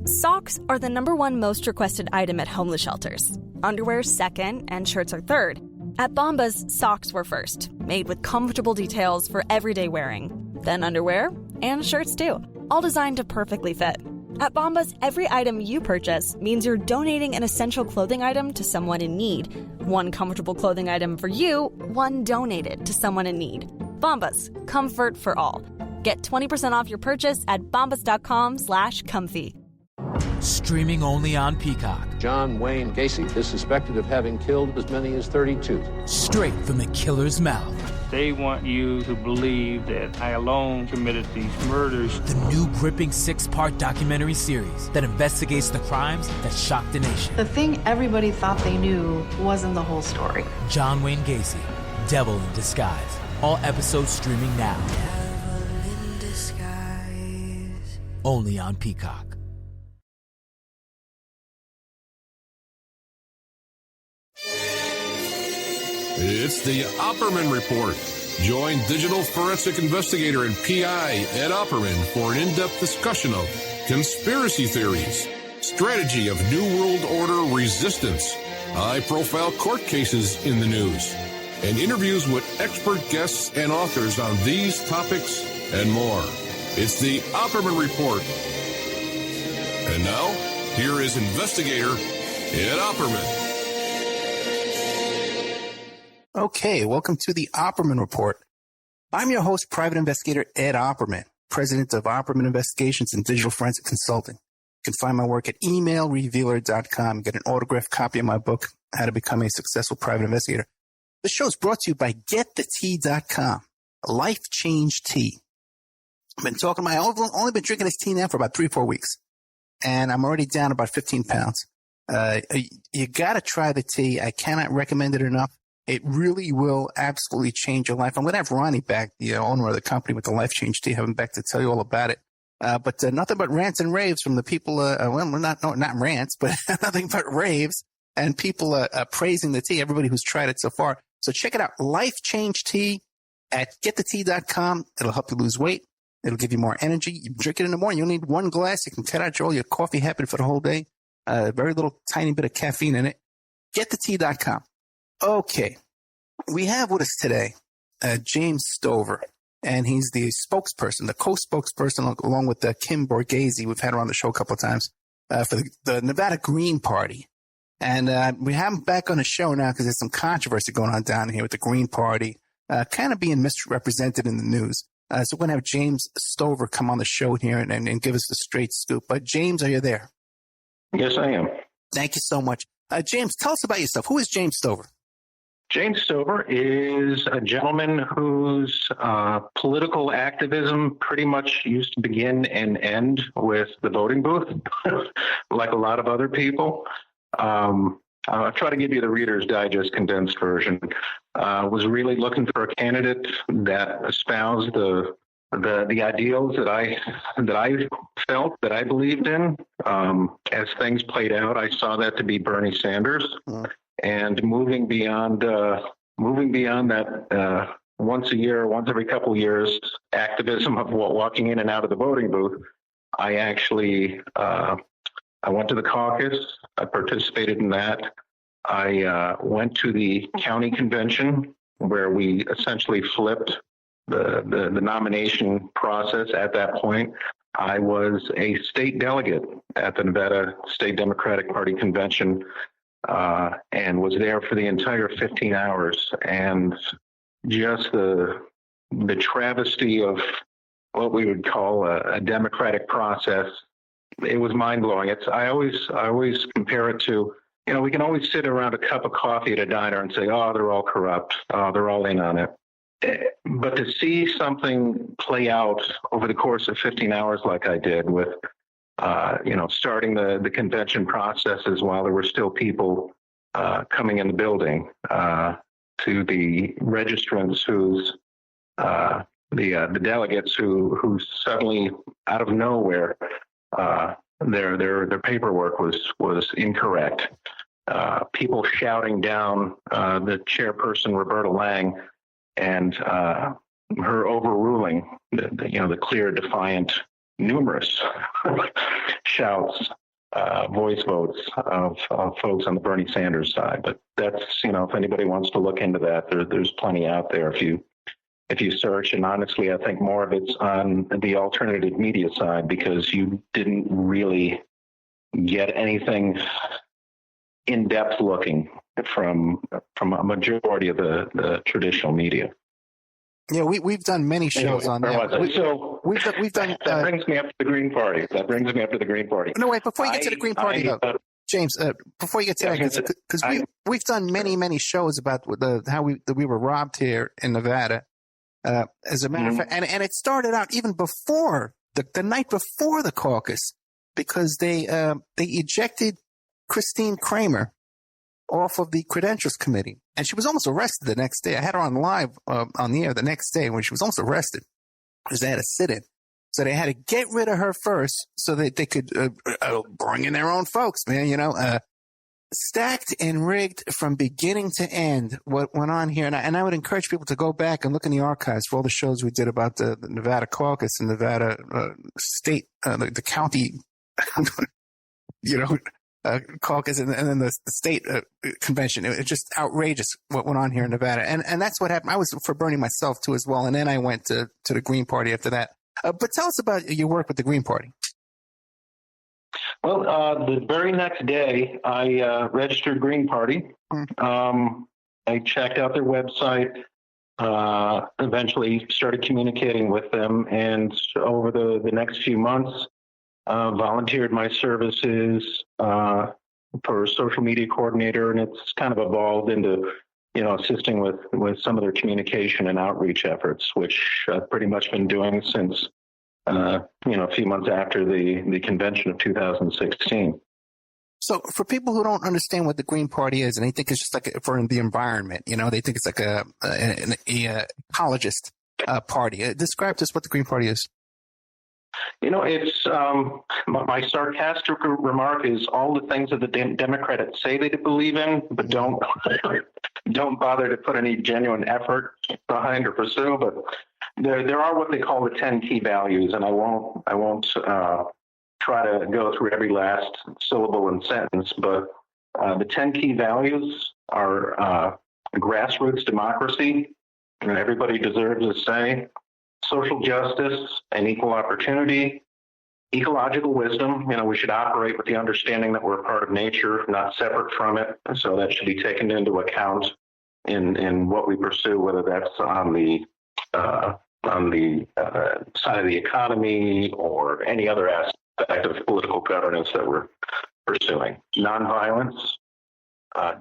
Socks are the #1 most requested item at homeless shelters. Underwear second, and shirts are third. At Bombas, socks were first, made with comfortable details for everyday wearing. Then underwear, and shirts too, all designed to perfectly fit. At Bombas, every item you purchase means you're donating an essential clothing item to someone in need. One comfortable clothing item for you, one donated to someone in need. Bombas, comfort for all. Get 20% off your purchase at bombas.com/comfy. Streaming only on Peacock. John Wayne Gacy is suspected of having killed as many as 32. Straight from the killer's mouth. They want you to believe that I alone committed these murders. The new gripping 6-part documentary series that investigates the crimes that shocked the nation. The thing everybody thought they knew wasn't the whole story. John Wayne Gacy, Devil in Disguise. All episodes streaming now. Devil in Disguise. Only on Peacock. It's the Opperman Report. Join digital forensic investigator and PI Ed Opperman for an in-depth discussion of conspiracy theories, strategy of New World Order resistance, high-profile court cases in the news, and interviews with expert guests and authors on these topics and more. It's the Opperman Report. And now, here is investigator Ed Opperman. Okay, welcome to the Opperman Report. I'm your host, Private Investigator Ed Opperman, President of Opperman Investigations and Digital Forensic Consulting. You can find my work at emailrevealer.com. Get an autographed copy of my book, How to Become a Successful Private Investigator. This show is brought to you by GetTheTea.com, a life change tea. I've been talking I've only been drinking this tea now for about 3-4 weeks, and I'm already down about 15 pounds. You got to try the tea. I cannot recommend it enough. It really will absolutely change your life. I'm going to have Ronnie back, the owner of the company with the Life Change Tea, have him back to tell you all about it. But nothing but rants and raves from the people, not rants, but nothing but raves and people praising the tea, everybody who's tried it so far. So check it out, Life Change Tea at getthetea.com. It'll help you lose weight. It'll give you more energy. You drink it in the morning. You only need one glass. You can cut out your coffee habit for the whole day. Very little tiny bit of caffeine in it. Getthetea.com. Okay, we have with us today James Stover, and he's the spokesperson, the co-spokesperson, along with Kim Borghese. We've had her on the show a couple of times for the Nevada Green Party. And we have him back on the show now because there's some controversy going on down here with the Green Party, kind of being misrepresented in the news. So we're going to have James Stover come on the show here and give us the straight scoop. But James, are you there? Yes, I am. Thank you so much. James, tell us about yourself. Who is James Stover? James Stover is a gentleman whose political activism pretty much used to begin and end with the voting booth, like a lot of other people. I'll try to give you the Reader's Digest condensed version. Was really looking for a candidate that espoused the ideals that I felt, that I believed in. As things played out, I saw that to be Bernie Sanders. And moving beyond that once a year, once every couple of years activism of walking in and out of the voting booth, I actually I went to the caucus. I participated in that. I went to the county convention where we essentially flipped the nomination process. At that point, I was a state delegate at the Nevada State Democratic Party convention. And was there for the entire 15 hours, and just the travesty of what we would call a democratic process. It was mind blowing. I always compare it to, we can always sit around a cup of coffee at a diner and say, oh, they're all corrupt. Oh, they're all in on it. But to see something play out over the course of 15 hours like I did with starting the convention processes while there were still people coming in the building, to the registrants the delegates who suddenly out of nowhere their paperwork was incorrect. People shouting down the chairperson Roberta Lang and her overruling the clear, defiant, numerous shouts, voice votes of folks on the Bernie Sanders side. But that's, if anybody wants to look into that, there's plenty out there if you search. And honestly, I think more of it's on the alternative media side, because you didn't really get anything in-depth looking from a majority of the traditional media. Yeah, we've done many shows on that. We've done. That brings me up to the Green Party. No, wait. Before you get to the Green Party, though, James. Before you get to that, because we've done many shows about how we were robbed here in Nevada. As a matter of fact, and it started out even before the night before the caucus, because they ejected Christine Kramer off of the Credentials Committee, and she was almost arrested the next day. I had her on live on the air the next day when she was almost arrested because they had a sit-in. So they had to get rid of her first so that they could bring in their own folks, man. Stacked and rigged from beginning to end what went on here. And I would encourage people to go back and look in the archives for all the shows we did about the Nevada caucus and Nevada state, the county, caucus and then the state convention. It was just outrageous what went on here in Nevada. And that's what happened. I was for Bernie myself too as well. And then I went to the Green Party after that. But tell us about your work with the Green Party. Well, the very next day, I registered Green Party. I checked out their website, eventually started communicating with them, and over the next few months, volunteered my services for social media coordinator, and it's kind of evolved into, assisting with some of their communication and outreach efforts, which I've pretty much been doing since a few months after the convention of 2016. So for people who don't understand what the Green Party is, and they think it's just like for the environment, they think it's like an ecologist party. Describe to us what the Green Party is. It's my sarcastic remark is all the things that the Democrats say they believe in, but don't bother to put any genuine effort behind or pursue. But there are what they call the 10 key values, and I won't try to go through every last syllable and sentence. But the 10 key values are grassroots democracy, and everybody deserves a say. Social justice and equal opportunity, ecological wisdom. We should operate with the understanding that we're a part of nature, not separate from it. So that should be taken into account in what we pursue, whether that's on the side of the economy or any other aspect of political governance that we're pursuing. Nonviolence,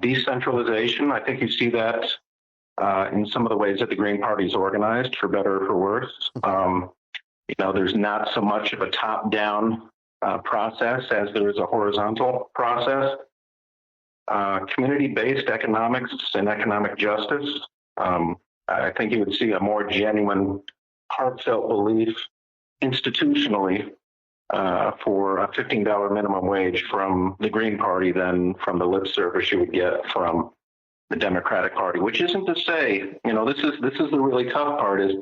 decentralization. I think you see that in some of the ways that the Green Party is organized, for better or for worse. There's not so much of a top-down process as there is a horizontal process. Community-based economics and economic justice. I think you would see a more genuine, heartfelt belief institutionally for a $15 minimum wage from the Green Party than from the lip service you would get from the Democratic Party, which isn't to say, this is the really tough part is,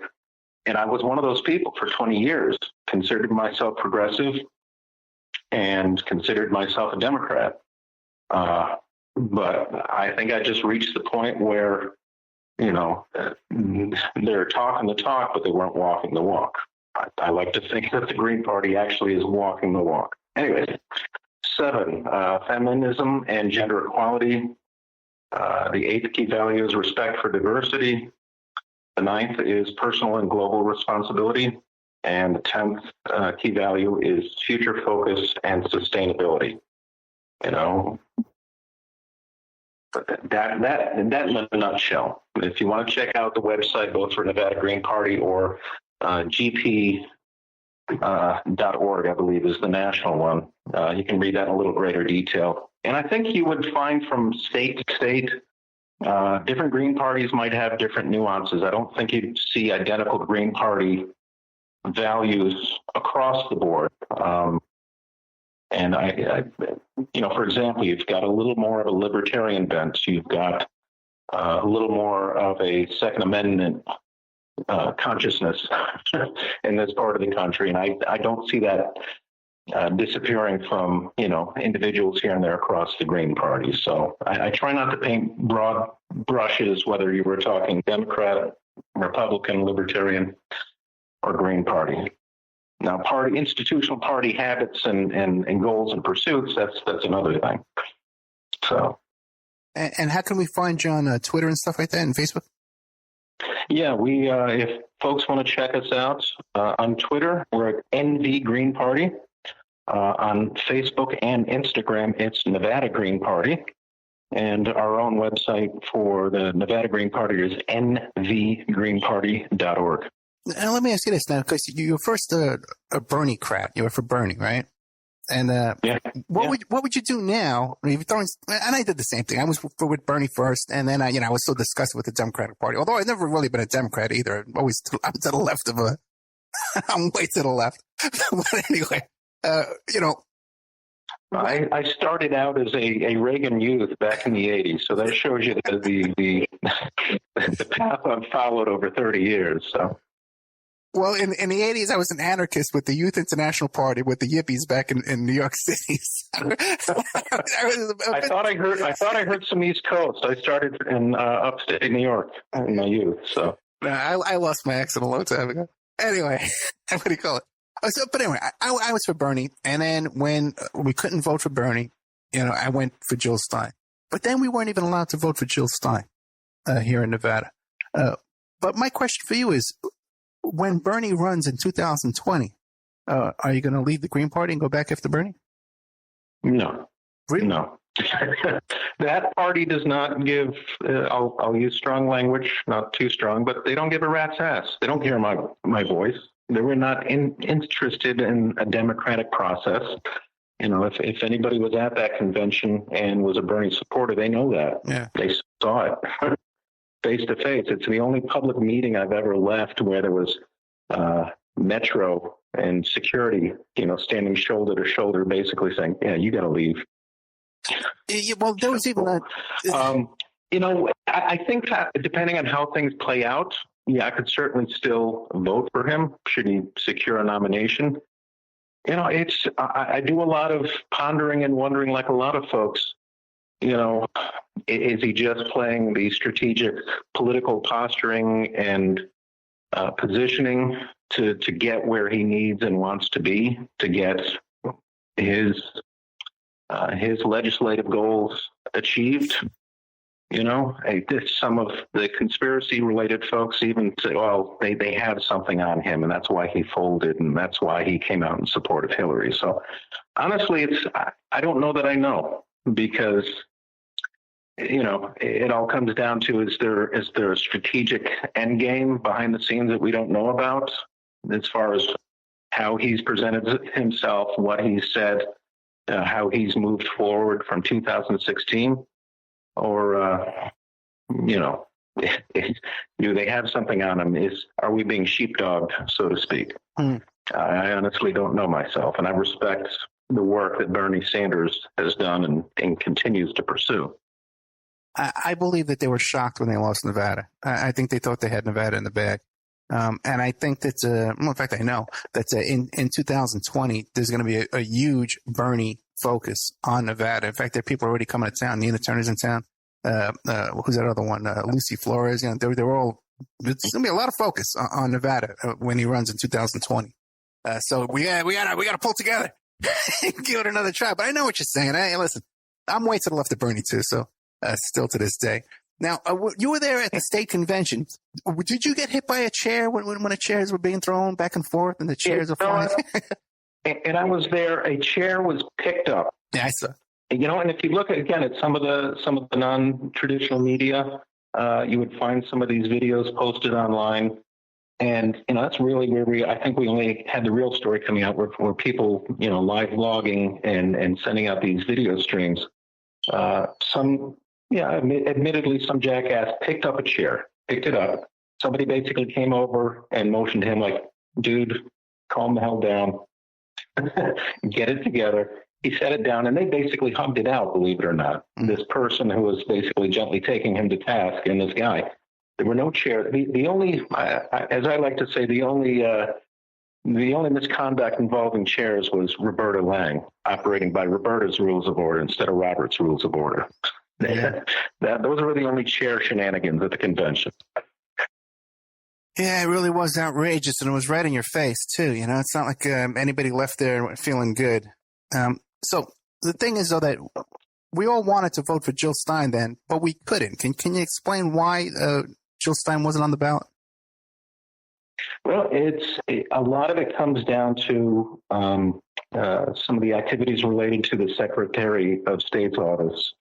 and I was one of those people for 20 years, considered myself progressive and considered myself a Democrat. But I think I just reached the point where, they're talking the talk, but they weren't walking the walk. I like to think that the Green Party actually is walking the walk. Anyways, 7, feminism and gender equality. The 8th key value is respect for diversity. The 9th is personal and global responsibility. And the 10th key value is future focus and sustainability. That in a nutshell. If you want to check out the website, both for Nevada Green Party or GP.org, I believe is the national one. You can read that in a little greater detail. And I think you would find from state to state, different Green Parties might have different nuances. I don't think you'd see identical Green Party values across the board. And for example, you've got a little more of a libertarian bent. You've got a little more of a Second Amendment consciousness in this part of the country. And I don't see that disappearing from, individuals here and there across the Green Party. So I try not to paint broad brushes, whether you were talking Democrat, Republican, Libertarian, or Green Party. Now, institutional party habits and goals and pursuits, that's another thing. So. And how can we find you on Twitter and stuff like that and Facebook? Yeah, we if folks want to check us out on Twitter, we're at NV Green Party. On Facebook and Instagram, it's Nevada Green Party. And our own website for the Nevada Green Party is nvgreenparty.org. Now, let me ask you this now, because you were first a Bernie-crat. You were for Bernie, right? And what would you do now? And I did the same thing. I was with Bernie first, and then I was so disgusted with the Democratic Party. Although I've never really been a Democrat either. I'm to the left of I'm way to the left. But anyway, I started out as a Reagan youth back in the 80s, so that shows you the path I've followed over 30 years. So. Well, in the 80s, I was an anarchist with the Youth International Party with the Yippies back in New York City. I thought I heard some East Coast. I started in upstate New York in my youth. So I lost my accent a long time ago. Anyway, what do you call it? But anyway, I was for Bernie, and then when we couldn't vote for Bernie, I went for Jill Stein. But then we weren't even allowed to vote for Jill Stein here in Nevada. But my question for you is, when Bernie runs in 2020, are you going to leave the Green Party and go back after Bernie? No. Really? No. That party does not give, I'll use strong language, not too strong, but they don't give a rat's ass. They don't hear my voice. They were not interested in a democratic process. If anybody was at that convention and was a Bernie supporter, they know that. Yeah. They saw it. Face to face. It's the only public meeting I've ever left where there was Metro and security, standing shoulder to shoulder, basically saying, "Yeah, you got to leave." Yeah, well, there was even that. I think that depending on how things play out, I could certainly still vote for him should he secure a nomination. I do a lot of pondering and wondering, like a lot of folks. Is he just playing the strategic political posturing and positioning to get where he needs and wants to be to get his legislative goals achieved? Some of the conspiracy-related folks even say, well, they have something on him, and that's why he folded, and that's why he came out in support of Hillary. So, honestly, I don't know that I know, because it all comes down to, is there a strategic end game behind the scenes that we don't know about, as far as how he's presented himself, what he said, how he's moved forward from 2016, or do they have something on him? Are we being sheepdogged, so to speak? I honestly don't know myself, and I respect the work that Bernie Sanders has done and continues to pursue. I believe that they were shocked when they lost Nevada. I think they thought they had Nevada in the bag. And I think that, in fact, I know that in 2020, there's going to be a huge Bernie focus on Nevada. In fact, there are people already coming to town. Nina Turner's in town. Who's that other one? Lucy Flores. They're all, it's going to be a lot of focus on Nevada when he runs in 2020. So we got to pull together and give it another try. But I know what you're saying. Hey, listen, I'm way to the left of Bernie too. So, still to this day. Now, you were there at the state convention. Did you get hit by a chair when the chairs were being thrown back and forth and the chairs were flying? And I was there. A chair was picked up. Yeah, I saw. And if you look at some of the non-traditional media, you would find some of these videos posted online. And, that's really where I think we only had the real story coming out where people, live vlogging and sending out these video streams. Admittedly, some jackass picked up a chair, picked it up. Somebody basically came over and motioned to him like, dude, calm the hell down, get it together. He set it down, and they basically hugged it out, believe it or not. This person who was basically gently taking him to task, and this guy. There were no chairs. The only, as I like to say, the only The only misconduct involving chairs was Roberta Lang, operating by Roberta's rules of order instead of Robert's rules of order. Yeah. Those were the only chair shenanigans at the convention. Yeah, it really was outrageous, and it was right in your face, too. You know, it's not like anybody left there feeling good. So the thing is, though, that we all wanted to vote for Jill Stein then, but we couldn't. Can you explain why Jill Stein wasn't on the ballot? Well, a lot of it comes down to some of the activities related to the Secretary of State's office.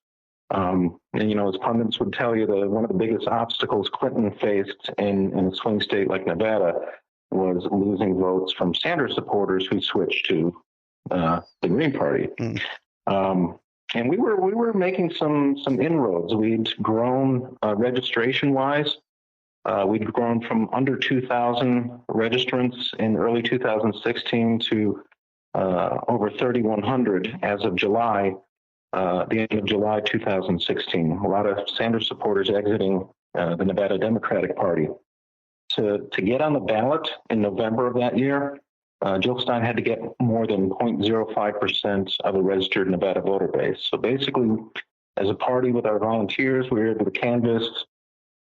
And, you know, as pundits would tell you, one of the biggest obstacles Clinton faced in a swing state like Nevada was losing votes from Sanders supporters who switched to the Green Party. And we were making some inroads. We'd grown registration-wise. We'd grown from under 2,000 registrants in early 2016 to over 3,100 as of July. The end of July 2016. A lot of Sanders supporters exiting the Nevada Democratic Party. To get on the ballot in November of that year, Jill Stein had to get more than 0.05% of the registered Nevada voter base. So basically, as a party with our volunteers, we were able to canvass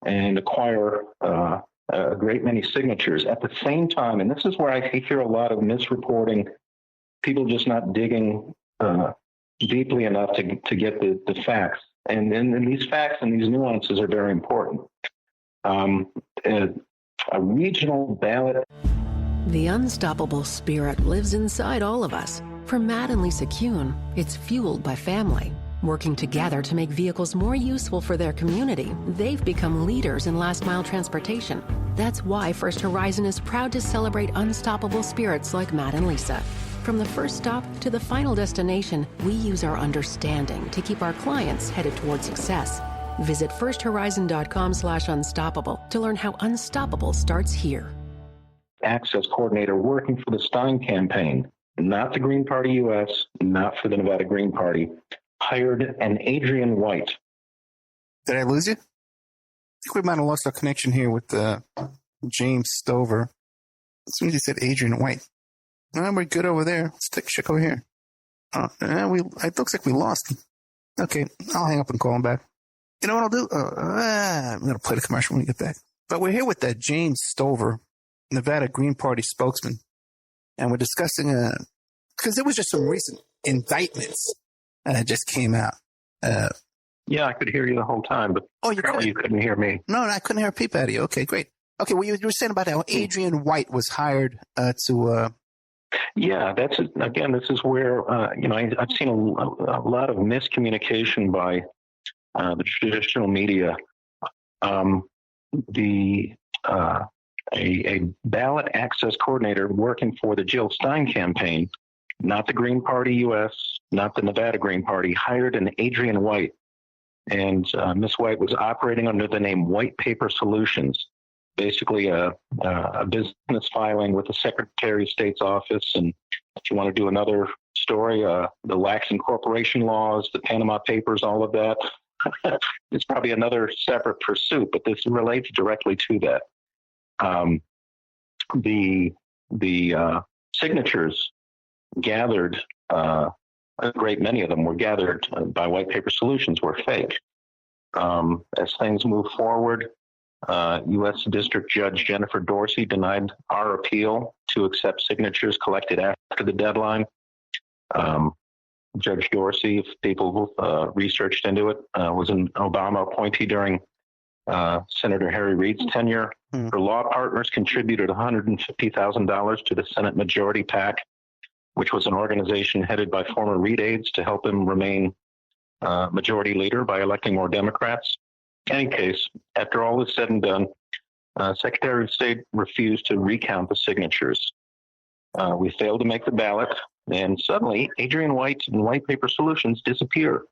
and acquire a great many signatures. At the same time, and this is where I hear a lot of misreporting, people just not digging deeply enough to get the facts. And these facts and these nuances are very important. A regional ballot. The unstoppable spirit lives inside all of us. For Matt and Lisa Kuhn, it's fueled by family. Working together to make vehicles more useful for their community, they've become leaders in last-mile transportation. That's why First Horizon is proud to celebrate unstoppable spirits like Matt and Lisa. From the first stop to the final destination, we use our understanding to keep our clients headed toward success. Visit firsthorizon.com/unstoppable to learn how unstoppable starts here. Access coordinator working for the Stein campaign, not the Green Party US, not for the Nevada Green Party, hired an Adrian White. Did I lose you? I think we might have lost our connection here with James Stover. As soon as you said Adrian White. No, we're good over there. Let's take a check over here. It looks like we lost him. Okay, I'll hang up and call him back. You know what I'll do? I'm going to play the commercial when we get back. But we're here with James Stover, Nevada Green Party spokesman. And we're discussing, because there was just some recent indictments that just came out. Yeah, I could hear you the whole time, but you couldn't hear me. No, I couldn't hear a peep out of you. Okay, great. Okay, well, you were saying about how Adrian White was hired to... Yeah, this is where, I've seen a lot of miscommunication by the traditional media. A ballot access coordinator working for the Jill Stein campaign, not the Green Party US, not the Nevada Green Party, hired an Adrian White. And Ms. White was operating under the name White Paper Solutions, basically a business filing with the Secretary of State's office. And if you want to do another story, the lax incorporation laws, the Panama Papers, all of that, it's probably another separate pursuit, but this relates directly to that. The signatures gathered, a great many of them were gathered by White Paper Solutions, were fake. As things move forward, U.S. District Judge Jennifer Dorsey denied our appeal to accept signatures collected after the deadline. Judge Dorsey, if people researched into it, was an Obama appointee during Senator Harry Reid's tenure. Her law partners contributed $150,000 to the Senate Majority PAC, which was an organization headed by former Reid aides to help him remain majority leader by electing more Democrats. In any case, after all is said and done, Secretary of State refused to recount the signatures. We failed to make the ballot, and suddenly Adrian White and White Paper Solutions disappear.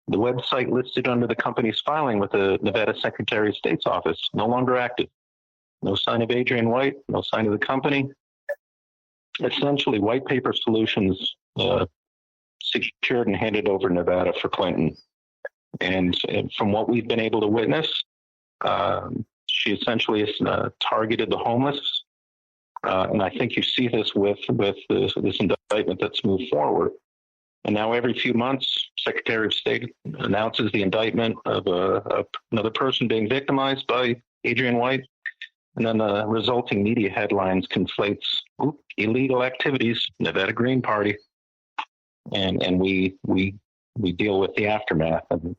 The website listed under the company's filing with the Nevada Secretary of State's office, no longer active. No sign of Adrian White, no sign of the company. Essentially, White Paper Solutions secured and handed over Nevada for Clinton. And from what we've been able to witness, she essentially targeted the homeless, And I think you see this with this indictment that's moved forward. And now every few months, Secretary of State announces the indictment of another person being victimized by Adrian White. And then the resulting media headlines conflates illegal activities, Nevada Green Party. And we deal with the aftermath. And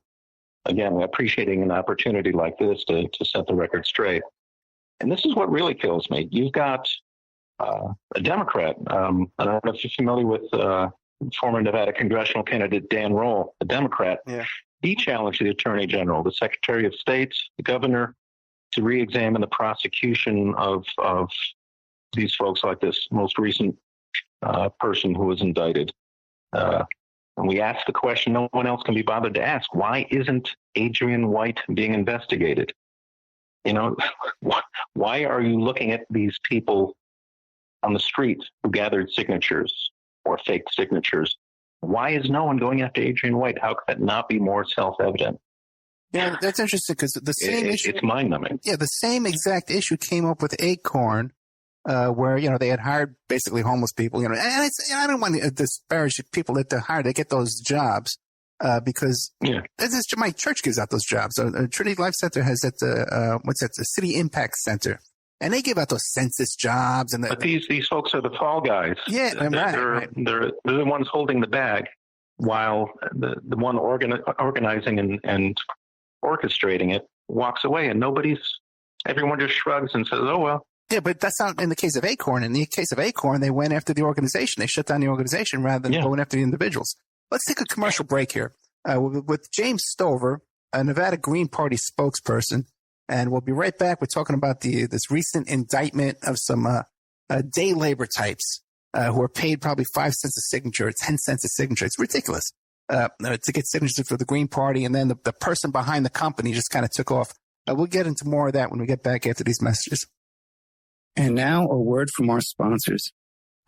again, we're appreciating an opportunity like this to set the record straight. And this is what really kills me. You've got a Democrat. I don't know if you're familiar with former Nevada congressional candidate Dan Roll, a Democrat. Yeah. He challenged the Attorney General, the Secretary of State, the governor, to re-examine the prosecution of these folks, like this most recent person who was indicted. And we asked the question no one else can be bothered to ask: why isn't Adrian White being investigated? You know, why are you looking at these people on the street who gathered signatures or fake signatures? Why is no one going after Adrian White? How could that not be more self-evident? Yeah, that's interesting because the same issue. It's mind-numbing. Yeah, the same exact issue came up with Acorn, where, you know, they had hired basically homeless people, you know, and I don't want to disparage people that they hire, they get those jobs, because my church gives out those jobs. Trinity Life Center has the City Impact Center. And they give out those census jobs. But these folks are the fall guys. Yeah, they're the ones holding the bag, while the one organizing and orchestrating it walks away, and everyone just shrugs and says, oh, well. Yeah, but that's not in the case of Acorn. In the case of Acorn, they went after the organization. They shut down the organization rather than going after the individuals. Let's take a commercial break here with James Stover, a Nevada Green Party spokesperson. And we'll be right back. We're talking about this recent indictment of some day labor types who are paid probably 5 cents a signature or 10 cents a signature. It's ridiculous to get signatures for the Green Party. And then the person behind the company just kind of took off. We'll get into more of that when we get back after these messages. And now a word from our sponsors.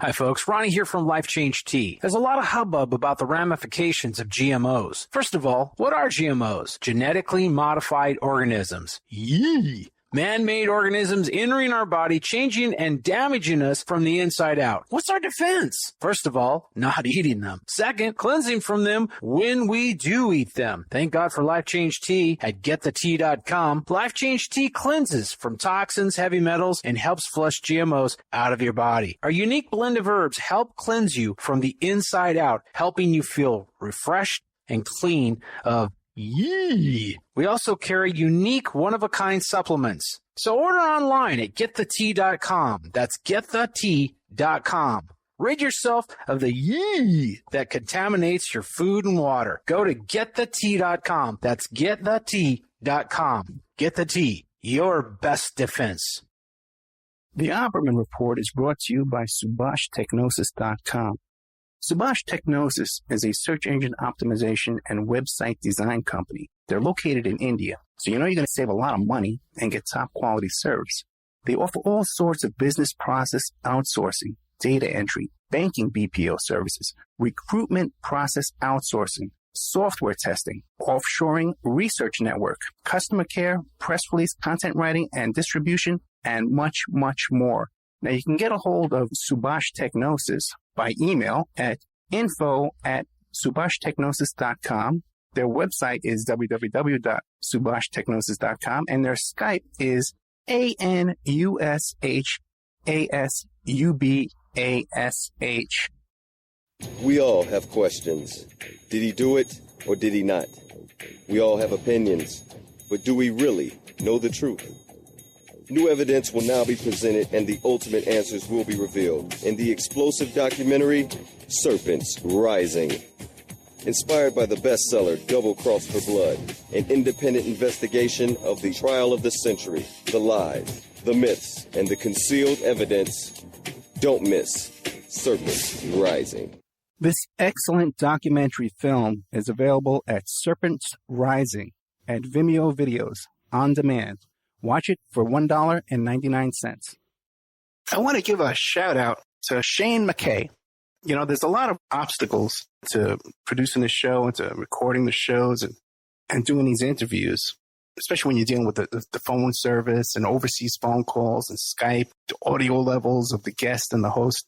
Hi, folks. Ronnie here from Life Change Tea. There's a lot of hubbub about the ramifications of GMOs. First of all, what are GMOs? Genetically modified organisms. Yee! Man-made organisms entering our body, changing and damaging us from the inside out. What's our defense? First of all, not eating them. Second, cleansing from them when we do eat them. Thank God for Life Change Tea at getthetea.com. Life Change Tea cleanses from toxins, heavy metals, and helps flush GMOs out of your body. Our unique blend of herbs help cleanse you from the inside out, helping you feel refreshed and clean of yee. We also carry unique one-of-a-kind supplements. So order online at getthetea.com. That's getthetea.com. Rid yourself of the yee that contaminates your food and water. Go to getthetea.com. That's getthetea.com. Get the tea, your best defense. The Opperman Report is brought to you by SubhashTechnosis.com. Subhash Technosis is a search engine optimization and website design company. They're located in India, so you know you're going to save a lot of money and get top quality service. They offer all sorts of business process outsourcing, data entry, banking BPO services, recruitment process outsourcing, software testing, offshoring, research network, customer care, press release, content writing and distribution, and much, much more. Now, you can get a hold of Subhash Technosis by email at info@subhashtechnosis.com. Their website is www.subhashtechnosis.com, and their Skype is ANUSHASUBASH. We all have questions. Did he do it or did he not? We all have opinions, but do we really know the truth? New evidence will now be presented and the ultimate answers will be revealed in the explosive documentary, Serpents Rising. Inspired by the bestseller Double Cross for Blood, an independent investigation of the trial of the century, the lies, the myths, and the concealed evidence. Don't miss Serpents Rising. This excellent documentary film is available at Serpents Rising at Vimeo Videos on demand. Watch it for $1.99. I want to give a shout out to Shane McKay. You know, there's a lot of obstacles to producing the show and to recording the shows and doing these interviews. especially when you're dealing with the phone service and overseas phone calls and Skype, the audio levels of the guest and the host.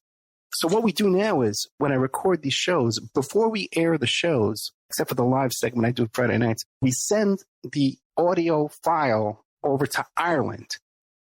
So what we do now is when I record these shows, before we air the shows, except for the live segment I do Friday nights, we send the audio file over to Ireland,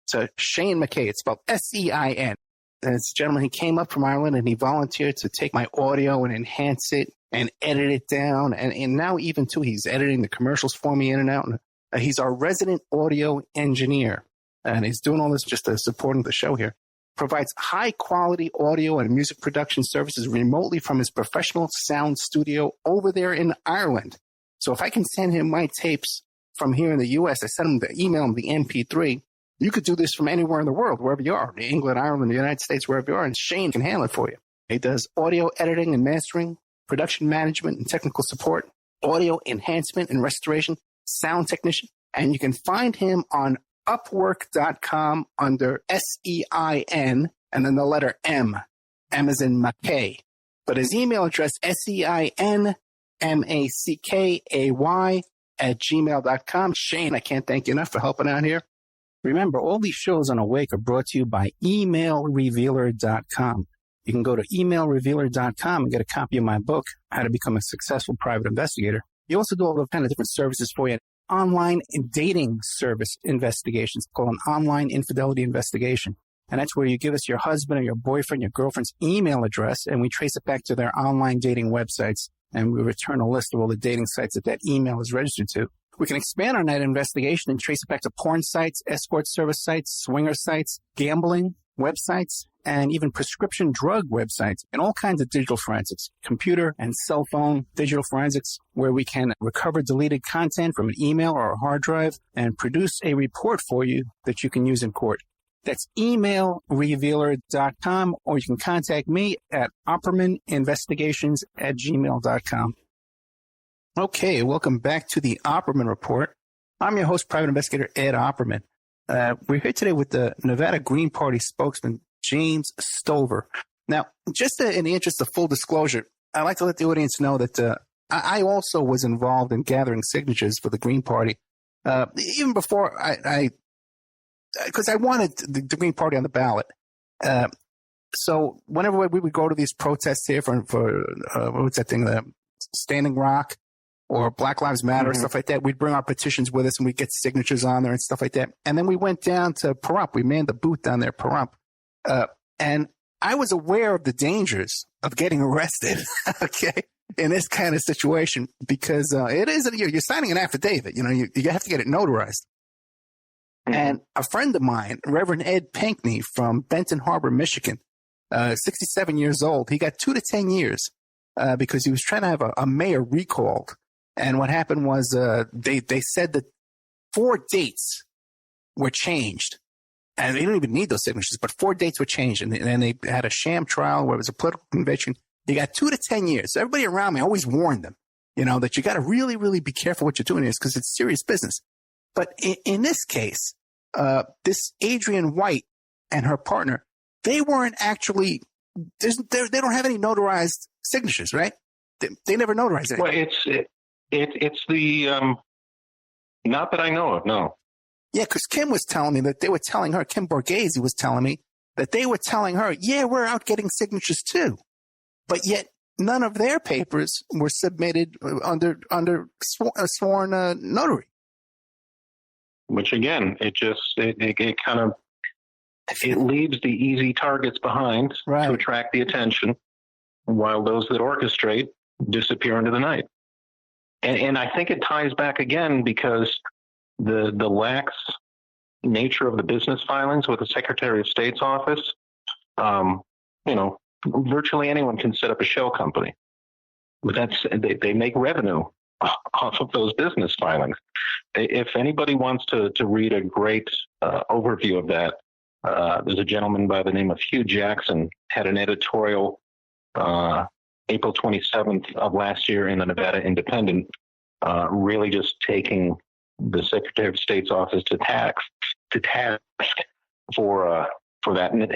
to Shane McKay. It's spelled S-E-I-N. And it's a gentleman, he came up from Ireland and he volunteered to take my audio and enhance it and edit it down. And now even too, he's editing the commercials for me in and out. And he's our resident audio engineer. And he's doing all this just supporting the show here. Provides high quality audio and music production services remotely from his professional sound studio over there in Ireland. So if I can send him my tapes from here in the U.S., I send him email him the MP3. You could do this from anywhere in the world, wherever you are, England, Ireland, the United States, wherever you are, and Shane can handle it for you. He does audio editing and mastering, production management and technical support, audio enhancement and restoration, sound technician, and you can find him on Upwork.com under S-E-I-N and then the letter M. M as in McKay. But his email address, SEINMACKAY@gmail.com. Shane, I can't thank you enough for helping out here. Remember, all these shows on Awake are brought to you by emailrevealer.com. You can go to emailrevealer.com and get a copy of my book, How to Become a Successful Private Investigator. You also do all the kind of different services for you. Online dating service investigations called an online infidelity investigation. And that's where you give us your husband or your boyfriend, your girlfriend's email address, and we trace it back to their online dating websites, and we return a list of all the dating sites that email is registered to. We can expand on that investigation and trace it back to porn sites, escort service sites, swinger sites, gambling websites, and even prescription drug websites, and all kinds of digital forensics, computer and cell phone digital forensics, where we can recover deleted content from an email or a hard drive and produce a report for you that you can use in court. That's emailrevealer.com, or you can contact me at oppermaninvestigations@gmail.com. Okay, welcome back to the Opperman Report. I'm your host, Private Investigator Ed Opperman. We're here today with the Nevada Green Party spokesman, James Stover. Now, just in the interest of full disclosure, I'd like to let the audience know that I also was involved in gathering signatures for the Green Party, even before because I wanted the Green Party on the ballot. So whenever we would go to these protests here for what's that thing, the Standing Rock or Black Lives Matter, stuff like that, we'd bring our petitions with us and we'd get signatures on there and stuff like that. And then we went down to Pahrump. We manned the booth down there at Pahrump. And I was aware of the dangers of getting arrested, okay, in this kind of situation, because it is, you're signing an affidavit, you have to get it notarized. And a friend of mine, Reverend Ed Pinkney from Benton Harbor, Michigan, 67 years old, he got 2 to 10 years because he was trying to have a mayor recalled. And what happened was they said that 4 dates were changed. And they didn't even need those signatures, but 4 dates were changed. And then they had a sham trial where it was a political conviction. They got 2 to 10 years. So everybody around me always warned them, that you got to really, really be careful what you're doing here because it's serious business. But in this case, this Adrienne White and her partner, they weren't actually, they don't have any notarized signatures, right? They never notarized it. Well, it's the, not that I know of, no. Yeah, because Kim was telling me that they were telling her, Kim Borghese was telling me that they were telling her, yeah, we're out getting signatures too. But yet none of their papers were submitted under a sworn notary. Which again, it kind of, it leaves the easy targets behind to attract the attention, while those that orchestrate disappear into the night. And I think it ties back again because the lax nature of the business filings with the Secretary of State's office, virtually anyone can set up a shell company. But they make revenue off of those business filings. If anybody wants to read a great overview of that, there's a gentleman by the name of Hugh Jackson, had an editorial April 27th of last year in the Nevada Independent, really just taking the Secretary of State's office to task for that. And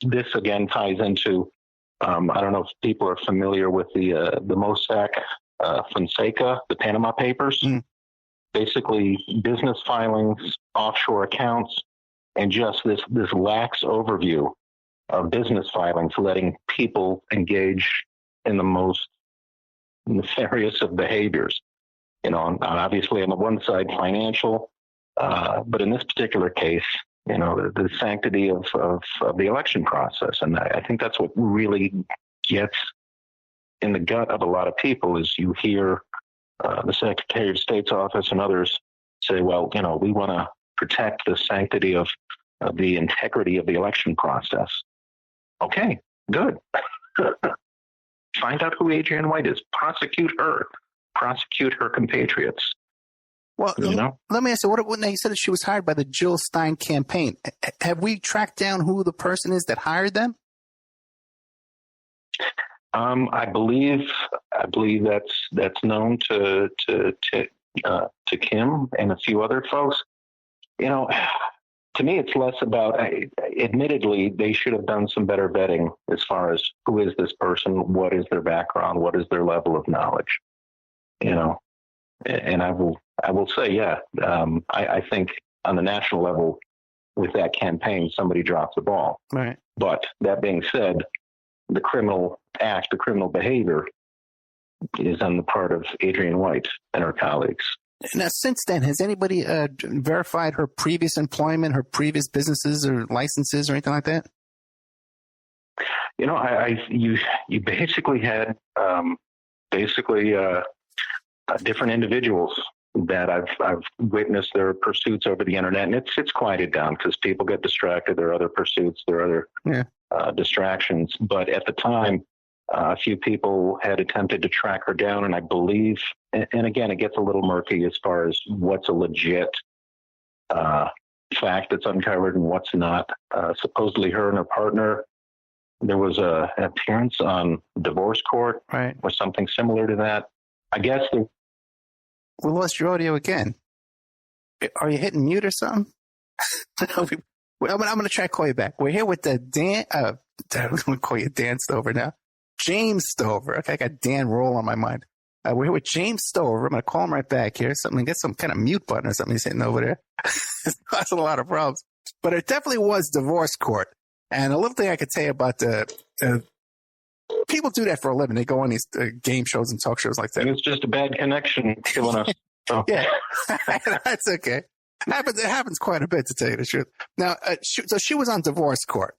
this again ties into, I don't know if people are familiar with the Mossack Fonseca, the Panama Papers. basically business filings, offshore accounts, and just this lax overview of business filings, letting people engage in the most nefarious of behaviors. Obviously on the one side, financial, but in this particular case, the sanctity of the election process. And I think that's what really gets in the gut of a lot of people is you hear the Secretary of State's office and others say, well, we want to protect the sanctity of the integrity of the election process. Okay, good. Find out who Adrienne White is. Prosecute her. Prosecute her compatriots. Well, let me ask you, now you said that she was hired by the Jill Stein campaign. Have we tracked down who the person is that hired them? I believe that's known to Kim and a few other folks. To me, it's less about. Admittedly, they should have done some better vetting as far as who is this person, what is their background, what is their level of knowledge. And I will say, I think on the national level with that campaign, somebody dropped the ball. Right. But that being said, the criminal act, the criminal behavior is on the part of Adrienne White and her colleagues. Now, since then, has anybody verified her previous employment, her previous businesses or licenses or anything like that? You basically had different individuals that I've witnessed their pursuits over the internet, and it's quieted down because people get distracted. There are other pursuits, there are other distractions. But at the time, a few people had attempted to track her down, and I believe, and again, it gets a little murky as far as what's a legit fact that's uncovered and what's not. Supposedly, her and her partner, there was an appearance on divorce court, right, or something similar to that. I guess we lost your audio again. Are you hitting mute or something? I'm going to try to call you back. We're here with the Dan. I'm going to call you Dan Stover now. James Stover. Okay, I got Dan Roll on my mind. We're here with James Stover. I'm going to call him right back here. Get some kind of mute button or something he's hitting over there. It's causing a lot of problems. But it definitely was divorce court. And a little thing I could tell you about people do that for a living. They go on these game shows and talk shows like that. It's just a bad connection killing us. So. Yeah, that's okay. It happens quite a bit, to tell you the truth. Now, so she was on divorce court.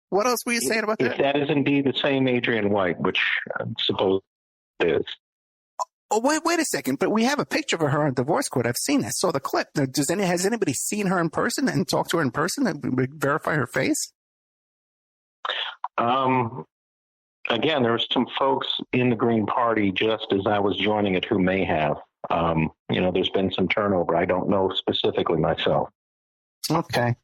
What else were you saying about that? If that is indeed the same Adrienne White, which I suppose it is. Oh, wait a second. But we have a picture of her on divorce court. I've seen that. Saw the clip. Now, has anybody seen her in person and talked to her in person and verify her face? Again, there were some folks in the Green Party just as I was joining it who may have. There's been some turnover. I don't know specifically myself. Okay.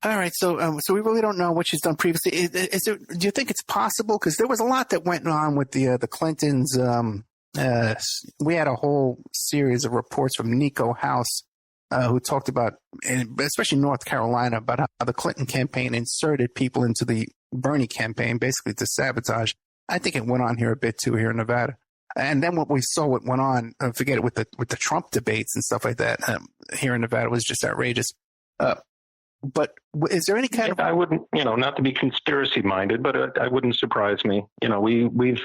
All right. So we really don't know what she's done previously. Do you think it's possible? Because there was a lot that went on with the Clintons. We had a whole series of reports from Nico House, who talked about, especially North Carolina, about how the Clinton campaign inserted people into the Bernie campaign, basically to sabotage. I think it went on here a bit too here in Nevada. And then what went on, forget it, with the Trump debates and stuff like that here in Nevada was just outrageous. But is there any kind of... I wouldn't, not to be conspiracy minded, but it wouldn't surprise me. We've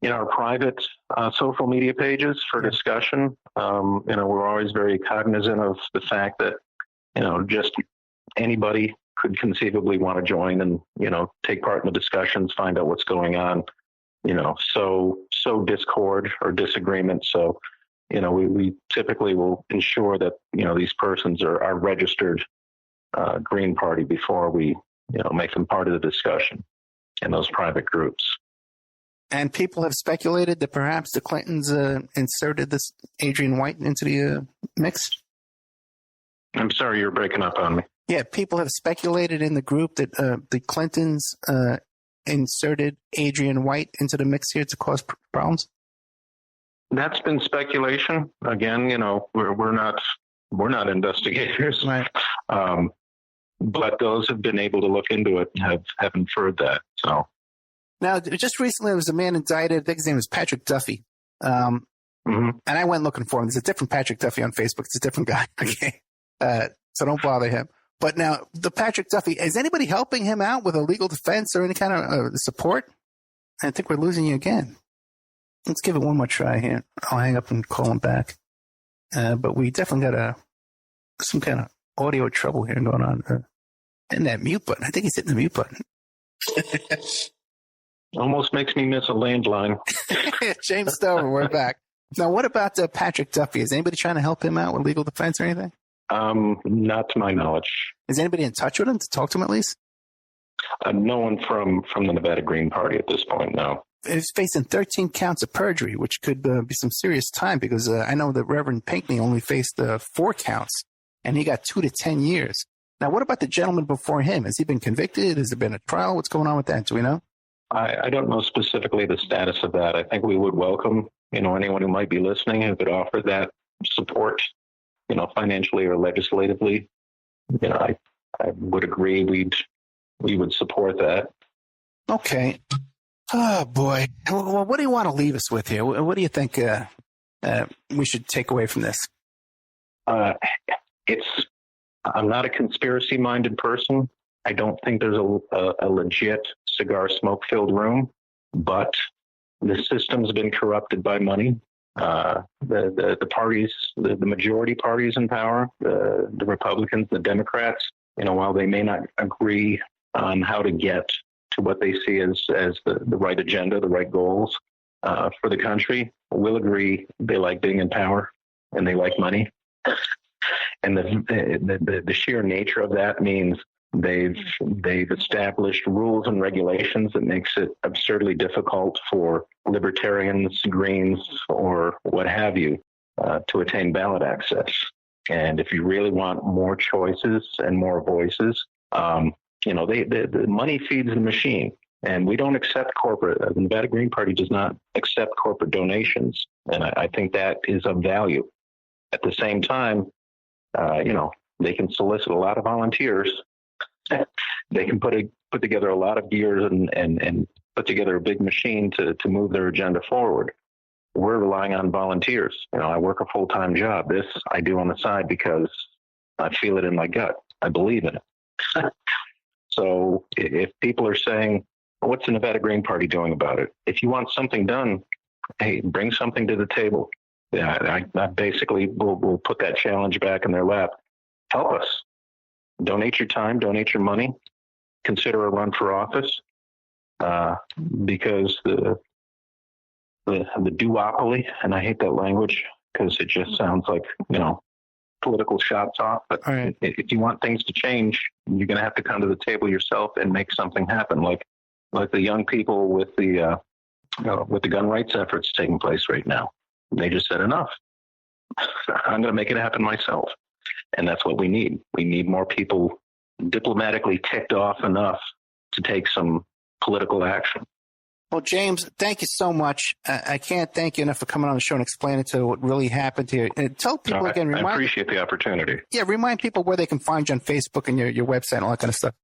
our private social media pages for discussion. We're always very cognizant of the fact that, just anybody could conceivably want to join and, take part in the discussions, find out what's going on, so discord or disagreement. So, we typically will ensure that, these persons are registered Green Party before we, make them part of the discussion in those private groups. And people have speculated that perhaps the Clintons inserted this Adrienne White into the mix. I'm sorry, you're breaking up on me. Yeah, people have speculated in the group that the Clintons inserted Adrienne White into the mix here to cause problems. That's been speculation. Again, we're not investigators, right? But those have been able to look into it and have inferred that. So now, just recently, there was a man indicted. I think his name was Patrick Duffy. Mm-hmm. And I went looking for him. There's a different Patrick Duffy on Facebook. It's a different guy. Okay. So don't bother him. But now, the Patrick Duffy, is anybody helping him out with a legal defense or any kind of support? I think we're losing you again. Let's give it one more try here. I'll hang up and call him back. But we definitely got some kind of audio trouble here going on. And that mute button. I think he's hitting the mute button. Almost makes me miss a landline. James Stover, we're back. Now, what about Patrick Duffy? Is anybody trying to help him out with legal defense or anything? Not to my knowledge. Is anybody in touch with him to talk to him at least? No one from the Nevada Green Party at this point, no. He's facing 13 counts of perjury, which could be some serious time because I know that Reverend Pinckney only faced 4 counts, and he got 2 to 10 years. Now, what about the gentleman before him? Has he been convicted? Has there been a trial? What's going on with that? Do we know? I don't know specifically the status of that. I think we would welcome, anyone who might be listening who could offer that support, financially or legislatively. I would agree we would support that. Okay. Oh, boy. Well, what do you want to leave us with here? What do you think we should take away from this? I'm not a conspiracy-minded person. I don't think there's a legit cigar smoke-filled room, but the system's been corrupted by money. The parties, the majority parties in power, the Republicans, the Democrats, while they may not agree on how to get to what they see as the right agenda, the right goals for the country, will agree they like being in power and they like money. And the sheer nature of that means they've established rules and regulations that makes it absurdly difficult for libertarians, Greens, or what have you to attain ballot access. And if you really want more choices and more voices, the money feeds the machine. And we don't accept corporate. The Nevada Green Party does not accept corporate donations. And I think that is of value. At the same time, they can solicit a lot of volunteers. They can put together a lot of gears and put together a big machine to move their agenda forward. We're relying on volunteers. I work a full-time job. This I do on the side because I feel it in my gut. I believe in it. So if people are saying, what's the Nevada Green Party doing about it? If you want something done, hey, bring something to the table. Yeah, I basically will put that challenge back in their lap. Help us. Donate your time, donate your money, consider a run for office, because the duopoly, and I hate that language because it just sounds like, political shots off. But if you want things to change, you're going to have to come to the table yourself and make something happen. Like the young people with the gun rights efforts taking place right now. They just said enough. I'm going to make it happen myself. And that's what we need. We need more people diplomatically ticked off enough to take some political action. Well, James, thank you so much. I can't thank you enough for coming on the show and explaining to what really happened here. And tell people again. I appreciate the opportunity. Yeah, remind people where they can find you on Facebook and your website and all that kind of stuff.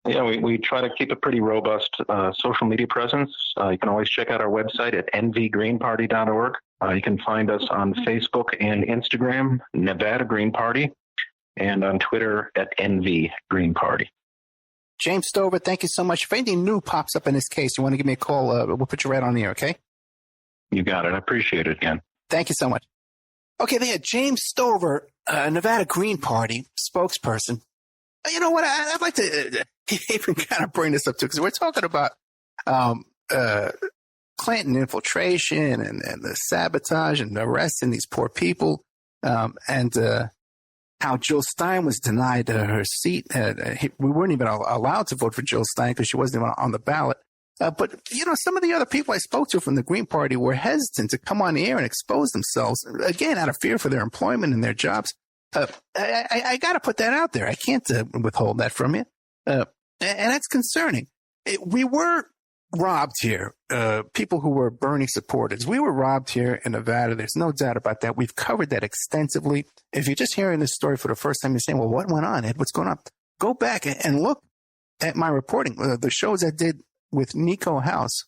Yeah, we try to keep a pretty robust social media presence. You can always check out our website at nvgreenparty.org. You can find us on Facebook and Instagram, Nevada Green Party, and on Twitter at NV Green Party. James Stover, thank you so much. If anything new pops up in this case, you want to give me a call, we'll put you right on the air, okay? You got it. I appreciate it again. Thank you so much. Okay, they had James Stover, Nevada Green Party spokesperson. You know what? I'd like to even kind of bring this up, too, because we're talking about Clinton infiltration and the sabotage and arresting these poor people, and how Jill Stein was denied her seat. We weren't even allowed to vote for Jill Stein because she wasn't even on the ballot. But, some of the other people I spoke to from the Green Party were hesitant to come on the air and expose themselves, again, out of fear for their employment and their jobs. I got to put that out there. I can't withhold that from you. And that's concerning. We were robbed here. People who were Bernie supporters. We were robbed here in Nevada. There's no doubt about that. We've covered that extensively. If you're just hearing this story for the first time, you're saying, well, what went on, Ed? What's going on? Go back and look at my reporting, the shows I did with Nico House.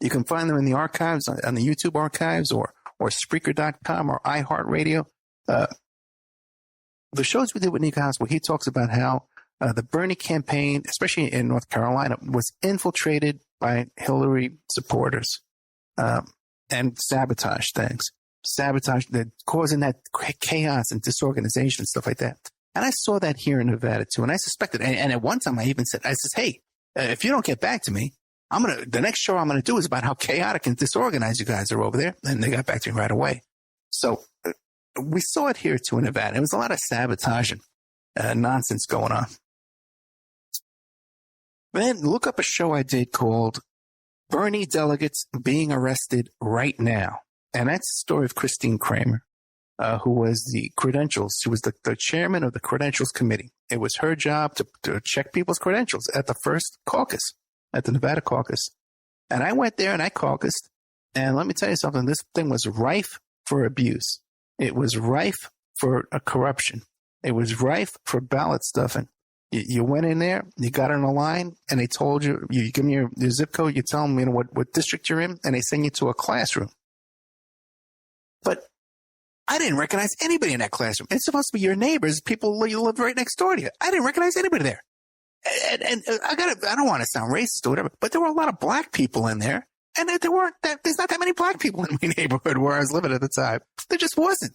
You can find them in the archives, on the YouTube archives, or or Spreaker.com or iHeartRadio. The shows we did with Nico House, where he talks about how the Bernie campaign, especially in North Carolina, was infiltrated by Hillary supporters and sabotaged things. Causing that chaos and disorganization and stuff like that. And I saw that here in Nevada too. And I suspected, and at one time I even said, hey, if you don't get back to me, the next show I'm going to do is about how chaotic and disorganized you guys are over there. And they got back to me right away. So we saw it here too in Nevada. It was a lot of sabotage and nonsense going on. Then look up a show I did called Bernie Delegates Being Arrested Right Now. And that's the story of Christine Kramer, who was the credentials. She was the chairman of the credentials committee. It was her job to check people's credentials at the first caucus, at the Nevada caucus. And I went there and I caucused. And let me tell you something. This thing was rife for abuse. It was rife for corruption. It was rife for ballot stuffing. You went in there, you got on a line, and they told you, you give them your zip code, you tell them, what district you're in, and they send you to a classroom. But I didn't recognize anybody in that classroom. It's supposed to be your neighbors, people you live right next door to you. I didn't recognize anybody there. And I don't want to sound racist or whatever, but there were a lot of black people in there. And there's not that many black people in my neighborhood where I was living at the time. There just wasn't,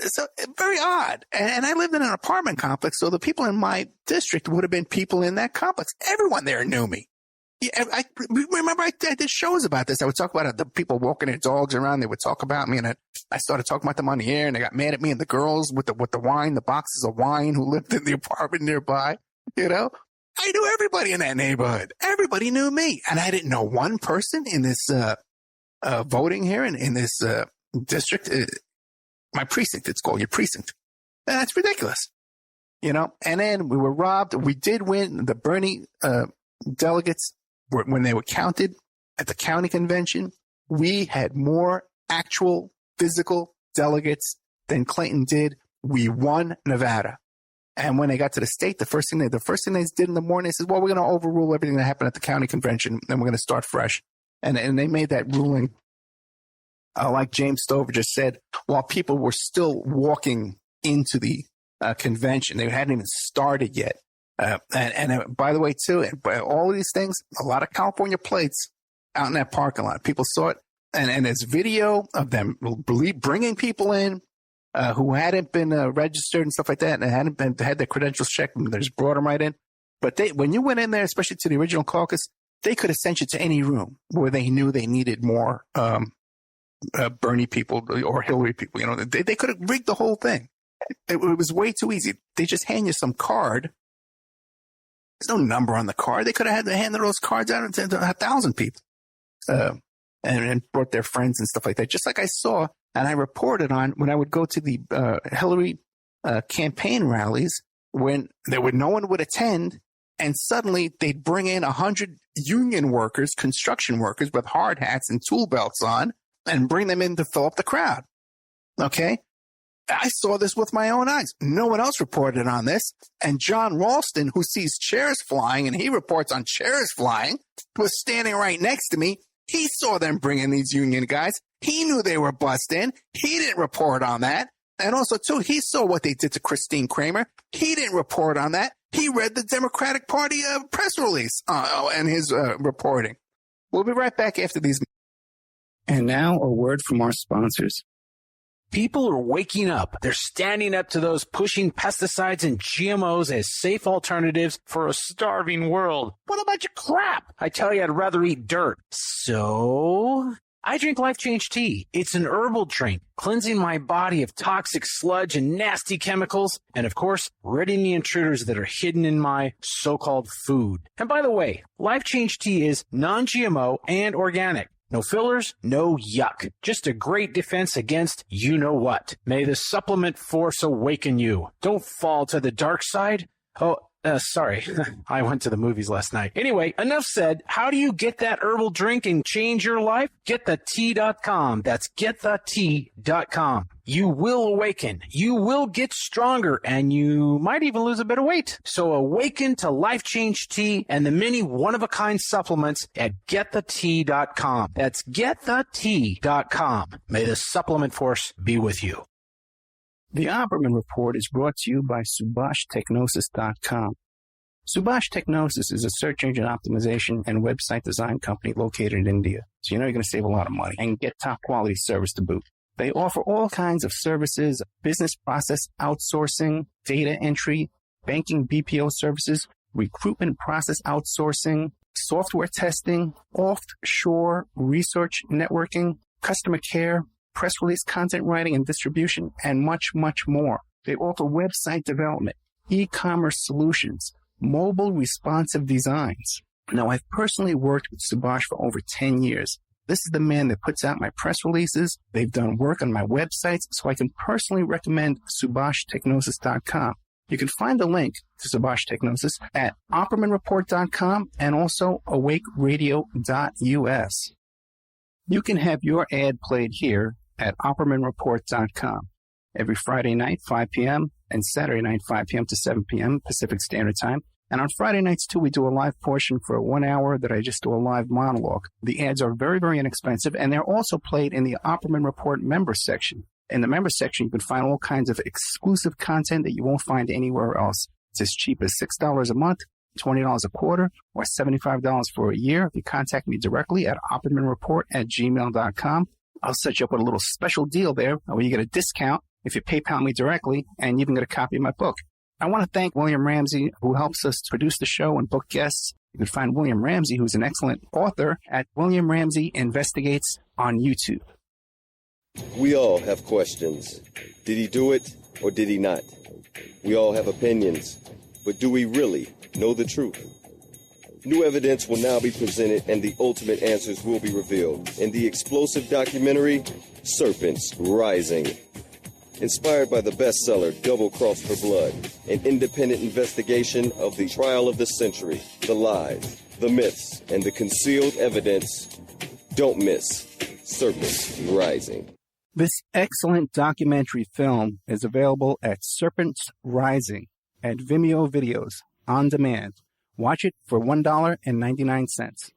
so very odd. And I lived in an apartment complex. So the people in my district would have been people in that complex. Everyone there knew me. Yeah, I remember I did shows about this. I would talk about the people walking their dogs around. They would talk about me, and I started talking about them on the air, and they got mad at me and the girls with the wine, the boxes of wine who lived in the apartment nearby. I knew everybody in that neighborhood. Everybody knew me, and I didn't know one person in this voting here in this district. My precinct, it's called your precinct. That's ridiculous, And then we were robbed. We did win the Bernie delegates. When they were counted at the county convention, we had more actual physical delegates than Clinton did. We won Nevada. And when they got to the state, the first thing they did in the morning, they said, well, we're going to overrule everything that happened at the county convention, and we're going to start fresh. And they made that ruling, like James Stover just said, while people were still walking into the convention. They hadn't even started yet. And by the way, too, by all of these things, a lot of California plates out in that parking lot. People saw it. And there's video of them bringing people in who hadn't been registered and stuff like that, and hadn't had their credentials checked, and they just brought them right in. But when you went in there, especially to the original caucus, they could have sent you to any room where they knew they needed more Bernie people or Hillary people. They could have rigged the whole thing. It was way too easy. They just hand you some card. There's no number on the card. They could have handed those cards out to 1,000 people and brought their friends and stuff like that. Just like I saw and I reported on when I would go to the Hillary campaign rallies when no one would attend, and suddenly they'd bring in 100 union workers, construction workers with hard hats and tool belts on and bring them in to fill up the crowd. Okay? I saw this with my own eyes. No one else reported on this. And John Ralston, who sees chairs flying, and he reports on chairs flying, was standing right next to me. He saw them bring in these union guys. He knew they were bussed in. He didn't report on that. And also, too, he saw what they did to Christine Kramer. He didn't report on that. He read the Democratic Party press release and his reporting. We'll be right back after these. And now a word from our sponsors. People are waking up. They're standing up to those pushing pesticides and GMOs as safe alternatives for a starving world. What a bunch of crap. I tell you, I'd rather eat dirt. So I drink Life Change Tea. It's an herbal drink, cleansing my body of toxic sludge and nasty chemicals, and of course, ridding the intruders that are hidden in my so-called food. And by the way, Life Change Tea is non-GMO and organic. No fillers, no yuck. Just a great defense against you-know-what. May the supplement force awaken you. Don't fall to the dark side. Oh, Sorry, I went to the movies last night. Anyway, enough said. How do you get that herbal drink and change your life? GetTheTea.com. That's GetTheTea.com. You will awaken. You will get stronger, and you might even lose a bit of weight. So awaken to Life Change Tea and the many one-of-a-kind supplements at GetTheTea.com. That's GetTheTea.com. May the supplement force be with you. The Opperman Report is brought to you by SubhashTechnosis.com. Subash Technosis is a search engine optimization and website design company located in India. So you know you're going to save a lot of money and get top quality service to boot. They offer all kinds of services, business process outsourcing, data entry, banking BPO services, recruitment process outsourcing, software testing, offshore research networking, customer care, press release content writing and distribution, and much, much more. They offer website development, e-commerce solutions, mobile responsive designs. Now, I've personally worked with Subhash for over 10 years. This is the man that puts out my press releases. They've done work on my websites, so I can personally recommend SubhashTechnosis.com. You can find the link to Subhash Technosis at OppermanReport.com and also AwakeRadio.us. You can have your ad played here at OppermanReport.com every Friday night, 5 p.m., and Saturday night, 5 p.m. to 7 p.m. Pacific Standard Time. And on Friday nights, too, we do a live portion for 1 hour that I just do a live monologue. The ads are very, very inexpensive, and they're also played in the Opperman Report member section. In the member section, you can find all kinds of exclusive content that you won't find anywhere else. It's as cheap as $6 a month, $20 a quarter, or $75 for a year. If you contact me directly at oppermanreport@gmail.com, I'll set you up with a little special deal there where you get a discount if you PayPal me directly, and you even get a copy of my book. I want to thank William Ramsey, who helps us produce the show and book guests. You can find William Ramsey, who's an excellent author, at William Ramsey Investigates on YouTube. We all have questions. Did he do it or did he not? We all have opinions, but do we really know the truth? New evidence will now be presented and the ultimate answers will be revealed in the explosive documentary, Serpents Rising. Inspired by the bestseller Double Cross for Blood, an independent investigation of the trial of the century, the lies, the myths, and the concealed evidence. Don't miss Serpents Rising. This excellent documentary film is available at Serpents Rising at Vimeo Videos on demand. Watch it for $1.99.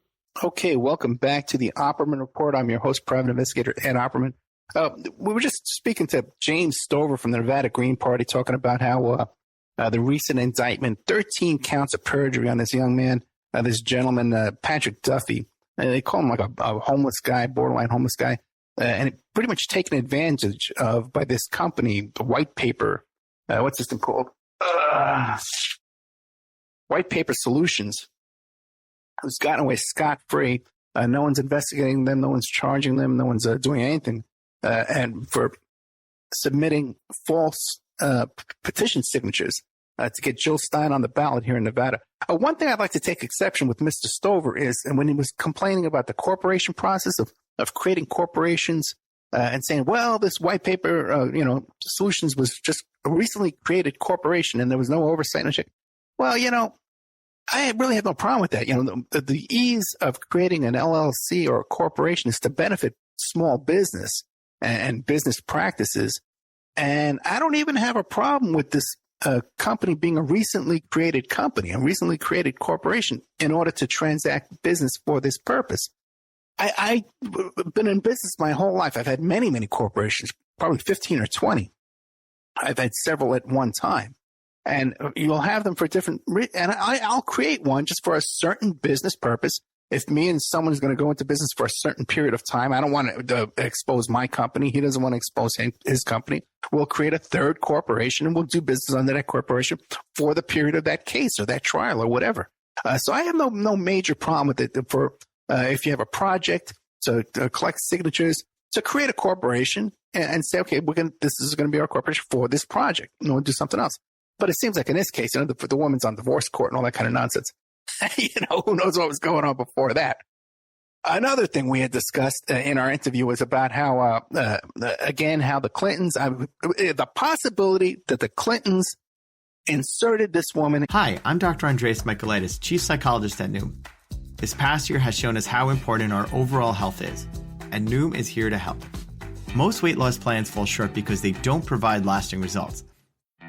Okay, welcome back to the Opperman Report. I'm your host, Private Investigator Ed Opperman. We were just speaking to James Stover from the Nevada Green Party, talking about how the recent indictment, 13 counts of perjury on this young man, this gentleman, Patrick Duffy. They call him like a homeless guy, borderline homeless guy, and pretty much taken advantage of by this company, the White Paper. What's this thing called? White Paper Solutions, who's gotten away scot-free. No one's investigating them. No one's charging them. No one's doing anything. And for submitting false petition signatures to get Jill Stein on the ballot here in Nevada. One thing I'd like to take exception with Mr. Stover is, and when he was complaining about the corporation process of creating corporations and saying, well, this White Paper, Solutions was just a recently created corporation and there was no oversight and shit. Well, I really have no problem with that. The ease of creating an LLC or a corporation is to benefit small business and business practices. And I don't even have a problem with this company being a recently created company, a recently created corporation in order to transact business for this purpose. I've been in business my whole life. I've had many, many corporations, probably 15 or 20. I've had several at one time. And you'll have them for different and I'll create one just for a certain business purpose. If me and someone is going to go into business for a certain period of time, I don't want to expose my company. He doesn't want to expose his company. We'll create a third corporation and we'll do business under that corporation for the period of that case or that trial or whatever. So I have no major problem with it. For if you have a project to collect signatures, to create a corporation and say, okay, this is going to be our corporation for this project. And we'll do something else. But it seems like in this case, the woman's on divorce court and all that kind of nonsense. Who knows what was going on before that? Another thing we had discussed in our interview was about how, how the Clintons, the possibility that the Clintons inserted this woman. Hi, I'm Dr. Andreas Michaelitis, Chief Psychologist at Noom. This past year has shown us how important our overall health is, and Noom is here to help. Most weight loss plans fall short because they don't provide lasting results.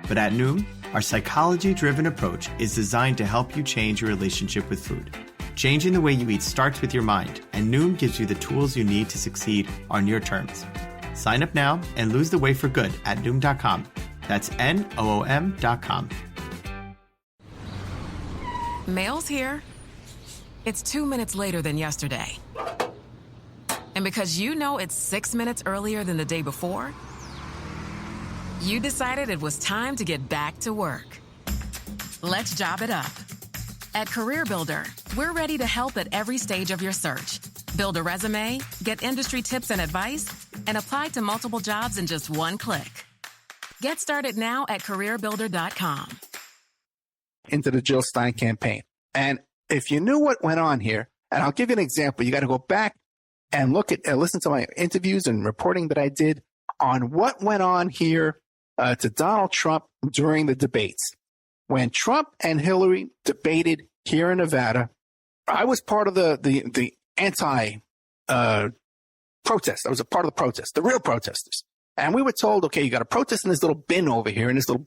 But at Noom, our psychology-driven approach is designed to help you change your relationship with food. Changing the way you eat starts with your mind, and Noom gives you the tools you need to succeed on your terms. Sign up now and lose the weight for good at Noom.com. That's Noom.com. Mail's here. It's 2 minutes later than yesterday. And because you know it's 6 minutes earlier than the day before, you decided it was time to get back to work. Let's job it up. At CareerBuilder, we're ready to help at every stage of your search. Build a resume, get industry tips and advice, and apply to multiple jobs in just one click. Get started now at CareerBuilder.com. Into the Jill Stein campaign. And if you knew what went on here, and I'll give you an example, you got to go back and look at, listen to my interviews and reporting that I did on what went on here to Donald Trump during the debates. When Trump and Hillary debated here in Nevada, I was part of the anti protest. I was a part of the protest, the real protesters. And we were told, okay, you got to protest in this little bin over here, in this little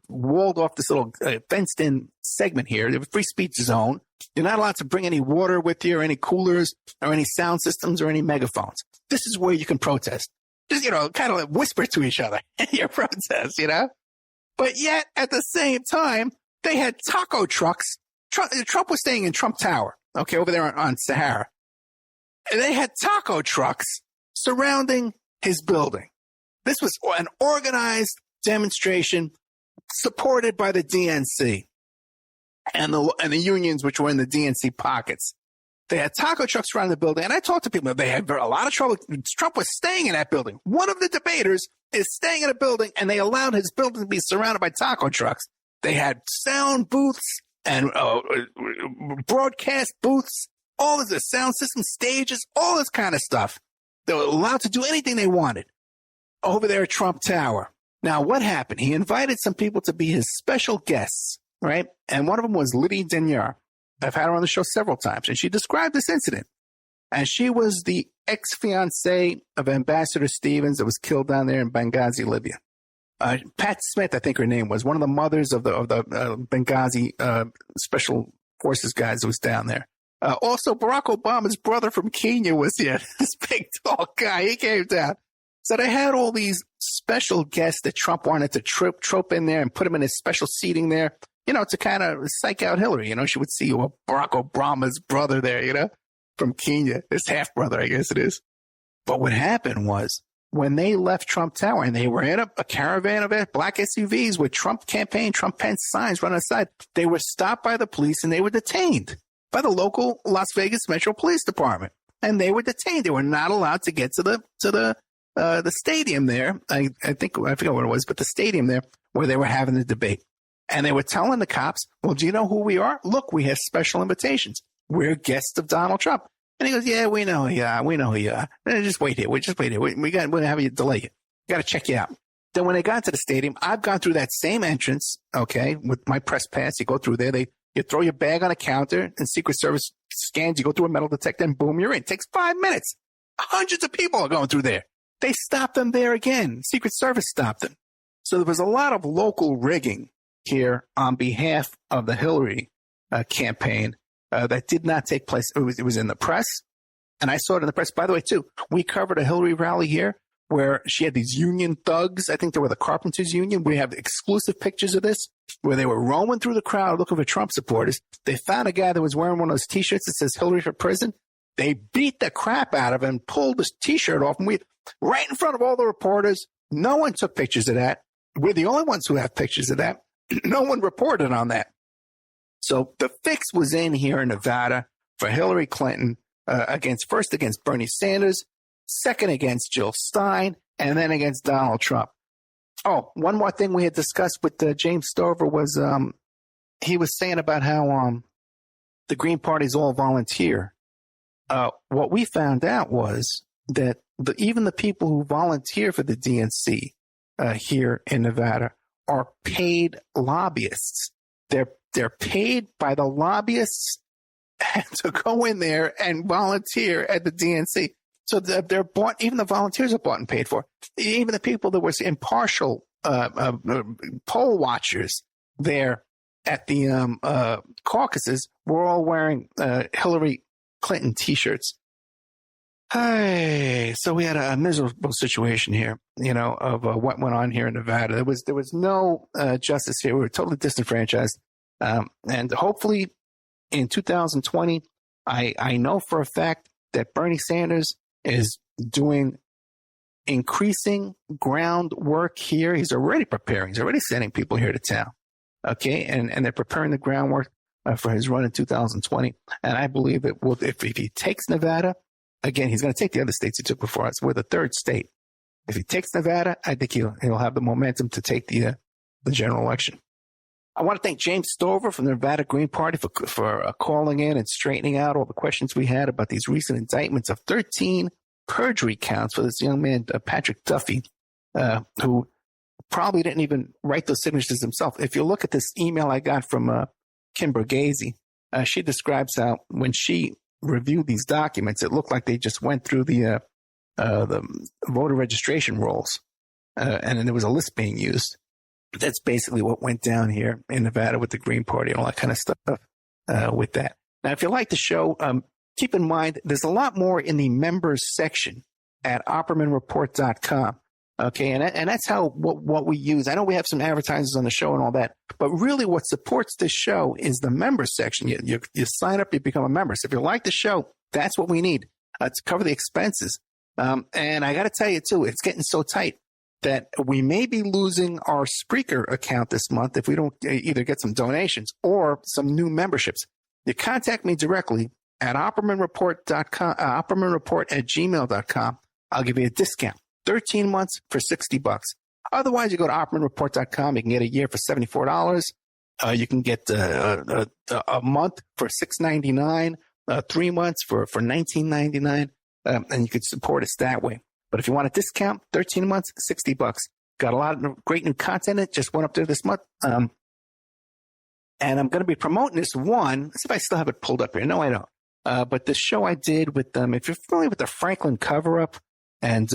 walled off, this little fenced in segment here. They have a free speech zone. You're not allowed to bring any water with you or any coolers or any sound systems or any megaphones. This is where you can protest. Just, kind of like whisper to each other in your protest, But yet, at the same time, they had taco trucks. Trump was staying in Trump Tower, okay, over there on Sahara. And they had taco trucks surrounding his building. This was an organized demonstration supported by the DNC and the unions, which were in the DNC pockets. They had taco trucks around the building, and I talked to people. They had a lot of trouble. Trump was staying in that building. One of the debaters is staying in a building, and they allowed his building to be surrounded by taco trucks. They had sound booths and broadcast booths, all of the sound system, stages, all this kind of stuff. They were allowed to do anything they wanted over there at Trump Tower. Now, what happened? He invited some people to be his special guests, right? And one of them was Liddy Denyar. I've had her on the show several times, and she described this incident. And she was the ex-fiancée of Ambassador Stevens that was killed down there in Benghazi, Libya. Pat Smith, I think her name was, one of the mothers of the Benghazi Special Forces guys that was down there. Also, Barack Obama's brother from Kenya was here. This big, tall guy, he came down. So they had all these special guests that Trump wanted to trope in there and put him in his special seating there, to kind of psych out Hillary. She would see Barack Obama's brother there, from Kenya, his half-brother, I guess it is. But what happened was when they left Trump Tower and they were in a caravan of black SUVs with Trump campaign, Trump Pence signs running aside, they were stopped by the police and they were detained by the local Las Vegas Metro Police Department. And they were detained. They were not allowed to get to the stadium there. I forget what it was, but the stadium there where they were having the debate. And they were telling the cops, well, do you know who we are? Look, we have special invitations. We're guests of Donald Trump. And he goes, yeah, we know who you are. We know who you are. Just wait here. We'll have you delay you. We got to check you out. Then when they got to the stadium, I've gone through that same entrance, okay, with my press pass. You go through there. You throw your bag on a counter and Secret Service scans. You go through a metal detector and boom, you're in. It takes 5 minutes. Hundreds of people are going through there. They stopped them there again. Secret Service stopped them. So there was a lot of local rigging here on behalf of the Hillary campaign that did not take place. It was in the press, and I saw it in the press. By the way, too, we covered a Hillary rally here where she had these union thugs. I think they were the Carpenters Union. We have exclusive pictures of this where they were roaming through the crowd looking for Trump supporters. They found a guy that was wearing one of those T-shirts that says Hillary for prison. They beat the crap out of him, pulled his T-shirt off, and right in front of all the reporters. No one took pictures of that. We're the only ones who have pictures of that. No one reported on that. So the fix was in here in Nevada for Hillary Clinton against Bernie Sanders, second against Jill Stein, and then against Donald Trump. Oh, one more thing we had discussed with James Stover was he was saying about how the Green Party's all volunteer. What we found out was that even the people who volunteer for the DNC here in Nevada are paid lobbyists. They're paid by the lobbyists to go in there and volunteer at the DNC. So they're bought. Even the volunteers are bought and paid for. Even the people that were impartial poll watchers there at the caucuses were all wearing Hillary Clinton T-shirts. Hey, so we had a miserable situation here, of what went on here in Nevada. There was no justice here. We were totally disenfranchised. And hopefully in 2020, I know for a fact that Bernie Sanders is doing increasing groundwork here. He's already preparing. He's already sending people here to town. Okay. And they're preparing the groundwork for his run in 2020. And I believe that if he takes Nevada, again, he's going to take the other states he took before us. We're the third state. If he takes Nevada, I think he'll have the momentum to take the general election. I want to thank James Stover from the Nevada Green Party for calling in and straightening out all the questions we had about these recent indictments of 13 perjury counts for this young man, Patrick Duffy, who probably didn't even write those signatures himself. If you look at this email I got from Kim Borghese, she describes how when she reviewed these documents, it looked like they just went through the voter registration rolls, and then there was a list being used. That's basically what went down here in Nevada with the Green Party and all that kind of stuff with that. Now, if you like the show, keep in mind there's a lot more in the members section at OppermanReport.com. Okay, and that's how what we use. I know we have some advertisers on the show and all that, but really what supports this show is the members section. You sign up, you become a member. So if you like the show, that's what we need to cover the expenses. And I got to tell you, too, it's getting so tight that we may be losing our Spreaker account this month if we don't either get some donations or some new memberships. You contact me directly at OppermanReport.com, OppermanReport@gmail.com. I'll give you a discount. 13 months for $60. Otherwise, you go to OppermanReport.com. You can get a year for $74. You can get a month for $6.99, 3 months for $19.99, and you could support us that way. But if you want a discount, 13 months, $60. Got a lot of great new content. It just went up there this month. And I'm going to be promoting this one. Let's see if I still have it pulled up here. No, I don't. But the show I did with them, if you're familiar with the Franklin cover-up and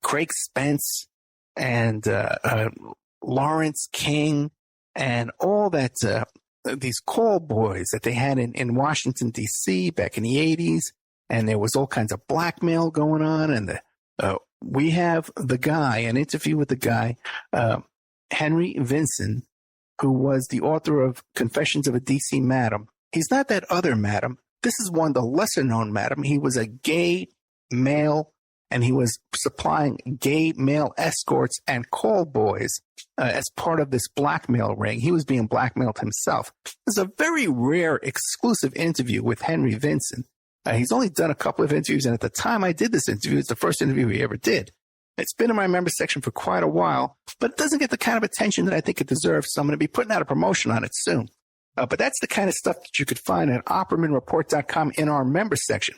Craig Spence and Lawrence King and all that, these call boys that they had in Washington, D.C. back in the 80s. And there was all kinds of blackmail going on. And we have an interview with the guy, Henry Vinson, who was the author of Confessions of a D.C. Madam. He's not that other madam. This is one, the lesser known madam. He was a gay male, and he was supplying gay male escorts and call boys as part of this blackmail ring. He was being blackmailed himself. This is a very rare, exclusive interview with Henry Vinson. He's only done a couple of interviews, and at the time I did this interview, it's the first interview he ever did. It's been in my member section for quite a while, but it doesn't get the kind of attention that I think it deserves, so I'm going to be putting out a promotion on it soon. But that's the kind of stuff that you could find at OppermanReport.com in our member section.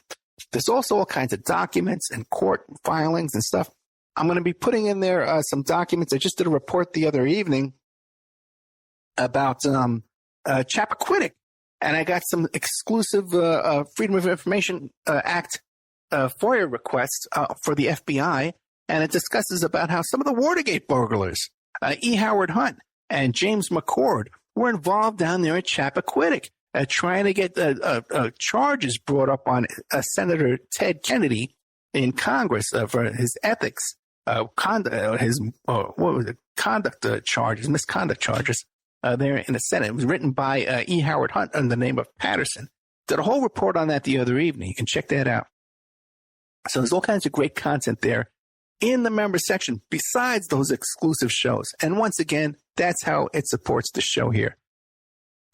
There's also all kinds of documents and court filings and stuff. I'm going to be putting in there some documents. I just did a report the other evening about Chappaquiddick. And I got some exclusive Freedom of Information Act FOIA requests for the FBI, and it discusses about how some of the Watergate burglars, E. Howard Hunt and James McCord, were involved down there at Chappaquiddick, trying to get charges brought up on Senator Ted Kennedy in Congress for his ethics, misconduct charges. There in the Senate. It was written by E. Howard Hunt under the name of Patterson. Did a whole report on that the other evening. You can check that out. So there's all kinds of great content there in the member section besides those exclusive shows. And once again, that's how it supports the show here.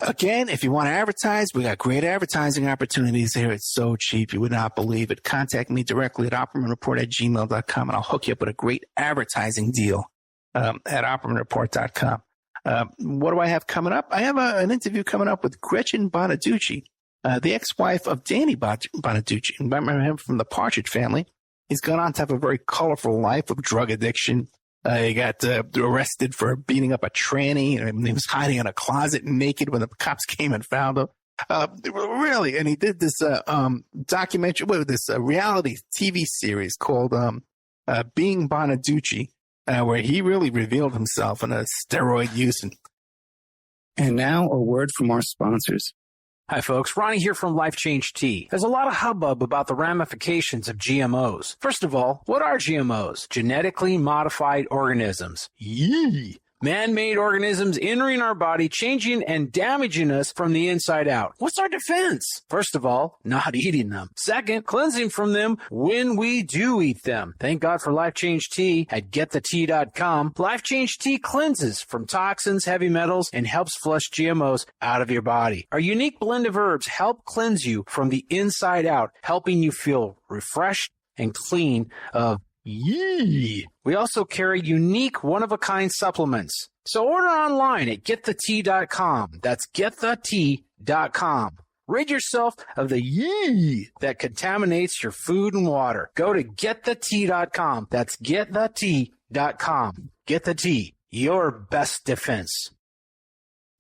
Again, if you want to advertise, we got great advertising opportunities here. It's so cheap. You would not believe it. Contact me directly at OppermanReport@gmail.com, and I'll hook you up with a great advertising deal at OppermanReport.com. What do I have coming up? I have an interview coming up with Gretchen Bonaducci, the ex-wife of Danny Bonaducci. Remember him from the Partridge Family. He's gone on to have a very colorful life of drug addiction, He got arrested for beating up a tranny, and he was hiding in a closet naked when the cops came and found him. Really, and he did this documentary, this reality TV series called Being Bonaducci, where he really revealed himself in a steroid use. And now a word from our sponsors. Hi, folks. Ronnie here from Life Change Tea. There's a lot of hubbub about the ramifications of GMOs. First of all, what are GMOs? Genetically modified organisms. Yee! Man-made organisms entering our body, changing and damaging us from the inside out. What's our defense? First of all, not eating them. Second, cleansing from them when we do eat them. Thank God for Life Change Tea at getthetea.com. Life Change Tea cleanses from toxins, heavy metals, and helps flush GMOs out of your body. Our unique blend of herbs help cleanse you from the inside out, helping you feel refreshed and clean of yee. We also carry unique one-of-a-kind supplements. So order online at getthetea.com. That's getthetea.com. Rid yourself of the yee that contaminates your food and water. Go to getthetea.com. That's getthetea.com. Get the tea, your best defense.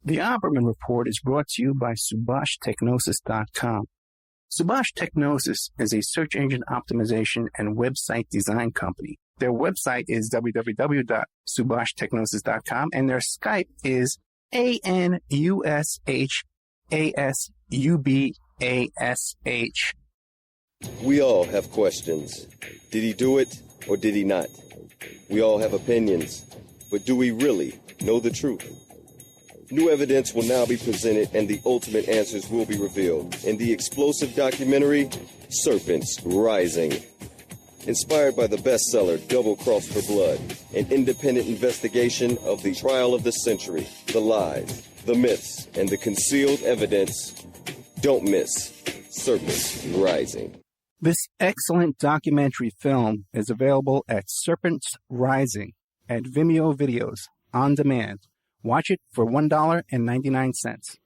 The Opperman Report is brought to you by SubhashTechnosis.com. Subash Technosis is a search engine optimization and website design company. Their website is www.subhashtechnosis.com, and their Skype is ANUSHASUBASH. We all have questions. Did he do it or did he not? We all have opinions, but do we really know the truth? New evidence will now be presented and the ultimate answers will be revealed in the explosive documentary, Serpents Rising. Inspired by the bestseller Double Cross for Blood, an independent investigation of the trial of the century, the lies, the myths, and the concealed evidence. Don't miss Serpents Rising. This excellent documentary film is available at Serpents Rising at Vimeo Videos on demand. Watch it for $1.99.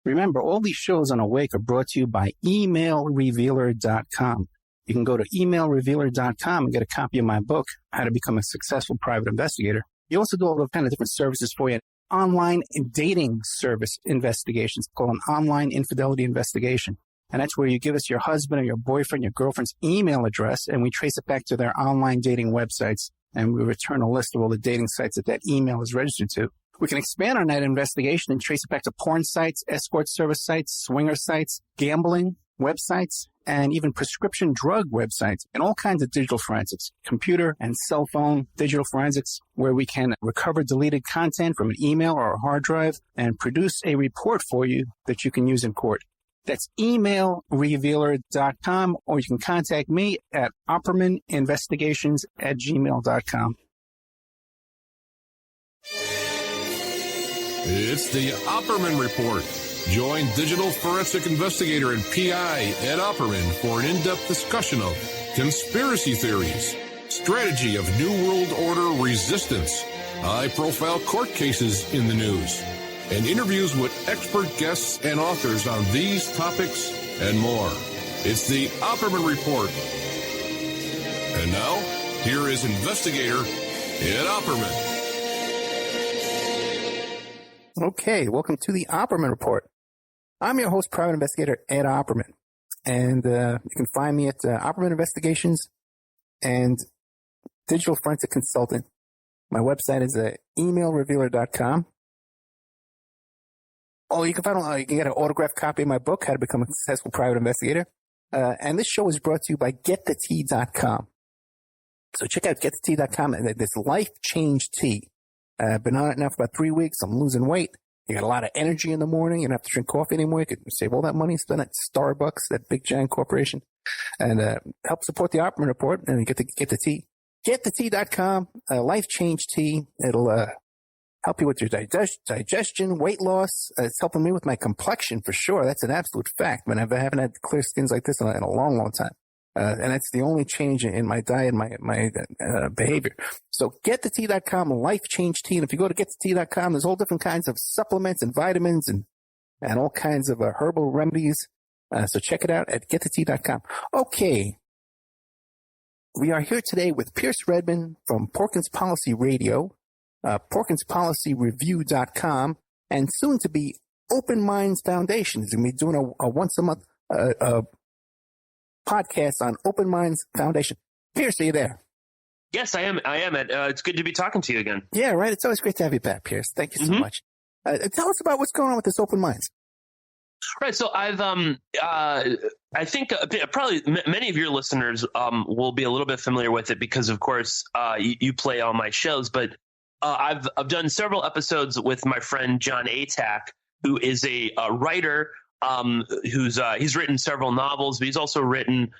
Remember, all these shows on Awake are brought to you by emailrevealer.com. You can go to emailrevealer.com and get a copy of my book, How to Become a Successful Private Investigator. You also do all those kind of different services for you. Online dating service investigations called an online infidelity investigation. And that's where you give us your husband or your boyfriend, your girlfriend's email address, and we trace it back to their online dating websites, and we return a list of all the dating sites that email is registered to. We can expand on that investigation and trace it back to porn sites, escort service sites, swinger sites, gambling websites, and even prescription drug websites, and all kinds of digital forensics, computer and cell phone digital forensics, where we can recover deleted content from an email or a hard drive and produce a report for you that you can use in court. That's emailrevealer.com, or you can contact me at oppermaninvestigations@gmail.com. It's the Opperman Report. Join digital forensic investigator and PI Ed Opperman for an in-depth discussion of conspiracy theories, strategy of New World Order resistance, high-profile court cases in the news, and interviews with expert guests and authors on these topics and more. It's the Opperman Report. And now, here is investigator Ed Opperman. Okay, welcome to the Opperman Report. I'm your host, private investigator Ed Opperman, and you can find me at Opperman Investigations and Digital Forensic Consultant. My website is emailrevealer.com. Oh, you can get an autographed copy of my book, How to Become a Successful Private Investigator. And this show is brought to you by getthetea.com. So check out getthetea.com and this Life Change Tea. Been on it now for about 3 weeks. I'm losing weight. You got a lot of energy in the morning. You don't have to drink coffee anymore. You can save all that money, spend it at Starbucks, that big giant corporation, and help support the Opperman Report. And get the tea. Getthetea.com, Life Change Tea. It'll help you with your digestion, weight loss. It's helping me with my complexion for sure. That's an absolute fact. I haven't had clear skins like this in a long, long time. And that's the only change in my diet, my behavior. So getthetea.com, Life Change Tea. And if you go to getthetea.com, there's all different kinds of supplements and vitamins and all kinds of herbal remedies. So check it out at getthetea.com. Okay. We are here today with Pierce Redmond from Porkins Policy Radio, PorkinsPolicyReview.com, and soon to be Open Minds Foundation. He's going to be doing a once a month podcast on Open Minds Foundation. Pierce, are you there? Yes, I am. It's good to be talking to you again. Yeah, right. It's always great to have you back, Pierce. Thank you so much. Tell us about what's going on with this Open Minds. Right. So I think probably many of your listeners will be a little bit familiar with it because, of course, you play on my shows. But I've done several episodes with my friend John Atack, who is a writer he's written several novels, but he's also written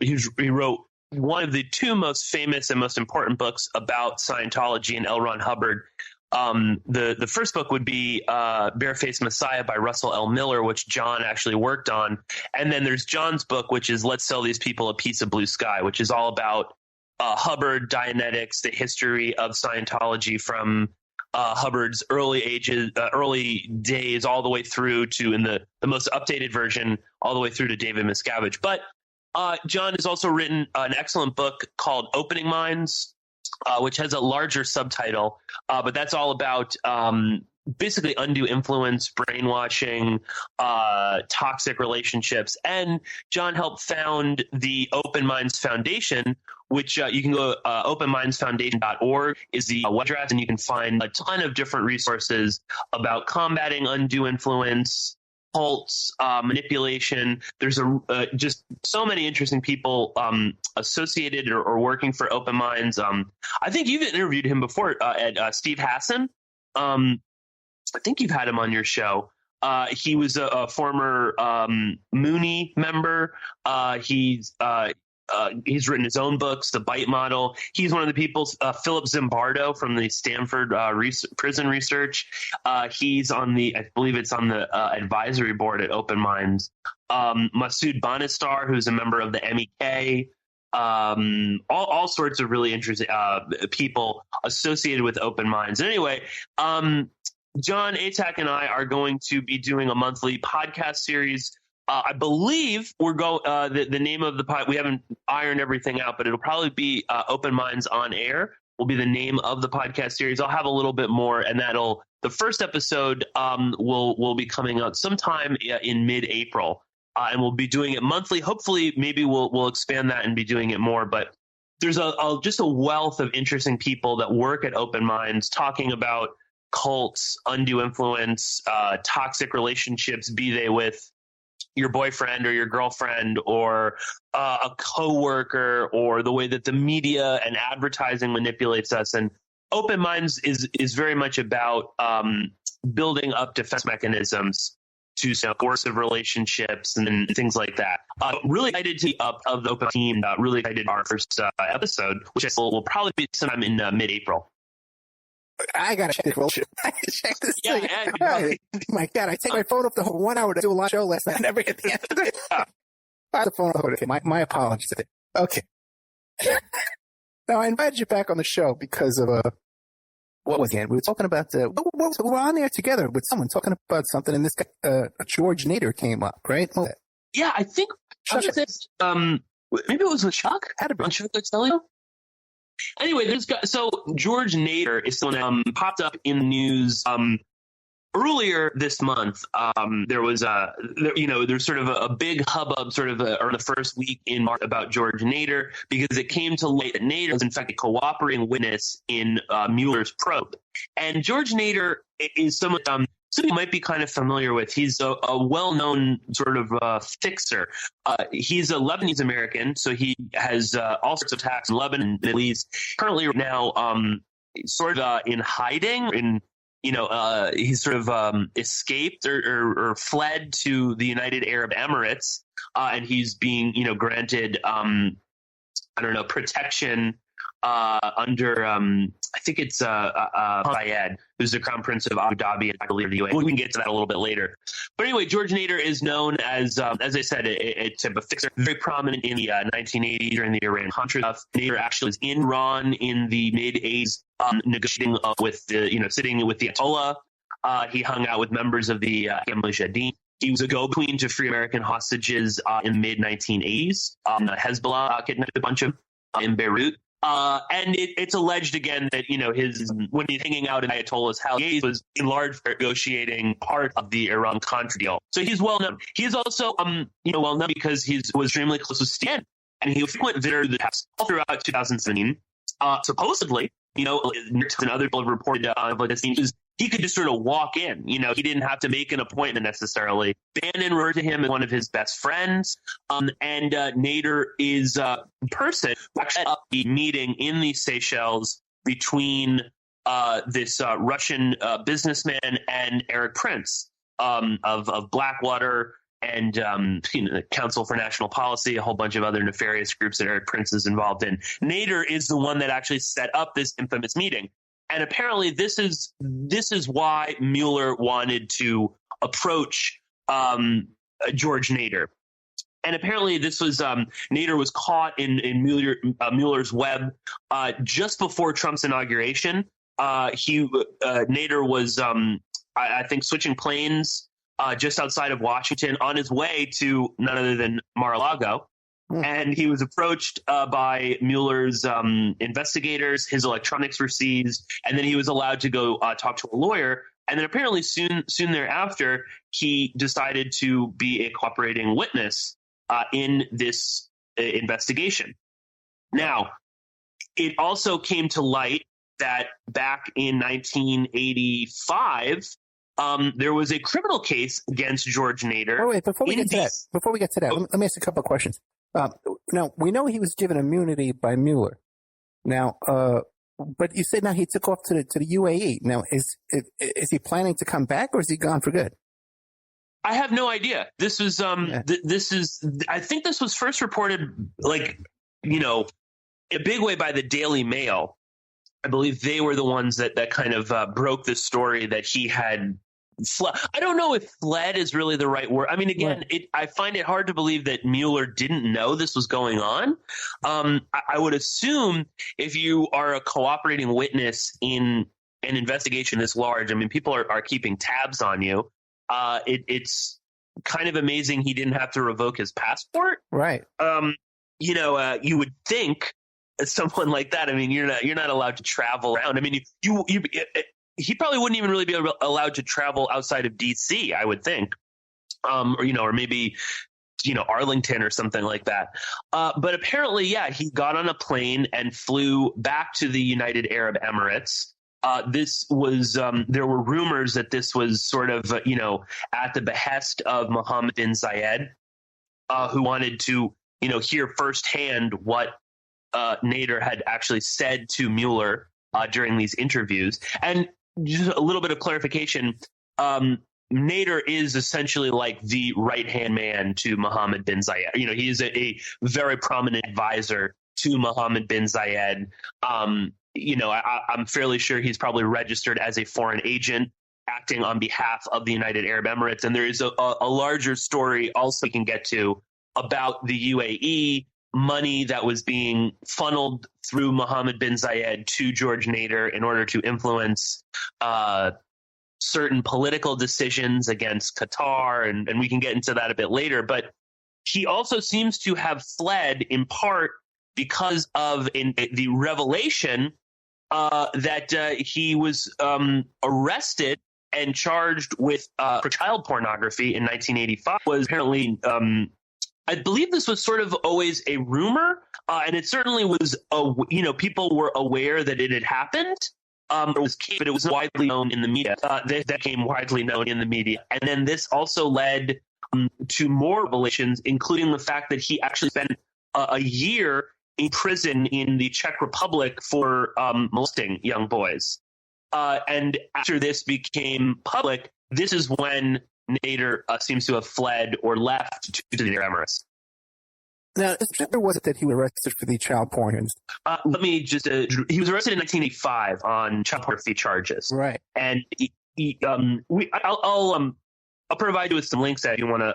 he wrote one of the two most famous and most important books about Scientology and L. Ron Hubbard. The first book would be Barefaced Messiah by Russell L. Miller, which John actually worked on. And then there's John's book, which is Let's Sell These People a Piece of Blue Sky, which is all about Hubbard, Dianetics, the history of Scientology from Hubbard's early days all the way through to, in the most updated version, all the way through to David Miscavige. But John has also written an excellent book called Opening Minds, which has a larger subtitle, but that's all about basically undue influence, brainwashing, toxic relationships. And John helped found the Open Minds Foundation, which you can go openmindsfoundation.org is the web address, and you can find a ton of different resources about combating undue influence, cults, manipulation. There's just so many interesting people associated or working for Open Minds. I think you've interviewed him before, Steve Hassan. I think you've had him on your show. He was a former Mooney member. He's written his own books, The Bite Model. He's one of the people, Philip Zimbardo from the Stanford Prison Research. He's on I believe it's on the advisory board at Open Minds. Masood Banistar, who's a member of the MEK. All sorts of really interesting people associated with Open Minds. Anyway, John Atack and I are going to be doing a monthly podcast series. I believe we're the name of the pod. We haven't ironed everything out, but it'll probably be Open Minds on Air will be the name of the podcast series. I'll have a little bit more, and the first episode will be coming out sometime in mid-April, and we'll be doing it monthly. Hopefully, maybe we'll expand that and be doing it more. But there's just a wealth of interesting people that work at Open Minds talking about cults, undue influence, toxic relationships, be they with your boyfriend or your girlfriend or a coworker, or the way that the media and advertising manipulates us. And Open Minds is very much about building up defense mechanisms to coercive relationships and things like that. Really excited to be up of the Open team. Really excited our first episode, which will probably be sometime in mid-April. I gotta check this bullshit. I gotta check this thing. Oh my God, I take my phone up the whole 1 hour to do a live show last night. I never get the end of it. I have the phone up. Okay, my apologies. Okay. Now, I invited you back on the show because of what was it? We were talking about we were on there together with someone talking about something, and this guy, George Nader came up, right? Yeah, I think maybe it was with Chuck. On Chuck Excelio. Anyway, so George Nader is someone popped up in the news earlier this month. There was there's sort of a big hubbub or the first week in March about George Nader, because it came to light that Nader was in fact a cooperating witness in Mueller's probe. And George Nader is someone you might be kind of familiar with. He's a well-known sort of fixer. He's a Lebanese American, so he has all sorts of attacks in Lebanon and Middle East. Currently now sort of in hiding. He's sort of escaped or fled to the United Arab Emirates, and he's being granted protection under I think it's Zayed, who's the Crown Prince of Abu Dhabi, and I believe the UAE. We can get to that a little bit later. But anyway, George Nader is known as I said, a type of fixer, very prominent in the 1980s during the Iran-Contra stuff. Nader actually was in Iran in the mid-80s, negotiating with sitting with the Ayatollah. He hung out with members of the Mujahideen. He was a go-between to free American hostages in the mid-1980s. Hezbollah kidnapped a bunch of in Beirut. And it's alleged again that, when he's hanging out in Ayatollah's house, he was in large part negotiating part of the Iran-Contra deal. So he's well known. He is also, well known because he was extremely close with Stan, and he was frequent visitor to the house all throughout 2017. Supposedly, and other people have reported about this, he could just sort of walk in. He didn't have to make an appointment necessarily. Bannon referred to him as one of his best friends. And Nader is a person who actually set up the meeting in the Seychelles between this Russian businessman and Eric Prince of Blackwater and the Council for National Policy, a whole bunch of other nefarious groups that Eric Prince is involved in. Nader is the one that actually set up this infamous meeting. And apparently this is why Mueller wanted to approach George Nader. And apparently this was Nader was caught in Mueller's web just before Trump's inauguration. Nader was, I think, switching planes just outside of Washington on his way to none other than Mar-a-Lago. And he was approached by Mueller's investigators. His electronics were seized, and then he was allowed to go talk to a lawyer. And then apparently soon thereafter, he decided to be a cooperating witness in this investigation. Now, it also came to light that back in 1985, there was a criminal case against George Nader. Wait, before we get to that, let me ask a couple of questions. Now, we know he was given immunity by Mueller. Now, but you said now he took off to the UAE. Now, is he planning to come back, or is he gone for good? I have no idea. This was I think this was first reported a big way by the Daily Mail. I believe they were the ones that kind of broke the story that he had fled. I don't know if fled is really the right word. I mean, again, I find it hard to believe that Mueller didn't know this was going on. I would assume if you are a cooperating witness in an investigation this large, I mean, people are keeping tabs on you. It's kind of amazing he didn't have to revoke his passport. Right. You would think someone like that, I mean, you're not allowed to travel around. I mean, he probably wouldn't even really be allowed to travel outside of DC, I would think. Or maybe, Arlington or something like that. But apparently, he got on a plane and flew back to the United Arab Emirates. This was there were rumors that this was sort of, at the behest of Mohammed bin Zayed, who wanted to, hear firsthand what Nader had actually said to Mueller during these interviews. And just a little bit of clarification, Nader is essentially like the right-hand man to Mohammed bin Zayed. He is a very prominent advisor to Mohammed bin Zayed. I'm fairly sure he's probably registered as a foreign agent acting on behalf of the United Arab Emirates. And there is a larger story also we can get to about the UAE money that was being funneled through Mohammed bin Zayed to George Nader in order to influence certain political decisions against Qatar. And we can get into that a bit later. But he also seems to have fled in part because of the revelation that he was arrested and charged with for child pornography in 1985. Was apparently I believe this was sort of always a rumor, and it certainly was. People were aware that it had happened. But it was widely known in the media. That became widely known in the media, and then this also led to more revelations, including the fact that he actually spent a year in prison in the Czech Republic for molesting young boys. And after this became public, this is when Nader seems to have fled or left to the Emirates. Now, or was it that he was arrested for the child porn? Let me just, he was arrested in 1985 on child pornography charges. Right. And I'll provide you with some links that you want to,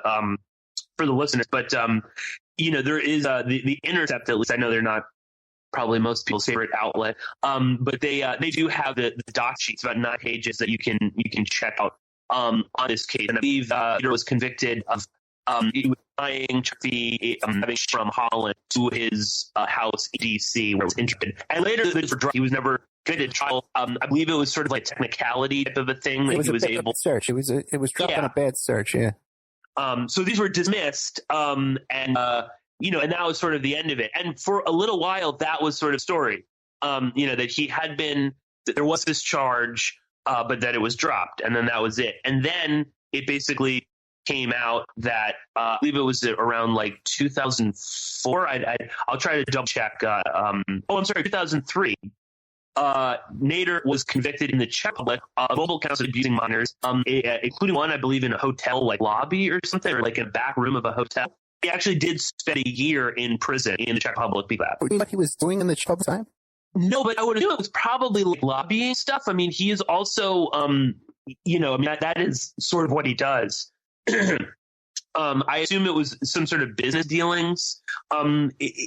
for the listeners, but, there is the Intercept, at least I know they're not probably most people's favorite outlet, but they do have the doc sheets, about 9 pages that you can check out on this case. And I believe Nader was convicted of flying from Holland to his house in D.C. where he was interested. And later, he was never committed to trial. I believe it was sort of like technicality type of a thing that he was able. Search. It was dropped on a bad search. Yeah. So these were dismissed, and that was sort of the end of it. And for a little while, that was sort of story. That he had been, that there was this charge, but that it was dropped, and then that was it. And then it basically came out that I believe it was around like 2004. I'll try to double check. 2003. Nader was convicted in the Czech Republic of multiple counts of abusing minors, including one, I believe, in a hotel like lobby or something, or like in a back room of a hotel. He actually did spend a year in prison in the Czech Republic. What he was doing in the Czech Republic time? No, but I would assume it was probably like lobbying stuff. I mean, he is also, that is sort of what he does. I assume it was some sort of business dealings in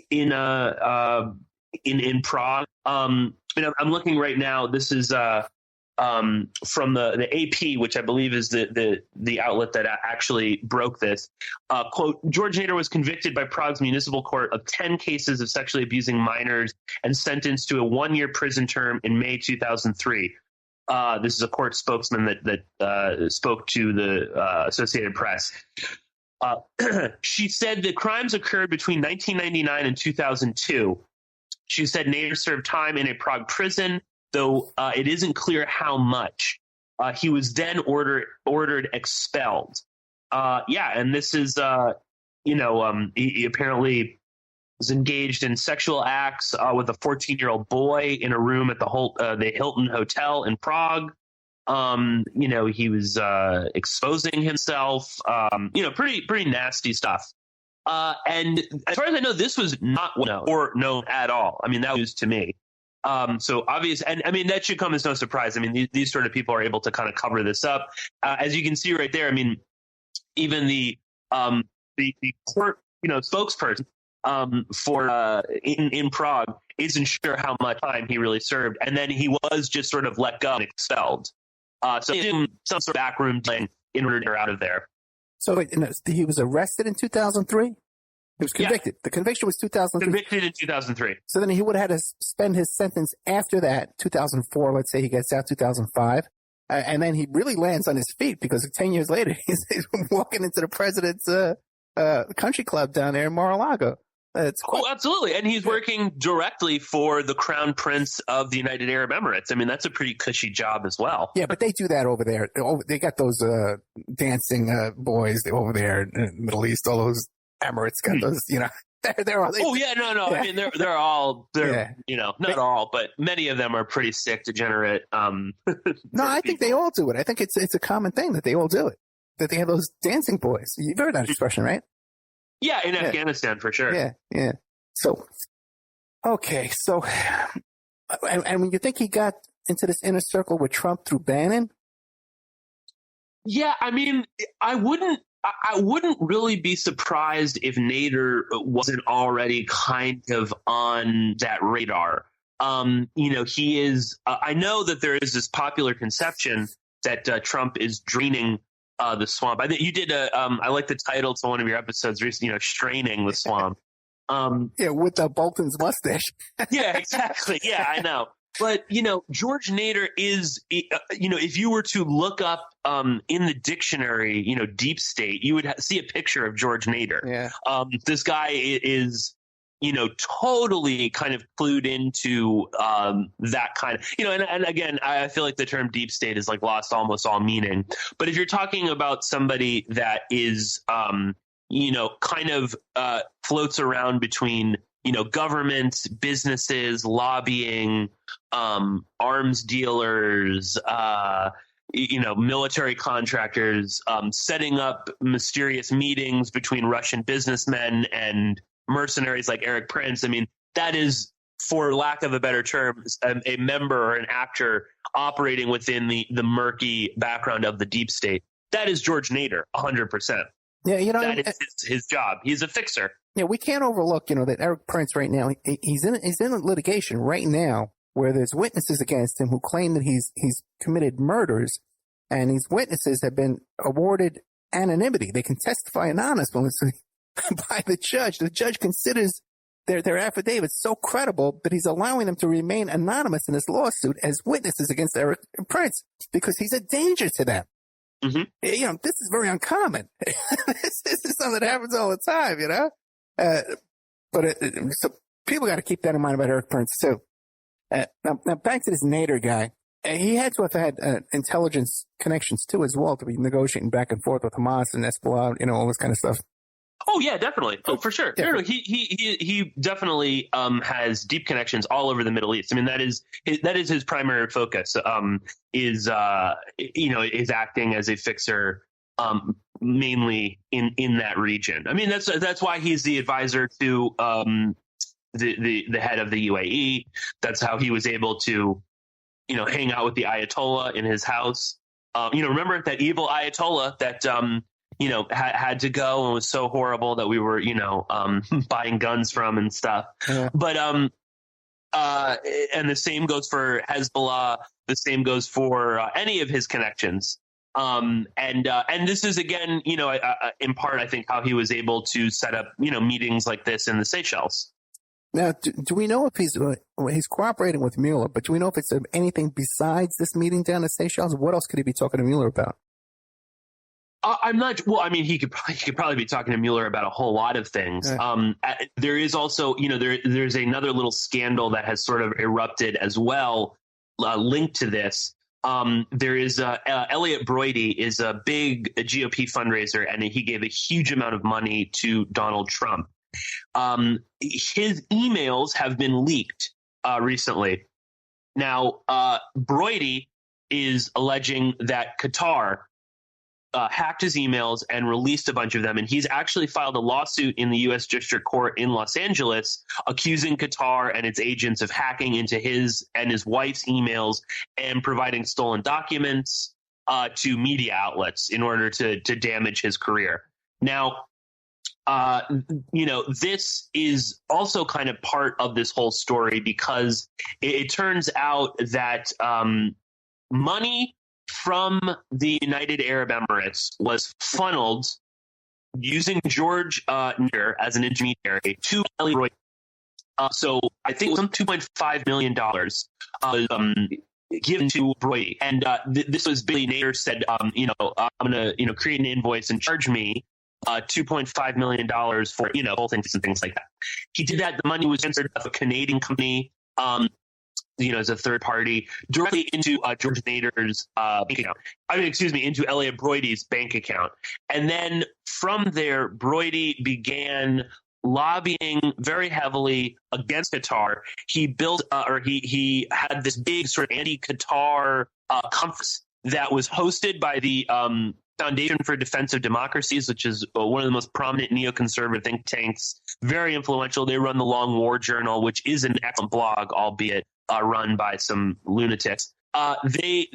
Prague. I'm looking right now. This is from the AP, which I believe is the outlet that actually broke this. Quote, George Nader was convicted by Prague's municipal court of 10 cases of sexually abusing minors and sentenced to a 1-year prison term in May 2003. This is a court spokesman that spoke to the Associated Press. She said the crimes occurred between 1999 and 2002. She said Nader served time in a Prague prison, though it isn't clear how much. He was then ordered expelled. And this is, he apparently was engaged in sexual acts with a 14-year-old boy in a room at the Hilton Hotel in Prague. He was exposing himself. Pretty nasty stuff. And as far as I know, this was not known at all. I mean, that was to me. So obvious, and I mean, that should come as no surprise. I mean, these sort of people are able to kind of cover this up. As you can see right there, I mean, even the court, spokesperson for in Prague isn't sure how much time he really served, and then he was just sort of let go and expelled. So some sort of backroom thing in order to get out of there. So he was arrested in 2003? He was convicted. Yeah. The conviction was 2003. Convicted in 2003. So then he would have had to spend his sentence after that, 2004, let's say he gets out 2005. And then he really lands on his feet because 10 years later, he's walking into the president's country club down there in Mar-a-Lago. Absolutely. And he's working directly for the Crown Prince of the United Arab Emirates. I mean, that's a pretty cushy job as well. Yeah, but they do that over there. They got those dancing boys over there in the Middle East. All those Emirates got those, they're all. No. Yeah. I mean, they're all, not all, but many of them are pretty sick, degenerate. No, I think they all do it. I think it's a common thing that they all do it. That they have those dancing boys. You've heard that expression, right? Yeah, in Afghanistan, for sure. Yeah. So, okay. So, and when you think he got into this inner circle with Trump through Bannon? Yeah, I mean, I wouldn't really be surprised if Nader wasn't already kind of on that radar. He is, I know that there is this popular conception that Trump is draining the swamp. I think you did I like the title to one of your episodes recently, straining the swamp. With Bolton's mustache. Yeah, exactly. Yeah, I know. But, George Nader is, if you were to look up in the dictionary, deep state, you would see a picture of George Nader. Yeah. This guy is, totally kind of clued into that kind of, and again, I feel like the term deep state is like lost almost all meaning. But if you're talking about somebody that is, kind of floats around between, government, businesses, lobbying, arms dealers, military contractors, setting up mysterious meetings between Russian businessmen and mercenaries like Eric Prince. I mean, that is, for lack of a better term, a member or an actor operating within the murky background of the deep state. That is George Nader, 100%. Yeah, that is his job. He's a fixer. Yeah, we can't overlook, that Eric Prince right now, he's in litigation right now where there's witnesses against him who claim that he's committed murders, and these witnesses have been awarded anonymity. They can testify anonymously. by the judge. The judge considers their affidavits so credible that he's allowing them to remain anonymous in this lawsuit as witnesses against Eric Prince because he's a danger to them. Mm-hmm. You know, this is very uncommon. this is something that happens all the time, you know? So people got to keep that in mind about Eric Prince, too. Now, back to this Nader guy. He had to have had intelligence connections, too, as well, to be negotiating back and forth with Hamas and Hezbollah, you know, all this kind of stuff. Oh yeah, definitely. Oh, for sure. No, he definitely has deep connections all over the Middle East. I mean, that is his primary focus. Is acting as a fixer, mainly in that region. I mean, that's why he's the advisor to the head of the UAE. That's how he was able to, hang out with the Ayatollah in his house. Remember that evil Ayatollah that had to go and was so horrible that we were, buying guns from and stuff. Yeah. But and the same goes for Hezbollah. The same goes for any of his connections. And this is again, in part, I think how he was able to set up, meetings like this in the Seychelles. Now, do we know if he's cooperating with Mueller? But do we know if it's anything besides this meeting down in Seychelles? What else could he be talking to Mueller about? I'm not. Well, I mean, he could probably be talking to Mueller about a whole lot of things. Yeah. There is also, there's another little scandal that has sort of erupted as well, linked to this. There is Elliot Broidy is a big GOP fundraiser, and he gave a huge amount of money to Donald Trump. His emails have been leaked recently. Now, Broidy is alleging that Qatar hacked his emails and released a bunch of them. And he's actually filed a lawsuit in the U.S. District Court in Los Angeles accusing Qatar and its agents of hacking into his and his wife's emails and providing stolen documents to media outlets in order to damage his career. Now, this is also kind of part of this whole story because it turns out that money from the United Arab Emirates was funneled using George Nader as an intermediary to Elliot Broidy. So I think it was some $2.5 million given to Broidy. And this was Billy Nader said, I'm going to, create an invoice and charge me $2.5 million for, whole things and things like that. He did that. The money was transferred to a Canadian company, as a third party directly into George Nader's bank account. Into Elliot Broidy's bank account. And then from there, Broidy began lobbying very heavily against Qatar. He built he had this big sort of anti-Qatar conference that was hosted by the Foundation for Defense of Democracies, which is one of the most prominent neoconservative think tanks, very influential. They run the Long War Journal, which is an excellent blog, albeit run by some lunatics. They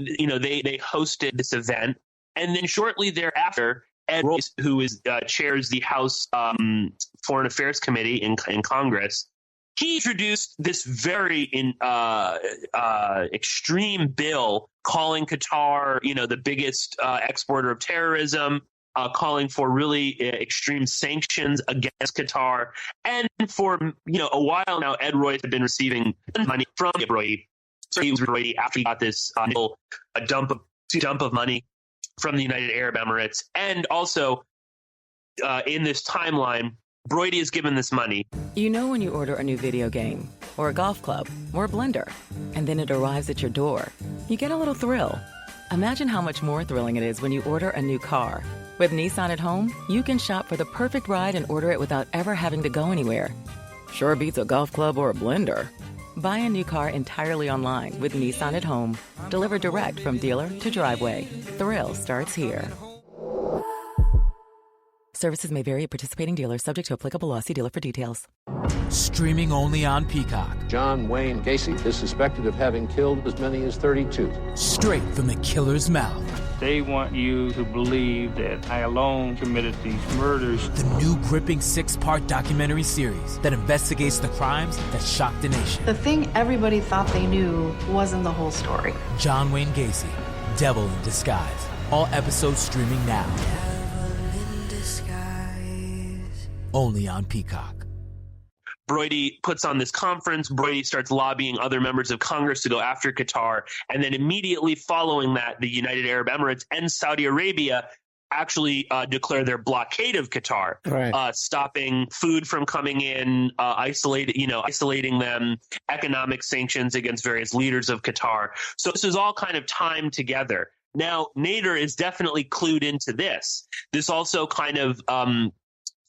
hosted this event, and then shortly thereafter, Ed Royce, who chairs the House Foreign Affairs Committee in Congress, he introduced this very extreme bill calling Qatar, the biggest exporter of terrorism, calling for really extreme sanctions against Qatar. And for, a while now, Ed Royce had been receiving money from Broidy. So he was Broidy after he got this dump of money from the United Arab Emirates. And also in this timeline, Broidy is given this money. When you order a new video game or a golf club or a blender, and then it arrives at your door, you get a little thrill. Imagine how much more thrilling it is when you order a new car. With Nissan at Home, you can shop for the perfect ride and order it without ever having to go anywhere. Sure beats a golf club or a blender. Buy a new car entirely online with Nissan at Home. Delivered direct from dealer to driveway. Thrill starts here. Services may vary at participating dealers, subject to applicable law. See dealer for details. Streaming only on Peacock. John Wayne Gacy is suspected of having killed as many as 32. Straight from the killer's mouth. They want you to believe that I alone committed these murders. The new gripping 6-part documentary series that investigates the crimes that shocked the nation. The thing everybody thought they knew wasn't the whole story. John Wayne Gacy, Devil in Disguise. All episodes streaming now. only on Peacock. Brody puts on this conference. Brody starts lobbying other members of Congress to go after Qatar. And then immediately following that, the United Arab Emirates and Saudi Arabia actually declare their blockade of Qatar, stopping food from coming in, isolating them, economic sanctions against various leaders of Qatar. So this is all kind of timed together. Now, Nader is definitely clued into this. This also kind of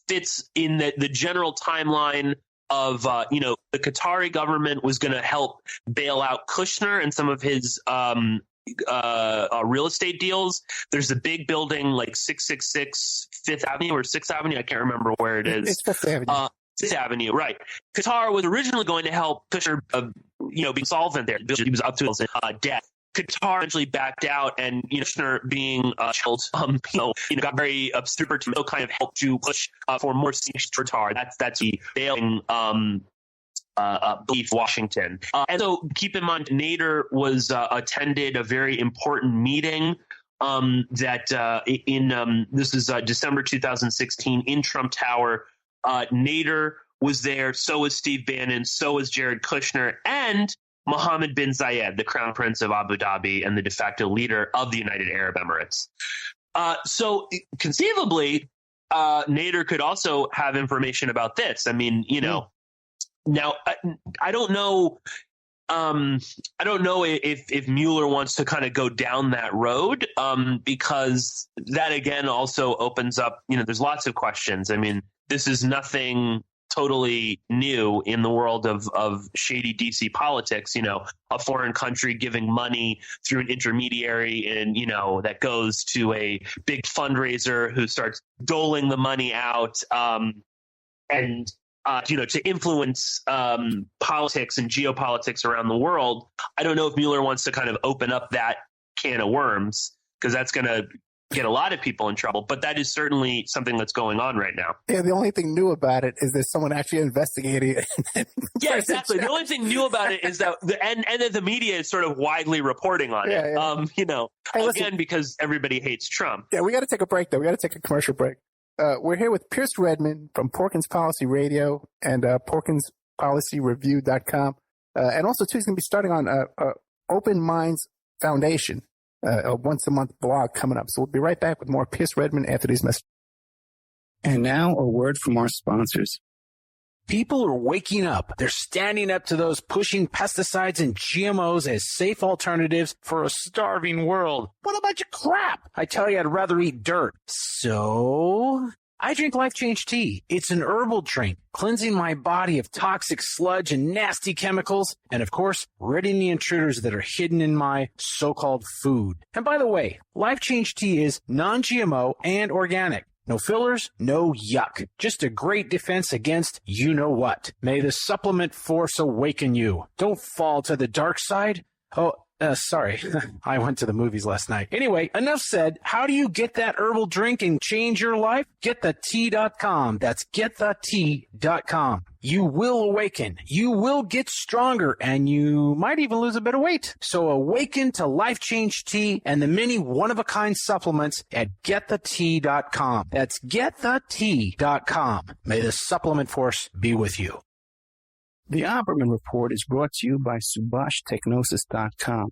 fits in the general timeline of, the Qatari government was going to help bail out Kushner and some of his real estate deals. There's a big building like 666 Fifth Avenue or 6th Avenue. I can't remember where it is. It's Fifth Avenue. Fifth Avenue, right. Qatar was originally going to help Kushner, be solvent there. He was up to his debt. Qatar eventually backed out, and Kushner being chilled, got very super to kind of help to push for more sanctions for Qatar. That's the bailing belief Washington. And so keep in mind, Nader was attended a very important meeting this is December 2016 in Trump Tower. Nader was there, so was Steve Bannon, so was Jared Kushner, and Mohammed bin Zayed, the Crown Prince of Abu Dhabi and the de facto leader of the United Arab Emirates. So conceivably, Nader could also have information about this. I mean, now I don't know. I don't know if Mueller wants to kind of go down that road, because that again also opens up. There's lots of questions. I mean, this is nothing totally new in the world of shady DC politics, a foreign country giving money through an intermediary and, that goes to a big fundraiser who starts doling the money out to influence politics and geopolitics around the world. I don't know if Mueller wants to kind of open up that can of worms, because that's going to get a lot of people in trouble, but that is certainly something that's going on right now. Yeah, the only thing new about it is there's someone actually investigating it. Yeah, exactly. The only thing new about it is that the media is sort of widely reporting on it. Yeah. Hey, again, because everybody hates Trump. Yeah, we got to take a break, though. We got to take a commercial break. We're here with Pierce Redmond from Porkins Policy Radio and PorkinsPolicyReview.com. And also, too, he's going to be starting on Open Minds Foundation, a once-a-month blog coming up. So we'll be right back with more Pierce Redmond after these messages. And now a word from our sponsors. People are waking up. They're standing up to those pushing pesticides and GMOs as safe alternatives for a starving world. What a bunch of crap! I tell you, I'd rather eat dirt. So I drink Life Change Tea. It's an herbal drink, cleansing my body of toxic sludge and nasty chemicals, and of course, ridding the intruders that are hidden in my so-called food. And by the way, Life Change Tea is non-GMO and organic. No fillers, no yuck. Just a great defense against you-know-what. May the supplement force awaken you. Don't fall to the dark side. Oh, sorry. I went to the movies last night. Anyway, enough said. How do you get that herbal drink and change your life? GetTheTea.com. That's GetTheTea.com. You will awaken. You will get stronger, and you might even lose a bit of weight. So awaken to Life Change Tea and the many one-of-a-kind supplements at GetTheTea.com. That's GetTheTea.com. May the supplement force be with you. The Opperman Report is brought to you by SubhashTechnosis.com.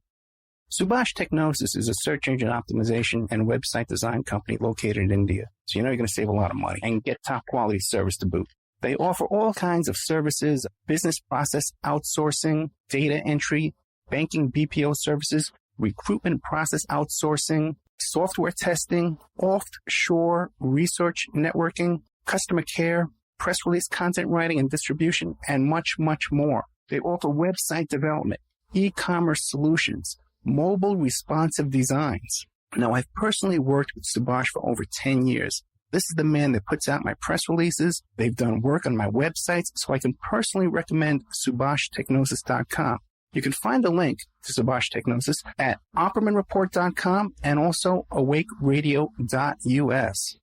Subash Technosis is a search engine optimization and website design company located in India. So you're going to save a lot of money and get top quality service to boot. They offer all kinds of services, business process outsourcing, data entry, banking BPO services, recruitment process outsourcing, software testing, offshore research networking, customer care, press release content writing and distribution, and much, much more. They offer website development, e-commerce solutions, mobile responsive designs. Now, I've personally worked with Subhash for over 10 years. This is the man that puts out my press releases. They've done work on my websites, so I can personally recommend SubhashTechnosis.com. You can find the link to Subhash Technosis at OppermanReport.com and also AwakeRadio.us.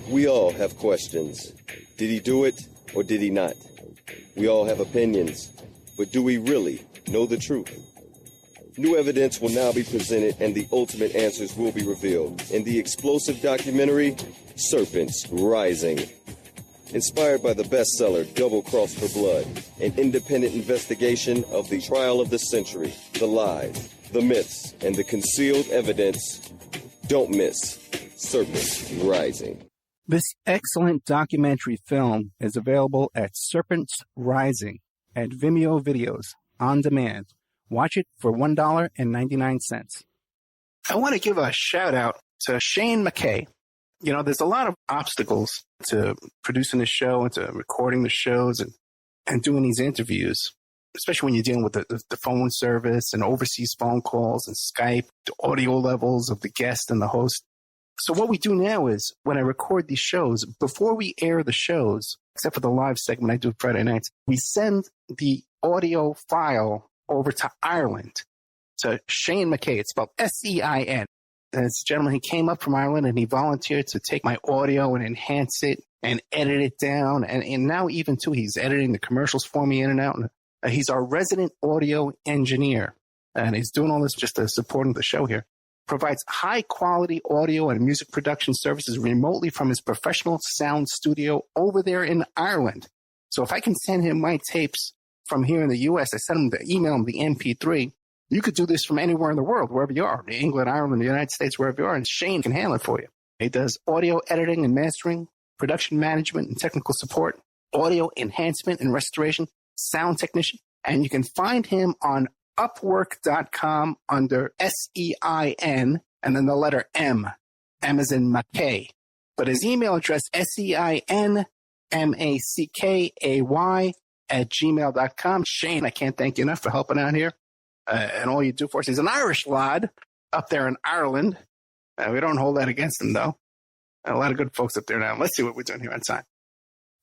We all have questions. Did he do it or did he not? We all have opinions, but do we really know the truth? New evidence will now be presented and the ultimate answers will be revealed in the explosive documentary, Serpents Rising. Inspired by the bestseller Double Cross for Blood, an independent investigation of the trial of the century, the lies, the myths, and the concealed evidence. Don't miss Serpent Rising. This excellent documentary film is available at Serpents Rising at Vimeo Videos on demand. Watch it for $1.99. I want to give a shout out to Shane McKay. You know, there's a lot of obstacles to producing the show and to recording the shows and doing these interviews, especially when you're dealing with the phone service and overseas phone calls and Skype, the audio levels of the guest and the host. So what we do now is when I record these shows, before we air the shows, except for the live segment I do Friday nights, we send the audio file over to Ireland, to Shane McKay. It's spelled S-E-I-N. And it's a gentleman, he came up from Ireland and he volunteered to take my audio and enhance it and edit it down. And now even too, he's editing the commercials for me in and out. And he's our resident audio engineer. And he's doing all this just to supporting the show here. Provides high quality audio and music production services remotely from his professional sound studio over there in Ireland. So if I can send him my tapes from here in the U.S., I send him the email him the MP3. You could do this from anywhere in the world, wherever you are, England, Ireland, the United States, wherever you are, and Shane can handle it for you. He does audio editing and mastering, production management and technical support, audio enhancement and restoration, sound technician, and you can find him on Upwork.com under S-E-I-N and then the letter M. M as in McKay. But his email address, SEINMACKAY@gmail.com. Shane, I can't thank you enough for helping out here. And all you do for us. He's an Irish lad up there in Ireland. We don't hold that against him, though. A lot of good folks up there now. Let's see what we're doing here on time.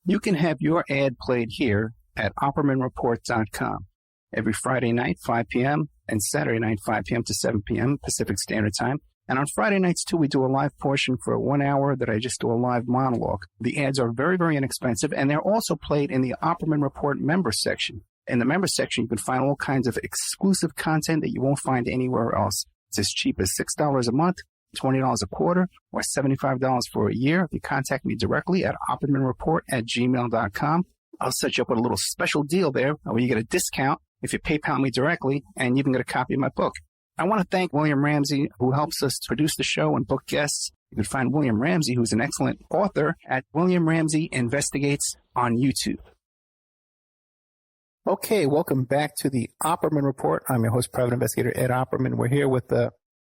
You can have your ad played here at OppermanReport.com every Friday night, 5 p.m., and Saturday night, 5 p.m. to 7 p.m. Pacific Standard Time. And on Friday nights, too, we do a live portion for 1 hour that I just do a live monologue. The ads are very, very inexpensive, and they're also played in the Opperman Report member section. In the member section, you can find all kinds of exclusive content that you won't find anywhere else. It's as cheap as $6 a month, $20 a quarter, or $75 for a year. If you contact me directly at oppermanreport@gmail.com, I'll set you up with a little special deal there where you get a discount if you PayPal me directly, and you can get a copy of my book. I want to thank William Ramsey, who helps us produce the show and book guests. You can find William Ramsey, who's an excellent author, at William Ramsey Investigates on YouTube. Okay, welcome back to the Opperman Report. I'm your host, Private Investigator Ed Opperman. We're here with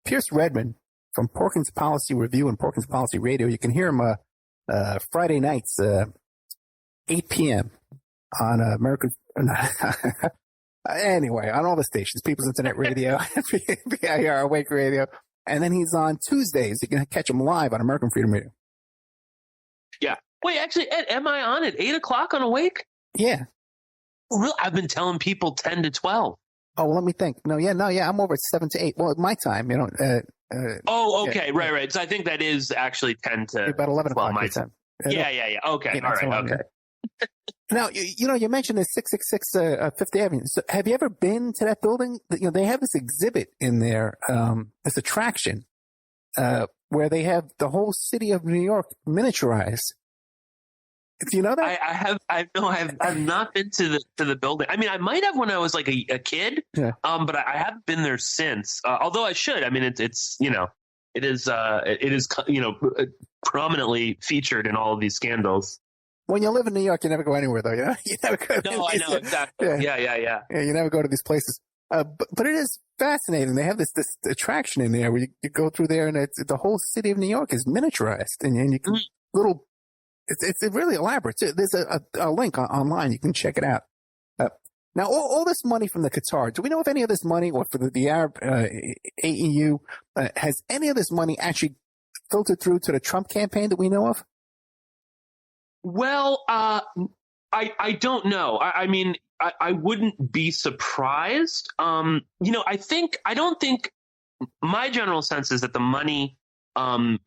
Pierce Redmond from Porkins Policy Review and Porkins Policy Radio. You can hear him Friday nights, 8 p.m. on American... Anyway, on all the stations, People's Internet Radio, PIR Awake Radio, and then he's on Tuesdays. You can catch him live on American Freedom Radio. Yeah. Wait, actually, Ed, am I on at 8 o'clock on Awake? Yeah. Really? I've been telling people 10 to 12. Oh, well, let me think. No, I'm over at 7 to 8. Well, at my time, okay. Yeah. Right. So I think that is actually 10 to about 11 o'clock my time. Yeah. Okay. All right. Okay. Now, you mentioned the 666 Fifth Avenue. So have you ever been to that building? They have this exhibit in there, this attraction, where they have the whole city of New York miniaturized. Do you know that? I've not been to the building. I mean, I might have when I was like a kid. Yeah. But I haven't been there since. Although I should. I mean, it is prominentely featured in all of these scandals. When you live in New York, you never go anywhere, though. You never go. No, I know exactly. Yeah. Yeah, you never go to these places. But it is fascinating. They have this attraction in there where you go through there, and the whole city of New York is miniaturized, and you can little. It's really elaborate too. There's a link online. You can check it out. Now, all this money from the Qatar, do we know if any of this money, or for the Arab AEU, has any of this money actually filtered through to the Trump campaign that we know of? Well, I don't know. I mean, I wouldn't be surprised. I don't think my general sense is that the money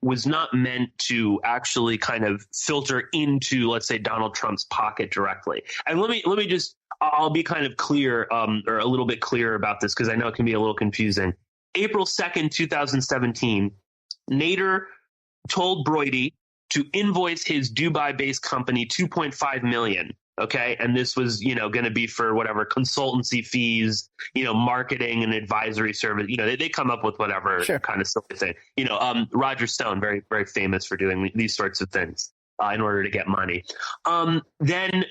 was not meant to actually kind of filter into, let's say, Donald Trump's pocket directly. And let me just, I'll be kind of clear, or a little bit clearer about this, because I know it can be a little confusing. April 2nd, 2017, Nader told Brody to invoice his Dubai-based company $2.5 million. Okay. And this was, going to be for whatever consultancy fees, marketing and advisory service. They come up with whatever kind of silly thing. Roger Stone, very, very famous for doing these sorts of things in order to get money. Then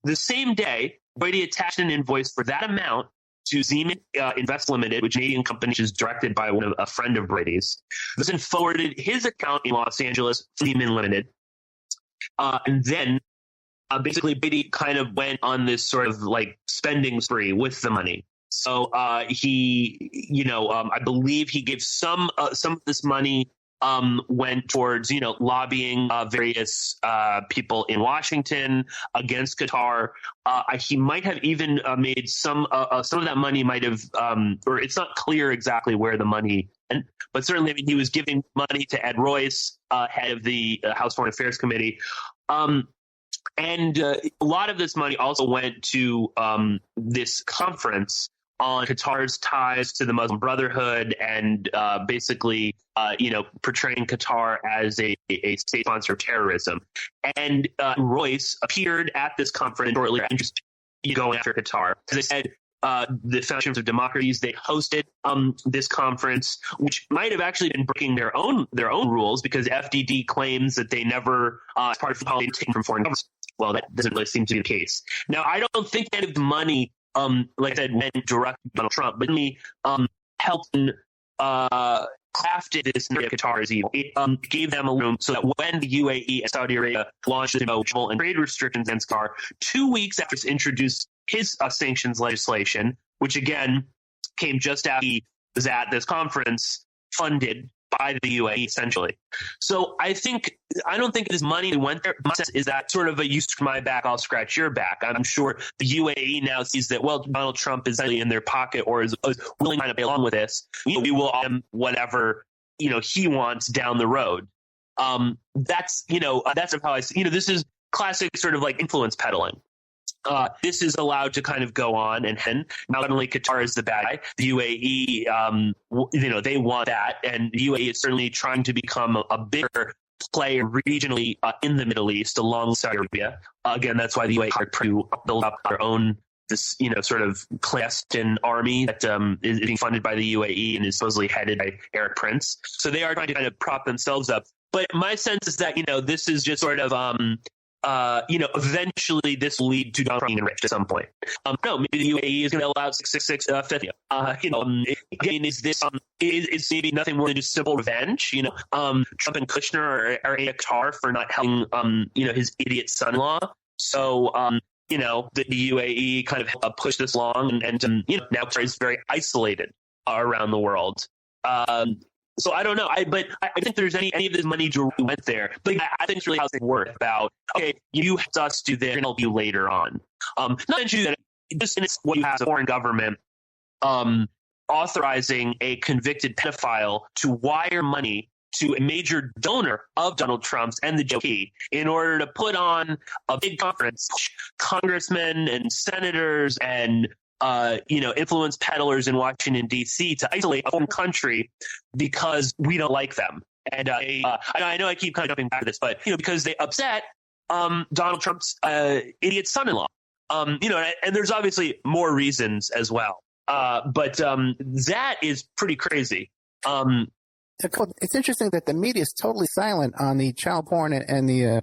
the same day, Brady attached an invoice for that amount to Zeman Invest Limited, which is a Canadian company, which is directed by a friend of Brady's. Then forwarded his account in Los Angeles, Zeman Limited. And then basically Brady kind of went on this sort of like spending spree with the money. So he, I believe he gave some of this money went towards, lobbying various people in Washington against Qatar. He might have even made some of that money might have, or it's not clear exactly where the money, but certainly he was giving money to Ed Royce, head of the House Foreign Affairs Committee. And a lot of this money also went to this conference on Qatar's ties to the Muslim Brotherhood and basically, portraying Qatar as a state sponsor of terrorism. And Royce appeared at this conference shortly after going after Qatar. As I said, the Foundations of Democracies, they hosted this conference, which might have actually been breaking their own rules because FDD claims that they never, as part of the policy, taken from foreign governments. Well, that doesn't really seem to be the case. Now, I don't think any of the money, like I said, went directly to Donald Trump, but me helped crafted this narrative Qatar is evil. It gave them a room so that when the UAE and Saudi Arabia launched travel and trade restrictions against Qatar, 2 weeks after it introduced his sanctions legislation, which again came just after he was at this conference, funded by the UAE essentially. So I don't think this money went there. My sense is that sort of a you scratch my back, I'll scratch your back. I'm sure the UAE now sees that, well, Donald Trump is in their pocket or is willing to play along with this. We will offer him whatever, he wants down the road. That's how I see, this is classic sort of like influence peddling. This is allowed to kind of go on, and now suddenly Qatar is the bad guy. The UAE, they want that, and the UAE is certainly trying to become a bigger player regionally in the Middle East along with Saudi Arabia. Again, that's why the UAE are to build up their own sort of clandestine army that is being funded by the UAE and is supposedly headed by Arab Prince. So they are trying to kind of prop themselves up. But my sense is that this is just sort of eventually this will lead to Donald Trump being enriched at some point. No, maybe the UAE is going to allow 666 again, is this is maybe nothing more than just simple revenge? Trump and Kushner are in Qatar for not helping his idiot son-in-law. So the UAE kind of pushed this along, and now Qatar is very isolated around the world. So I don't know. I think there's any of this money directly went there. But I think it's really how things work about, okay, you helped us do this and help you later on. Not to that, just in what you have as a foreign government authorizing a convicted pedophile to wire money to a major donor of Donald Trump's and the GOP in order to put on a big conference, congressmen and senators and influence peddlers in Washington, D.C. to isolate a foreign country because we don't like them. And I know I keep kind of jumping back to this, but, because they upset Donald Trump's idiot son-in-law. And there's obviously more reasons as well. But that is pretty crazy. It's interesting that the media is totally silent on the child porn and the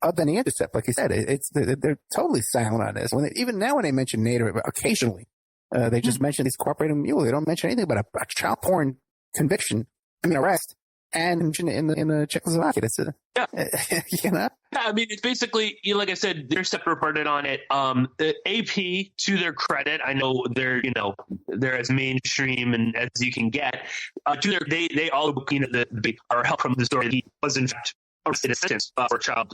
other than the intercept, like you said, they're totally silent on this. Even now, when they mention Nader, occasionally they just mention these cooperating mule. They don't mention anything about a child porn arrest, and in the Czechoslovakia. That's Yeah, I mean, it's basically, like I said, they're separate reported on it. The AP, to their credit, I know they're as mainstream and as you can get. They all are help from the story. He was in fact arrested a sentence for child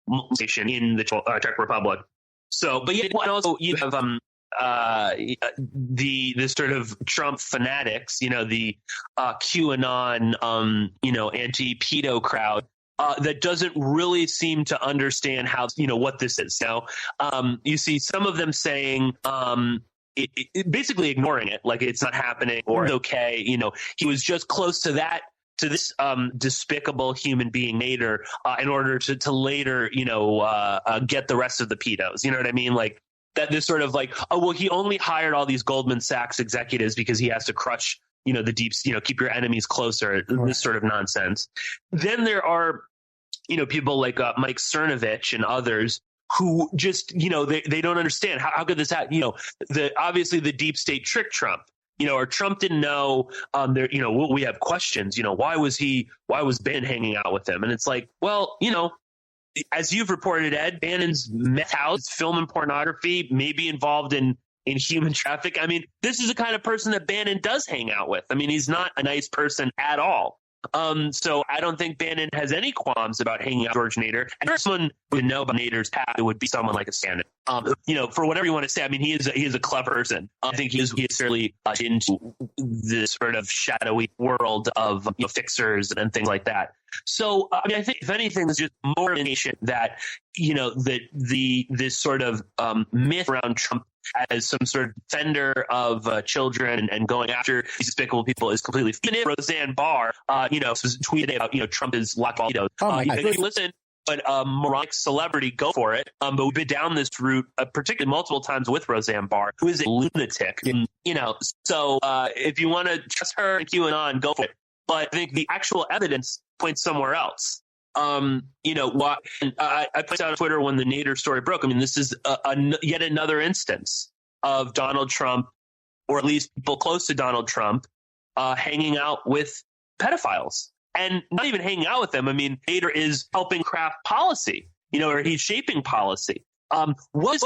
molestation in the Czech Republic. So, but yeah, and also you have the sort of Trump fanatics, the QAnon, anti-pedo crowd. That doesn't really seem to understand how, what this is. Now, you see some of them saying, basically ignoring it, like it's not happening or it's okay. He was just close to that to this despicable human being, Nader, in order to later, get the rest of the pedos. You know what I mean? Like that, this sort of like, oh, well, he only hired all these Goldman Sachs executives because he has to crush, the deep, keep your enemies closer, this sort of nonsense. Then there are, people like Mike Cernovich and others who just, they don't understand how could this happen? Obviously the deep state tricked Trump. Or Trump didn't know, we have questions, why was Bannon hanging out with him? And it's like, well, as you've reported, Ed, Bannon's meth house, film and pornography, may be involved in human traffic. I mean, this is the kind of person that Bannon does hang out with. I mean, he's not a nice person at all. So I don't think Bannon has any qualms about hanging out with George Nader. And if someone would know about Nader's past, it would be someone like a stand-up. For whatever you want to say, I mean, he is a clever person. I think he is certainly into this sort of shadowy world of fixers and things like that. So, I mean, I think if anything, there's just more indication that, this sort of myth around Trump as some sort of defender of children and going after these despicable people is completely. Even if Roseanne Barr, tweeted about, Trump is locked all those. If you listen, but moronic celebrity, go for it. But we've been down this route, particularly multiple times with Roseanne Barr, who is a lunatic. So if you want to trust her and QAnon, go for it. But I think the actual evidence points somewhere else. I put out on Twitter when the Nader story broke. I mean, this is yet another instance of Donald Trump, or at least people close to Donald Trump, hanging out with pedophiles, and not even hanging out with them. I mean, Nader is helping craft policy, or he's shaping policy. What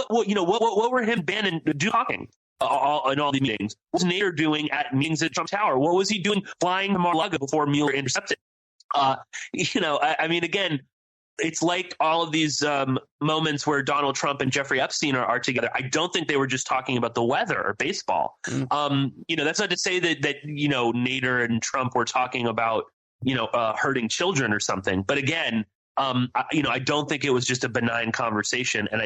were him, Bannon, talking in all the meetings? What was Nader doing at meetings at Trump Tower? What was he doing flying to Mar-a-Lago before Mueller intercepted? I mean, again, it's like all of these moments where Donald Trump and Jeffrey Epstein are together. I don't think they were just talking about the weather or baseball. That's not to say that Nader and Trump were talking about, hurting children or something. But again, I don't think it was just a benign conversation. And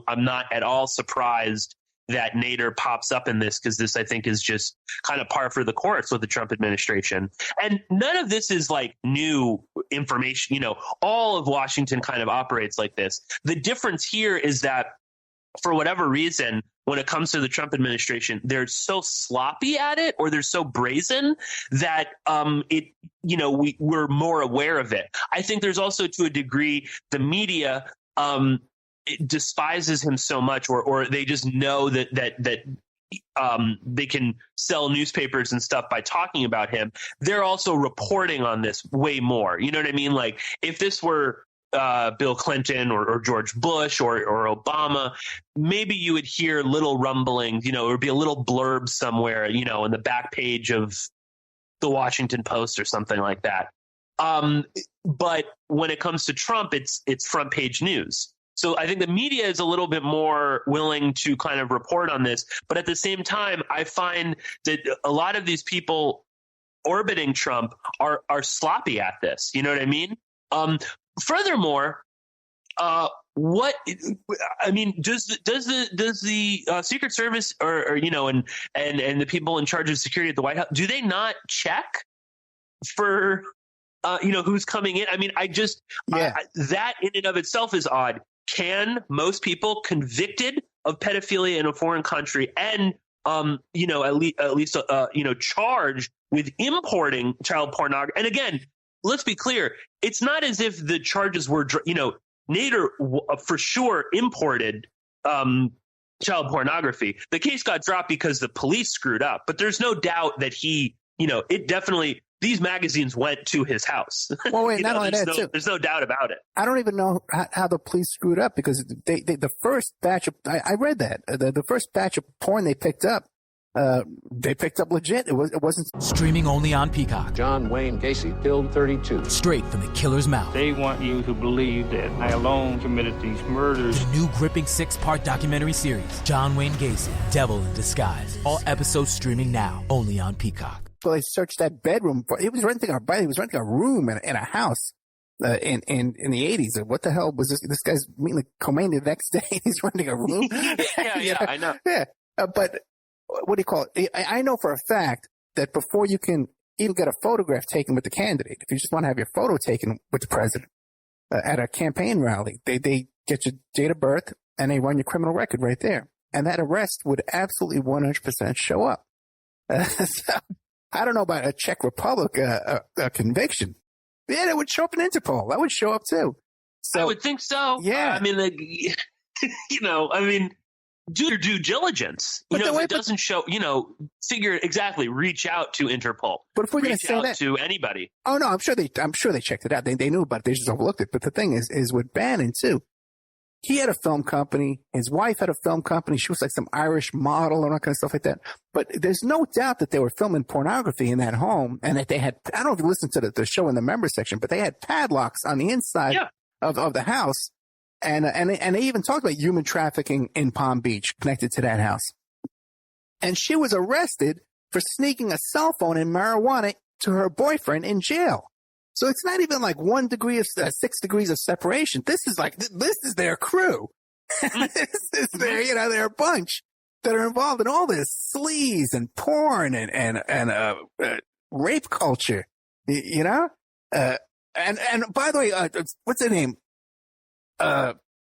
I'm not at all surprised that Nader pops up in this, because this, I think, is just kind of par for the course with the Trump administration. And none of this is like new information. All of Washington kind of operates like this. The difference here is that for whatever reason, when it comes to the Trump administration, they're so sloppy at it, or they're so brazen that we're more aware of it. I think there's also, to a degree, the media it despises him so much, or they just know that they can sell newspapers and stuff by talking about him. They're also reporting on this way more. You know what I mean? Like if this were Bill Clinton or George Bush or Obama, maybe you would hear little rumblings, it would be a little blurb somewhere, in the back page of the Washington Post or something like that. But when it comes to Trump, it's front page news. So I think the media is a little bit more willing to kind of report on this. But at the same time, I find that a lot of these people orbiting Trump are sloppy at this. You know what I mean? Furthermore, does the Secret Service or and the people in charge of security at the White House, do they not check for who's coming in? I mean, that in and of itself is odd. Can most people convicted of pedophilia in a foreign country and at least charged with importing child pornography? And again, let's be clear, it's not as if the charges were Nader for sure imported child pornography. The case got dropped because the police screwed up, but there's no doubt that he, it definitely, these magazines went to his house. Well, wait, not only that, too. There's no doubt about it. I don't even know how the police screwed up, because the first batch of, I read that, the first batch of porn they picked up legit. It wasn't. Streaming only on Peacock. John Wayne Gacy killed 32. Straight from the killer's mouth. They want you to believe that I alone committed these murders. The new gripping 6-part documentary series, John Wayne Gacy, Devil in Disguise. All episodes streaming now, only on Peacock. So they searched that bedroom. He was renting a room in a house in the 80s. What the hell was this? This guy's meeting Khomeini the next day. He's renting a room. yeah, I know. Yeah, but what do you call it? I know for a fact that before you can even get a photograph taken with the candidate. If you just want to have your photo taken with the president at a campaign rally, they get your date of birth and they run your criminal record right there. And that arrest would absolutely 100% show up. So, I don't know about a Czech Republic a conviction. Yeah, that would show up in Interpol. That would show up too. So, I would think so. Yeah. I mean, do your due diligence. If it doesn't show, reach out to Interpol. But if we're going to say that to anybody. Oh no, I'm sure they checked it out. They knew about it. They just overlooked it. But the thing is with Bannon too. He had a film company. His wife had a film company. She was like some Irish model and all kind of stuff like that. But there's no doubt that they were filming pornography in that home and that they had, I don't know if you listened to the show in the member section, but they had padlocks on the inside of the house. And they even talked about human trafficking in Palm Beach connected to that house. And she was arrested for sneaking a cell phone and marijuana to her boyfriend in jail. So it's not even like 6 degrees of separation. This is their crew. This is they're a bunch that are involved in all this sleaze and porn and rape culture, and by the way, what's her name?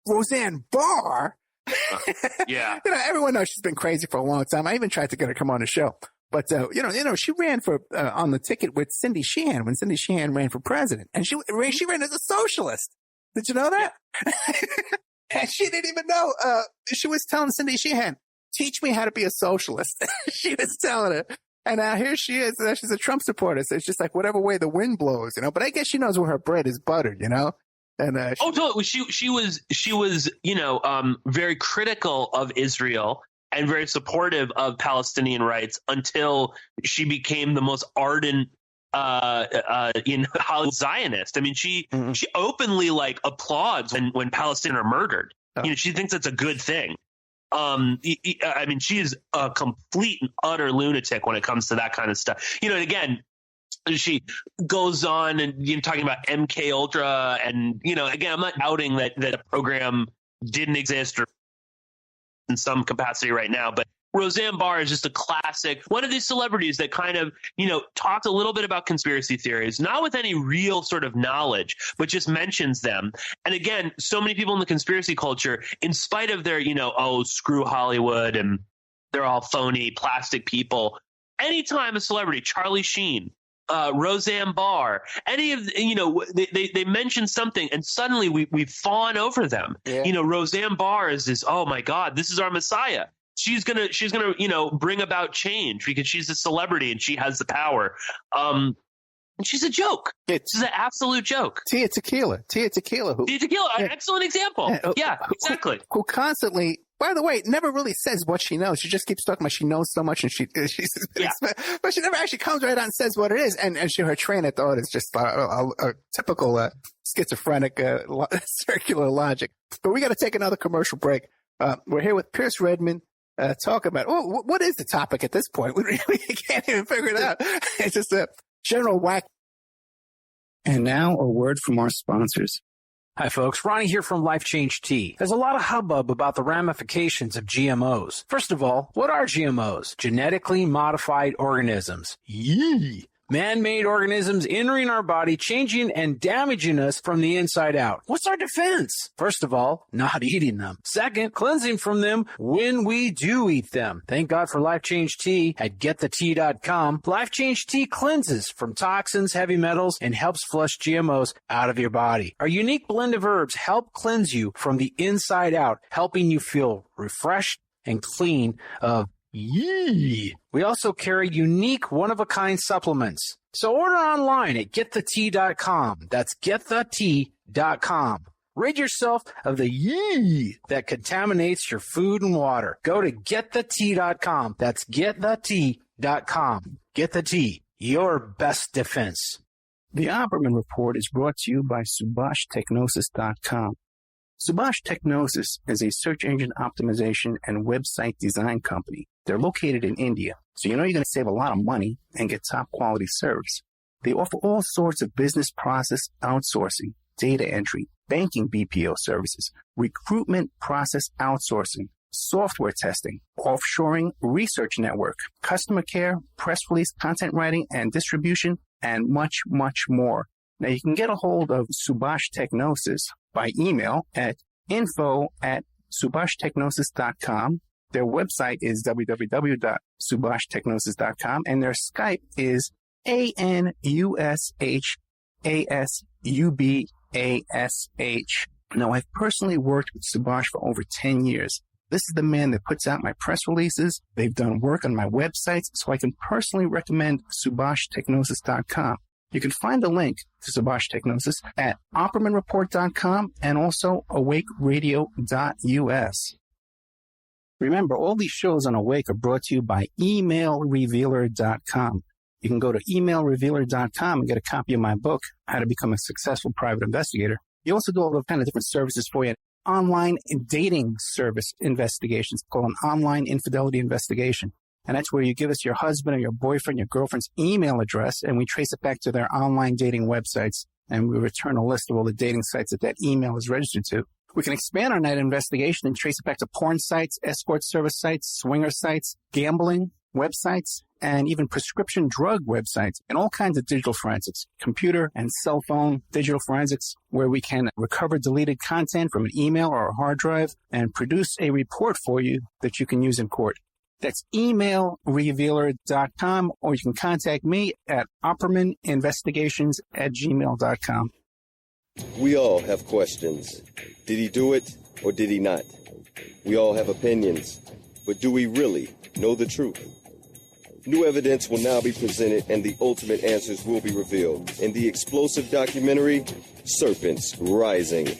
Roseanne Barr. Yeah. Everyone knows she's been crazy for a long time. I even tried to get her to come on the show. But, she ran for, on the ticket with Cindy Sheehan when Cindy Sheehan ran for president. And she ran as a socialist. Did you know that? Yeah. And she didn't even know. She was telling Cindy Sheehan, teach me how to be a socialist. She was telling her. And now here she is. She's a Trump supporter. So it's just like whatever way the wind blows, But I guess she knows where her bread is buttered, And totally. She was very critical of Israel and very supportive of Palestinian rights until she became the most ardent Hollywood Zionist. I mean, she openly applauds when Palestinians are murdered. Oh. She thinks that's a good thing. I mean, she is a complete and utter lunatic when it comes to that kind of stuff. And again, she goes on and talking about MK Ultra, and again, I'm not doubting that a program didn't exist or in some capacity right now, but Roseanne Barr is just a classic, one of these celebrities that kind of, talks a little bit about conspiracy theories, not with any real sort of knowledge, but just mentions them. And again, so many people in the conspiracy culture, in spite of their, screw Hollywood and they're all phony plastic people. Anytime a celebrity, Charlie Sheen, Roseanne Barr, any of they mention something and suddenly we fawn over them. Yeah. Roseanne Barr is this, oh my God, this is our Messiah. She's gonna bring about change because she's a celebrity and she has the power. And she's a joke. She's an absolute joke. Tia Tequila. An excellent example. Yeah, exactly. Who constantly, by the way, never really says what she knows. She just keeps talking about she knows so much, and but she never actually comes right out and says what it is. And her train of thought is just a typical schizophrenic circular logic. But we got to take another commercial break. We're here with Pierce Redmond. Talk about what is the topic at this point? We can't even figure it out. It's just a general whack. And now a word from our sponsors. Hi, folks. Ronnie here from Life Change Tea. There's a lot of hubbub about the ramifications of GMOs. First of all, what are GMOs? Genetically modified organisms. Yee! Man-made organisms entering our body, changing and damaging us from the inside out. What's our defense? First of all, not eating them. Second, cleansing from them when we do eat them. Thank God for Life Change Tea at getthetea.com. Life Change Tea cleanses from toxins, heavy metals, and helps flush GMOs out of your body. Our unique blend of herbs help cleanse you from the inside out, helping you feel refreshed and clean of yee. We also carry unique one-of-a-kind supplements. So order online at getthetea.com. That's getthetea.com. Rid yourself of the yee that contaminates your food and water. Go to getthetea.com. That's getthetea.com. Get the tea, your best defense. The Opperman Report is brought to you by SubhashTechnosis.com. Subhash Technosis is a search engine optimization and website design company. They're located in India, so you're going to save a lot of money and get top quality service. They offer all sorts of business process outsourcing, data entry, banking BPO services, recruitment process outsourcing, software testing, offshoring research network, customer care, press release, content writing and distribution, and much, much more. Now, you can get a hold of Subhash Technosis by email at info@subhashtechnosis.com. Their website is www.subhashtechnosis.com, and their Skype is ANUSHASUBASH. Now, I've personally worked with Subhash for over 10 years. This is the man that puts out my press releases. They've done work on my websites, so I can personally recommend SubhashTechnosis.com. You can find a link to Subhash Technosis at OppermanReport.com and also AwakeRadio.us. Remember, all these shows on Awake are brought to you by EmailRevealer.com. You can go to EmailRevealer.com and get a copy of my book, How to Become a Successful Private Investigator. You also do all those kind of different services for you. Online dating service investigations called an online infidelity investigation. And that's where you give us your husband or your boyfriend, your girlfriend's email address, and we trace it back to their online dating websites, and we return a list of all the dating sites that that email is registered to. We can expand on that investigation and trace it back to porn sites, escort service sites, swinger sites, gambling websites, and even prescription drug websites, and all kinds of digital forensics, computer and cell phone digital forensics, where we can recover deleted content from an email or a hard drive and produce a report for you that you can use in court. That's emailrevealer.com, or you can contact me at oppermaninvestigations@gmail.com. We all have questions. Did he do it or did he not? We all have opinions, but do we really know the truth? New evidence will now be presented and the ultimate answers will be revealed in the explosive documentary, Serpents Rising.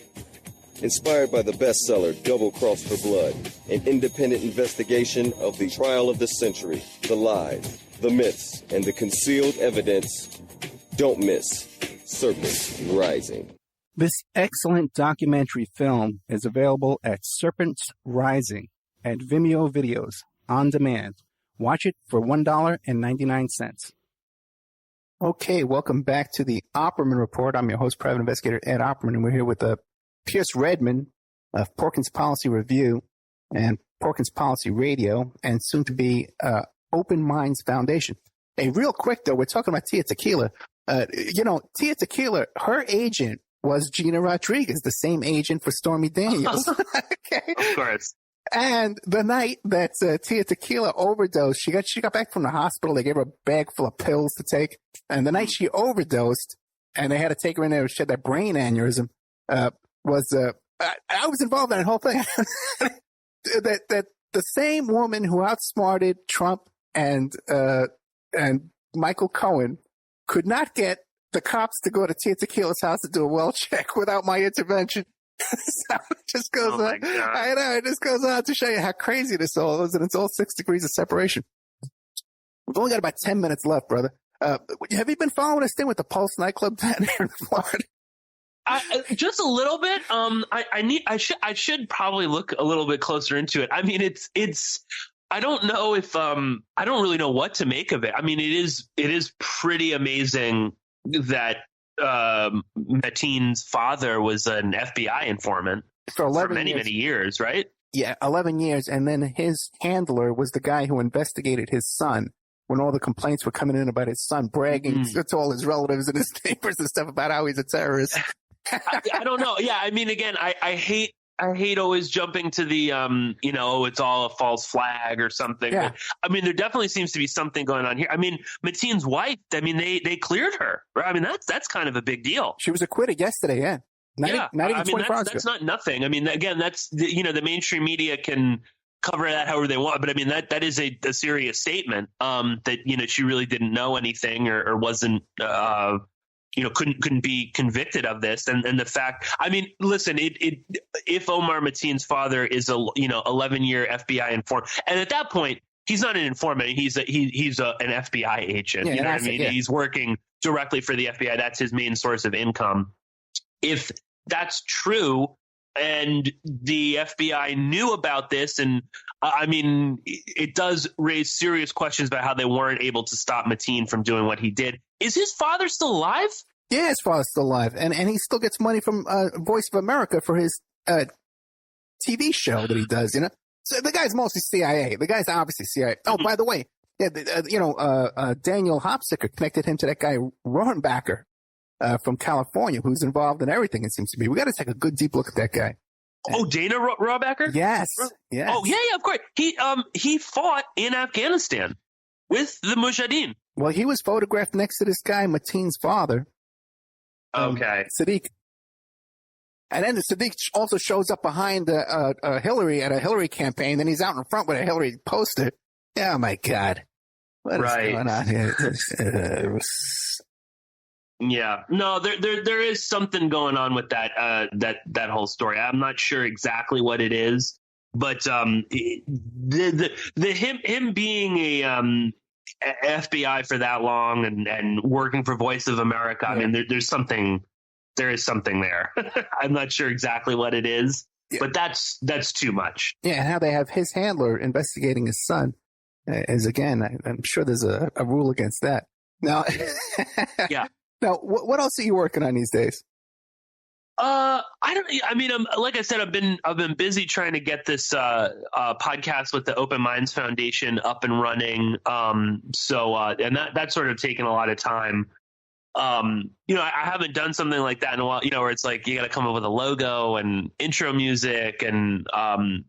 Inspired by the bestseller Double Cross for Blood, an independent investigation of the trial of the century, the lies, the myths, and the concealed evidence. Don't miss Serpents Rising. This excellent documentary film is available at Serpents Rising at Vimeo Videos on demand. Watch it for $1.99. Okay, welcome back to the Opperman Report. I'm your host, Private Investigator Ed Opperman, and we're here with Pierce Redmond of Porkins Policy Review and Porkins Policy Radio, and soon to be Open Minds Foundation. Hey, real quick though, we're talking about Tia Tequila. Tia Tequila, her agent was Gina Rodriguez, the same agent for Stormy Daniels. Okay. Of course. And the night that Tia Tequila overdosed, she got back from the hospital. They gave her a bag full of pills to take. And the night she overdosed, and they had to take her in there, she had that brain aneurysm, I was involved in that whole thing. that the same woman who outsmarted Trump and Michael Cohen could not get the cops to go to Tia Tequila's house to do a well check without my intervention. So it just goes on. I know, it just goes on to show you how crazy this all is, and it's all 6 degrees of separation. We've only got about 10 minutes left, brother. Have you been following this thing with the Pulse nightclub down here in Florida? Just a little bit. I should probably look a little bit closer into it. I mean, it's. I don't know if I don't really know what to make of it. I mean, it is pretty amazing that Mateen's father was an FBI informant for many years, right? Yeah, 11 years. And then his handler was the guy who investigated his son when all the complaints were coming in about his son, bragging to all his relatives and his neighbors and stuff about how he's a terrorist. I don't know. Yeah, I mean, again, I hate always jumping to the it's all a false flag or something. Yeah. But, I mean, there definitely seems to be something going on here. I mean, Mateen's wife, I mean, they cleared her, right? I mean, that's kind of a big deal. She was acquitted yesterday, yeah. Not even 24 hours ago. That's not nothing. I mean, again, that's the mainstream media can cover that however they want, but I mean that is a serious statement that she really didn't know anything or wasn't couldn't be convicted of this, and the fact, I mean, listen, if Omar Mateen's father is a 11-year FBI informant, and at that point he's not an informant, he's an FBI agent. Yeah, you know what I mean? Yeah. He's working directly for the FBI. That's his main source of income. If that's true, and the FBI knew about this, and I mean, it does raise serious questions about how they weren't able to stop Mateen from doing what he did. Is his father still alive? Yeah, his father's still alive, and he still gets money from Voice of America for his TV show that he does. So the guy's mostly CIA. The guy's obviously CIA. Oh, by the way, yeah, Daniel Hopsicker connected him to that guy Rohrabacher from California, who's involved in everything. It seems to be. We got to take a good deep look at that guy. Oh, Dana Rohrabacher? Yes. Yes. Oh, yeah, of course. He fought in Afghanistan with the Mujahideen. Well, he was photographed next to this guy, Mateen's father. Okay. Sadiq. And then Sadiq also shows up behind Hillary at a Hillary campaign. Then he's out in front with a Hillary poster. Oh, my God. What is going on here? Yeah, no, there is something going on with that whole story. I'm not sure exactly what it is, but him being a FBI for that long and working for Voice of America. I mean, there is something there. I'm not sure exactly what it is, but that's too much. Yeah, and how they have his handler investigating his son is, again, I'm sure there's a rule against that. Now, yeah. Now, what else are you working on these days? Like I said, I've been busy trying to get this podcast with the Open Minds Foundation up and running. And that's sort of taken a lot of time. I haven't done something like that in a while, where it's like you got to come up with a logo and intro music, and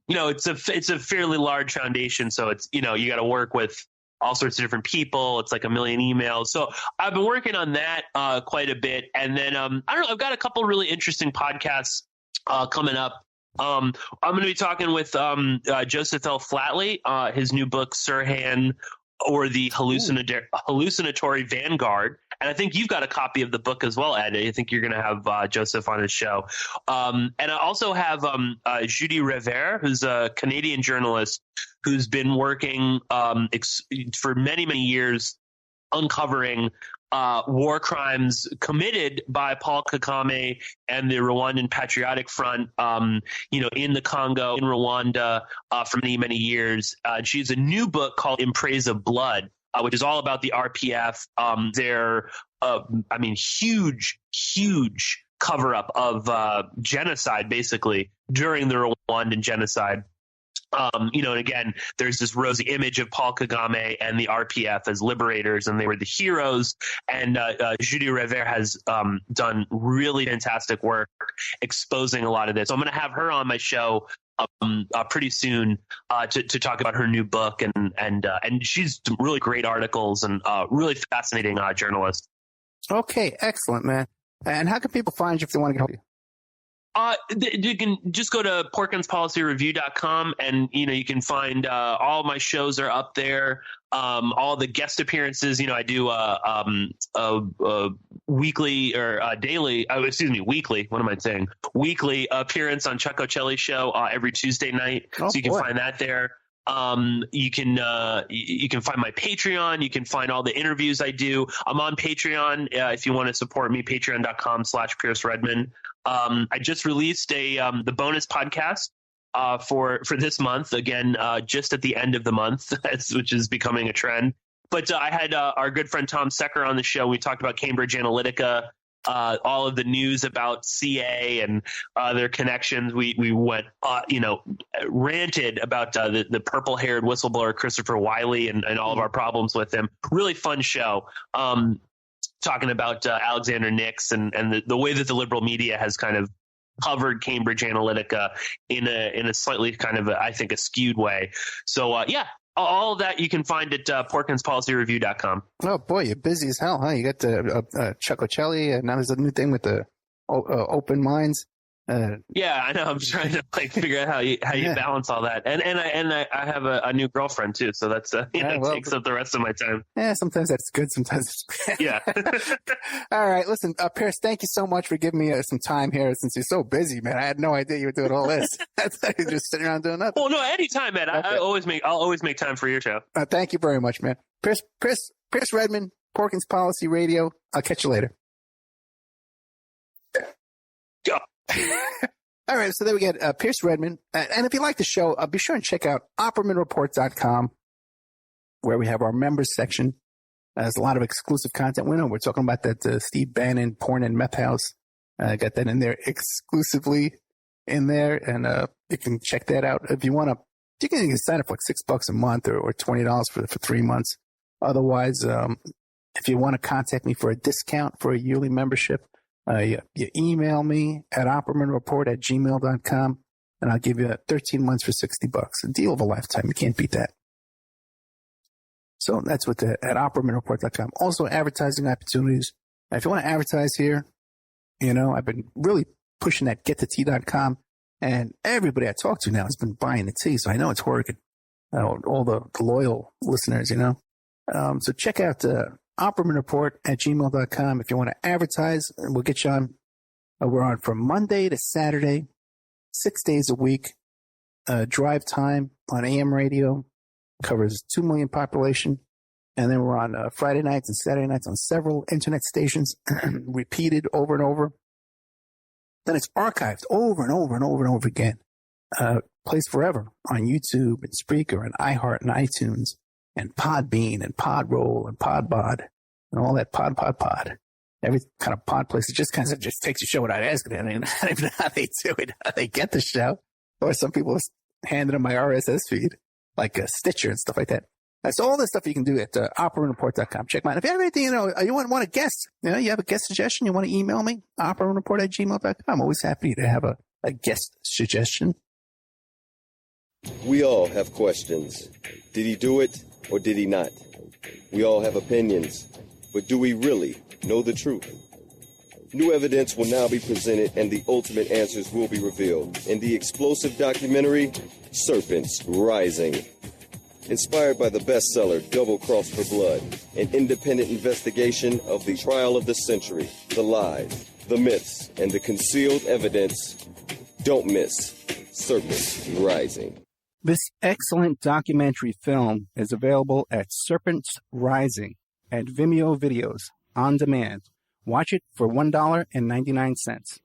it's a fairly large foundation, so it's you got to work with all sorts of different people. It's like a million emails. So I've been working on that quite a bit. And then, I've got a couple really interesting podcasts coming up. I'm going to be talking with Joseph L. Flatley, his new book, Sirhan, or the Hallucinatory Vanguard. And I think you've got a copy of the book as well, Ed. I think you're going to have Joseph on his show. And I also have Judy Revere, who's a Canadian journalist who's been working for many, many years uncovering war crimes committed by Paul Kagame and the Rwandan Patriotic Front, in the Congo, in Rwanda, for many, many years. She has a new book called In Praise of Blood, which is all about the RPF. Their, huge cover-up of genocide, basically, during the Rwandan genocide. And again, there's this rosy image of Paul Kagame and the RPF as liberators, and they were the heroes. And Judy Revere has done really fantastic work exposing a lot of this. So I'm going to have her on my show pretty soon to talk about her new book, and she's really great articles and really fascinating journalist. Okay, excellent, man. And how can people find you if they want to help you? You can just go to PorkinsPolicyReview.com, and you can find all my shows are up there. All the guest appearances. I do weekly or daily. Weekly. What am I saying? Weekly appearance on Chuck Ocelli's show every Tuesday night. So you can find that there. You can find my Patreon. You can find all the interviews I do. I'm on Patreon. If you want to support me, patreon.com/Pierce Redmond. I just released the bonus podcast for this month, again, just at the end of the month, which is becoming a trend. But I had our good friend Tom Secker on the show. We talked about Cambridge Analytica, all of the news about CA and their connections. We went, ranted about the purple-haired whistleblower Christopher Wiley and all of our problems with him. Really fun show. Talking about Alexander Nix and the way that the liberal media has kind of covered Cambridge Analytica in a slightly kind of, I think, a skewed way. So, all of that you can find at PorkinsPolicyReview.com. Oh, boy, you're busy as hell, huh? You got Chuck Ocelli, and now there's a new thing with the Open Minds. Yeah, I know. I'm trying to figure out how you balance all that, and I have a new girlfriend too, so that's takes up the rest of my time. Yeah, sometimes that's good, sometimes it's bad. Yeah. All right, listen, Pierce, thank you so much for giving me some time here, since you're so busy, man. I had no idea you were doing all this. You're just sitting around doing nothing. Well, no, anytime, man. Okay. I'll always make time for your show. Thank you very much, man. Pierce Redmond, Porkins Policy Radio. I'll catch you later. Go. All right, so there we get Pierce Redmond. And if you like the show, be sure and check out OppermanReport.com, where we have our members section. There's a lot of exclusive content. We're talking about that Steve Bannon porn and meth house. Got that in there exclusively in there, and you can check that out if you want to You can sign up for like $6 a month or $20 for 3 months. Otherwise, if you want to contact me for a discount for a yearly membership, you email me at oppermanreport@gmail.com, and I'll give you 13 months for $60. A deal of a lifetime. You can't beat that. So that's at oppermanreport.com. Also, advertising opportunities. If you want to advertise here, I've been really pushing that getthetea.com, and everybody I talk to now has been buying the tea, so I know it's working. All the loyal listeners, So check out oppermanreport@gmail.com if you want to advertise, and we'll get you on. We're on from Monday to Saturday, 6 days a week. Drive time on AM radio covers 2 million population. And then we're on Friday nights and Saturday nights on several internet stations, repeated over and over. Then it's archived over and over and over and over again. Plays forever on YouTube and Spreaker and iHeart and iTunes and Podbean and Podroll and Podbod and all that pod. Every kind of pod place. It just kind of just takes your show without asking. I don't even know how they do it, how they get the show. Or some people hand them my RSS feed, like Stitcher and stuff like that. That's all the stuff you can do at oppermanreport.com. Check mine. If you have anything, you want a guest, you have a guest suggestion, you want to email me, oppermanreport@gmail.com. I'm always happy to have a guest suggestion. We all have questions. Did he do it or did he not? We all have opinions, but do we really know the truth? New evidence will now be presented and the ultimate answers will be revealed in the explosive documentary, Serpents Rising. Inspired by the bestseller Double Cross for Blood, an independent investigation of the trial of the century, the lies, the myths, and the concealed evidence. Don't miss Serpents Rising. This excellent documentary film is available at Serpents Rising at Vimeo Videos on demand. Watch it for $1.99.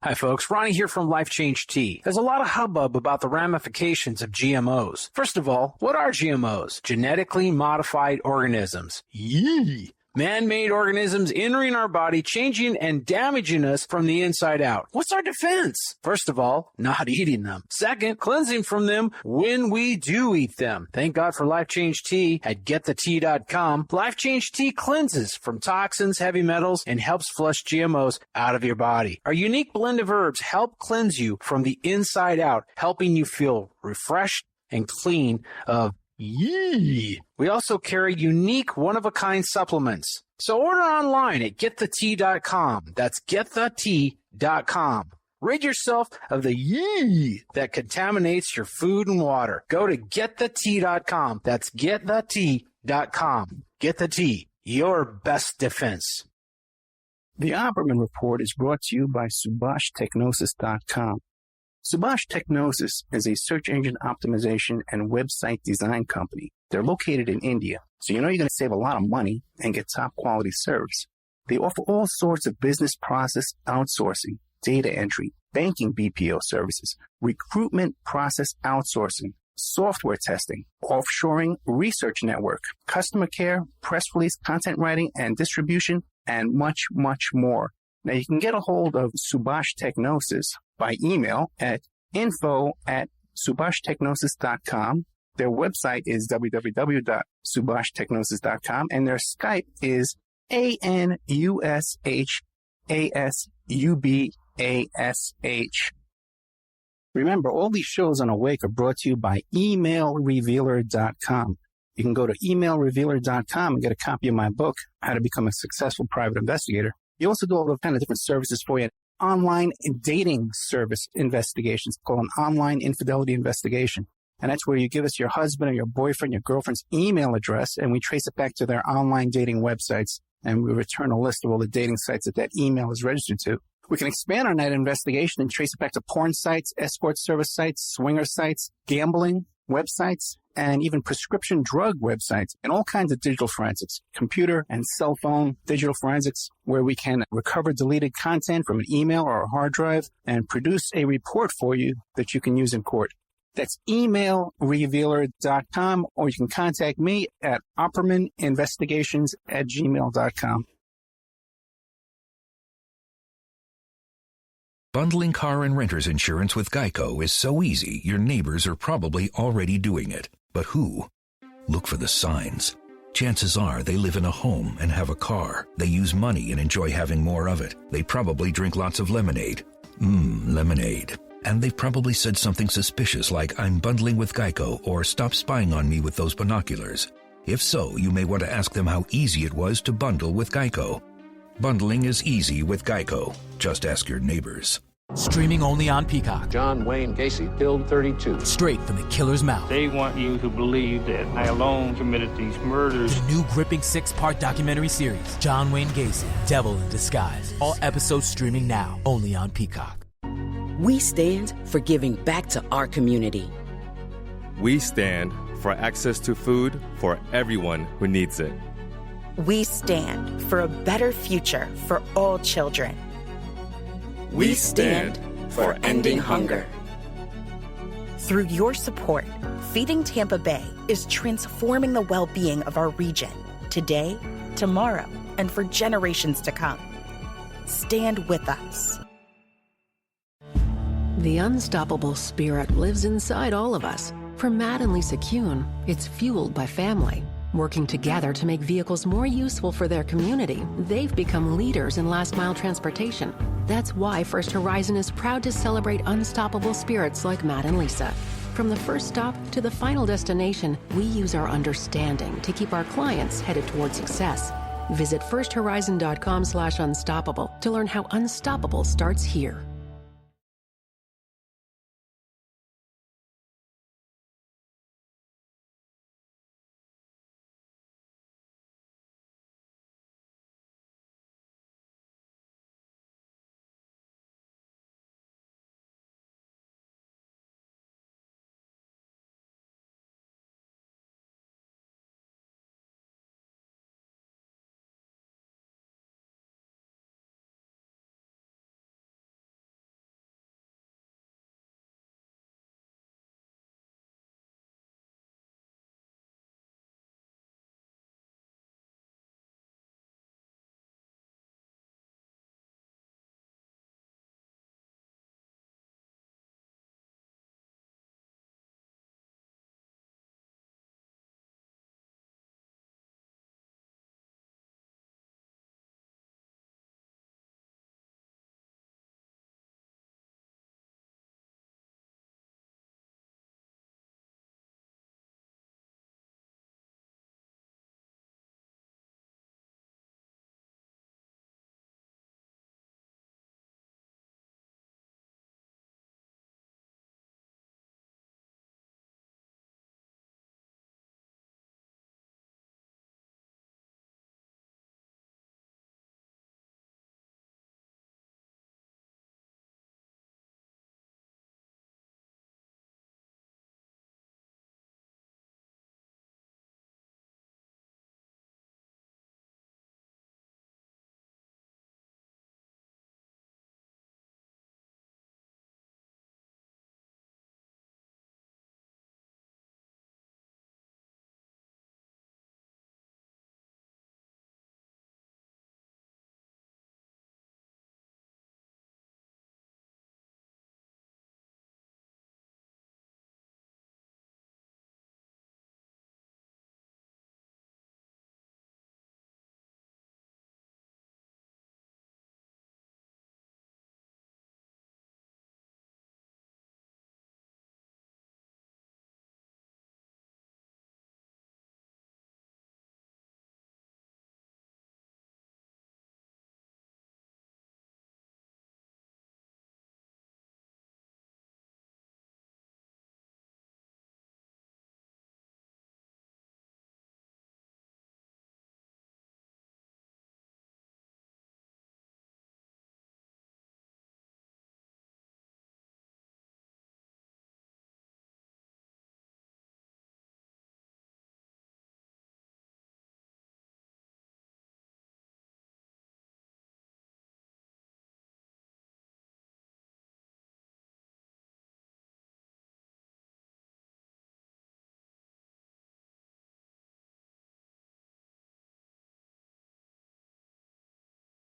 Hi, folks. Ronnie here from Life Change Tea. There's a lot of hubbub about the ramifications of GMOs. First of all, what are GMOs? Genetically modified organisms. Yee! Man-made organisms entering our body, changing and damaging us from the inside out. What's our defense? First of all, not eating them. Second, cleansing from them when we do eat them. Thank God for Life Change Tea at getthetea.com. Life Change Tea cleanses from toxins, heavy metals, and helps flush GMOs out of your body. Our unique blend of herbs help cleanse you from the inside out, helping you feel refreshed and clean of yee. We also carry unique one-of-a-kind supplements. So order online at getthetea.com. That's getthetea.com. Rid yourself of the yee that contaminates your food and water. Go to getthetea.com. That's getthetea.com. Get the tea, your best defense. The Opperman Report is brought to you by SubhashTechnosis.com. Subash Technosis is a search engine optimization and website design company. They're located in India, so you're going to save a lot of money and get top quality service. They offer all sorts of business process outsourcing, data entry, banking BPO services, recruitment process outsourcing, software testing, offshoring, research network, customer care, press release, content writing and distribution, and much, much more. Now, you can get a hold of Subash Technosis by email at info@subhashtechnosis.com. Their website is www.subhashtechnosis.com, and their Skype is ANUSHASUBASH. Remember, all these shows on Awake are brought to you by emailrevealer.com. You can go to emailrevealer.com and get a copy of my book, How to Become a Successful Private Investigator. You also do all the kind of different services for you. Online dating service investigations called an online infidelity investigation. And that's where you give us your husband or your boyfriend, your girlfriend's email address, and we trace it back to their online dating websites, and we return a list of all the dating sites that email is registered to. We can expand on that investigation and trace it back to porn sites, escort service sites, swinger sites, gambling websites, and even prescription drug websites, and all kinds of digital forensics, computer and cell phone digital forensics, where we can recover deleted content from an email or a hard drive and produce a report for you that you can use in court. That's emailrevealer.com, or you can contact me at oppermaninvestigations@gmail.com. Bundling car and renter's insurance with Geico is so easy, your neighbors are probably already doing it. But who? Look for the signs. Chances are they live in a home and have a car. They use money and enjoy having more of it. They probably drink lots of lemonade. Lemonade. And they've probably said something suspicious like, I'm bundling with Geico, or stop spying on me with those binoculars. If so, you may want to ask them how easy it was to bundle with Geico. Bundling is easy with Geico. Just ask your neighbors. Streaming only on Peacock. John Wayne Gacy killed 32. Straight from the killer's mouth. They want you to believe that I alone committed these murders. The new gripping 6-part documentary series, John Wayne Gacy, Devil in Disguise. All episodes streaming now, only on Peacock. We stand for giving back to our community. We stand for access to food for everyone who needs it. We stand for a better future for all children. We stand for ending hunger. Through your support, Feeding Tampa Bay is transforming the well-being of our region today, tomorrow, and for generations to come. Stand with us. The unstoppable spirit lives inside all of us. For Matt and Lisa Kuhn, it's fueled by family. Working together to make vehicles more useful for their community, they've become leaders in last-mile transportation. That's why First Horizon is proud to celebrate unstoppable spirits like Matt and Lisa. From the first stop to the final destination, we use our understanding to keep our clients headed toward success. Visit firsthorizon.com/unstoppable to learn how unstoppable starts here.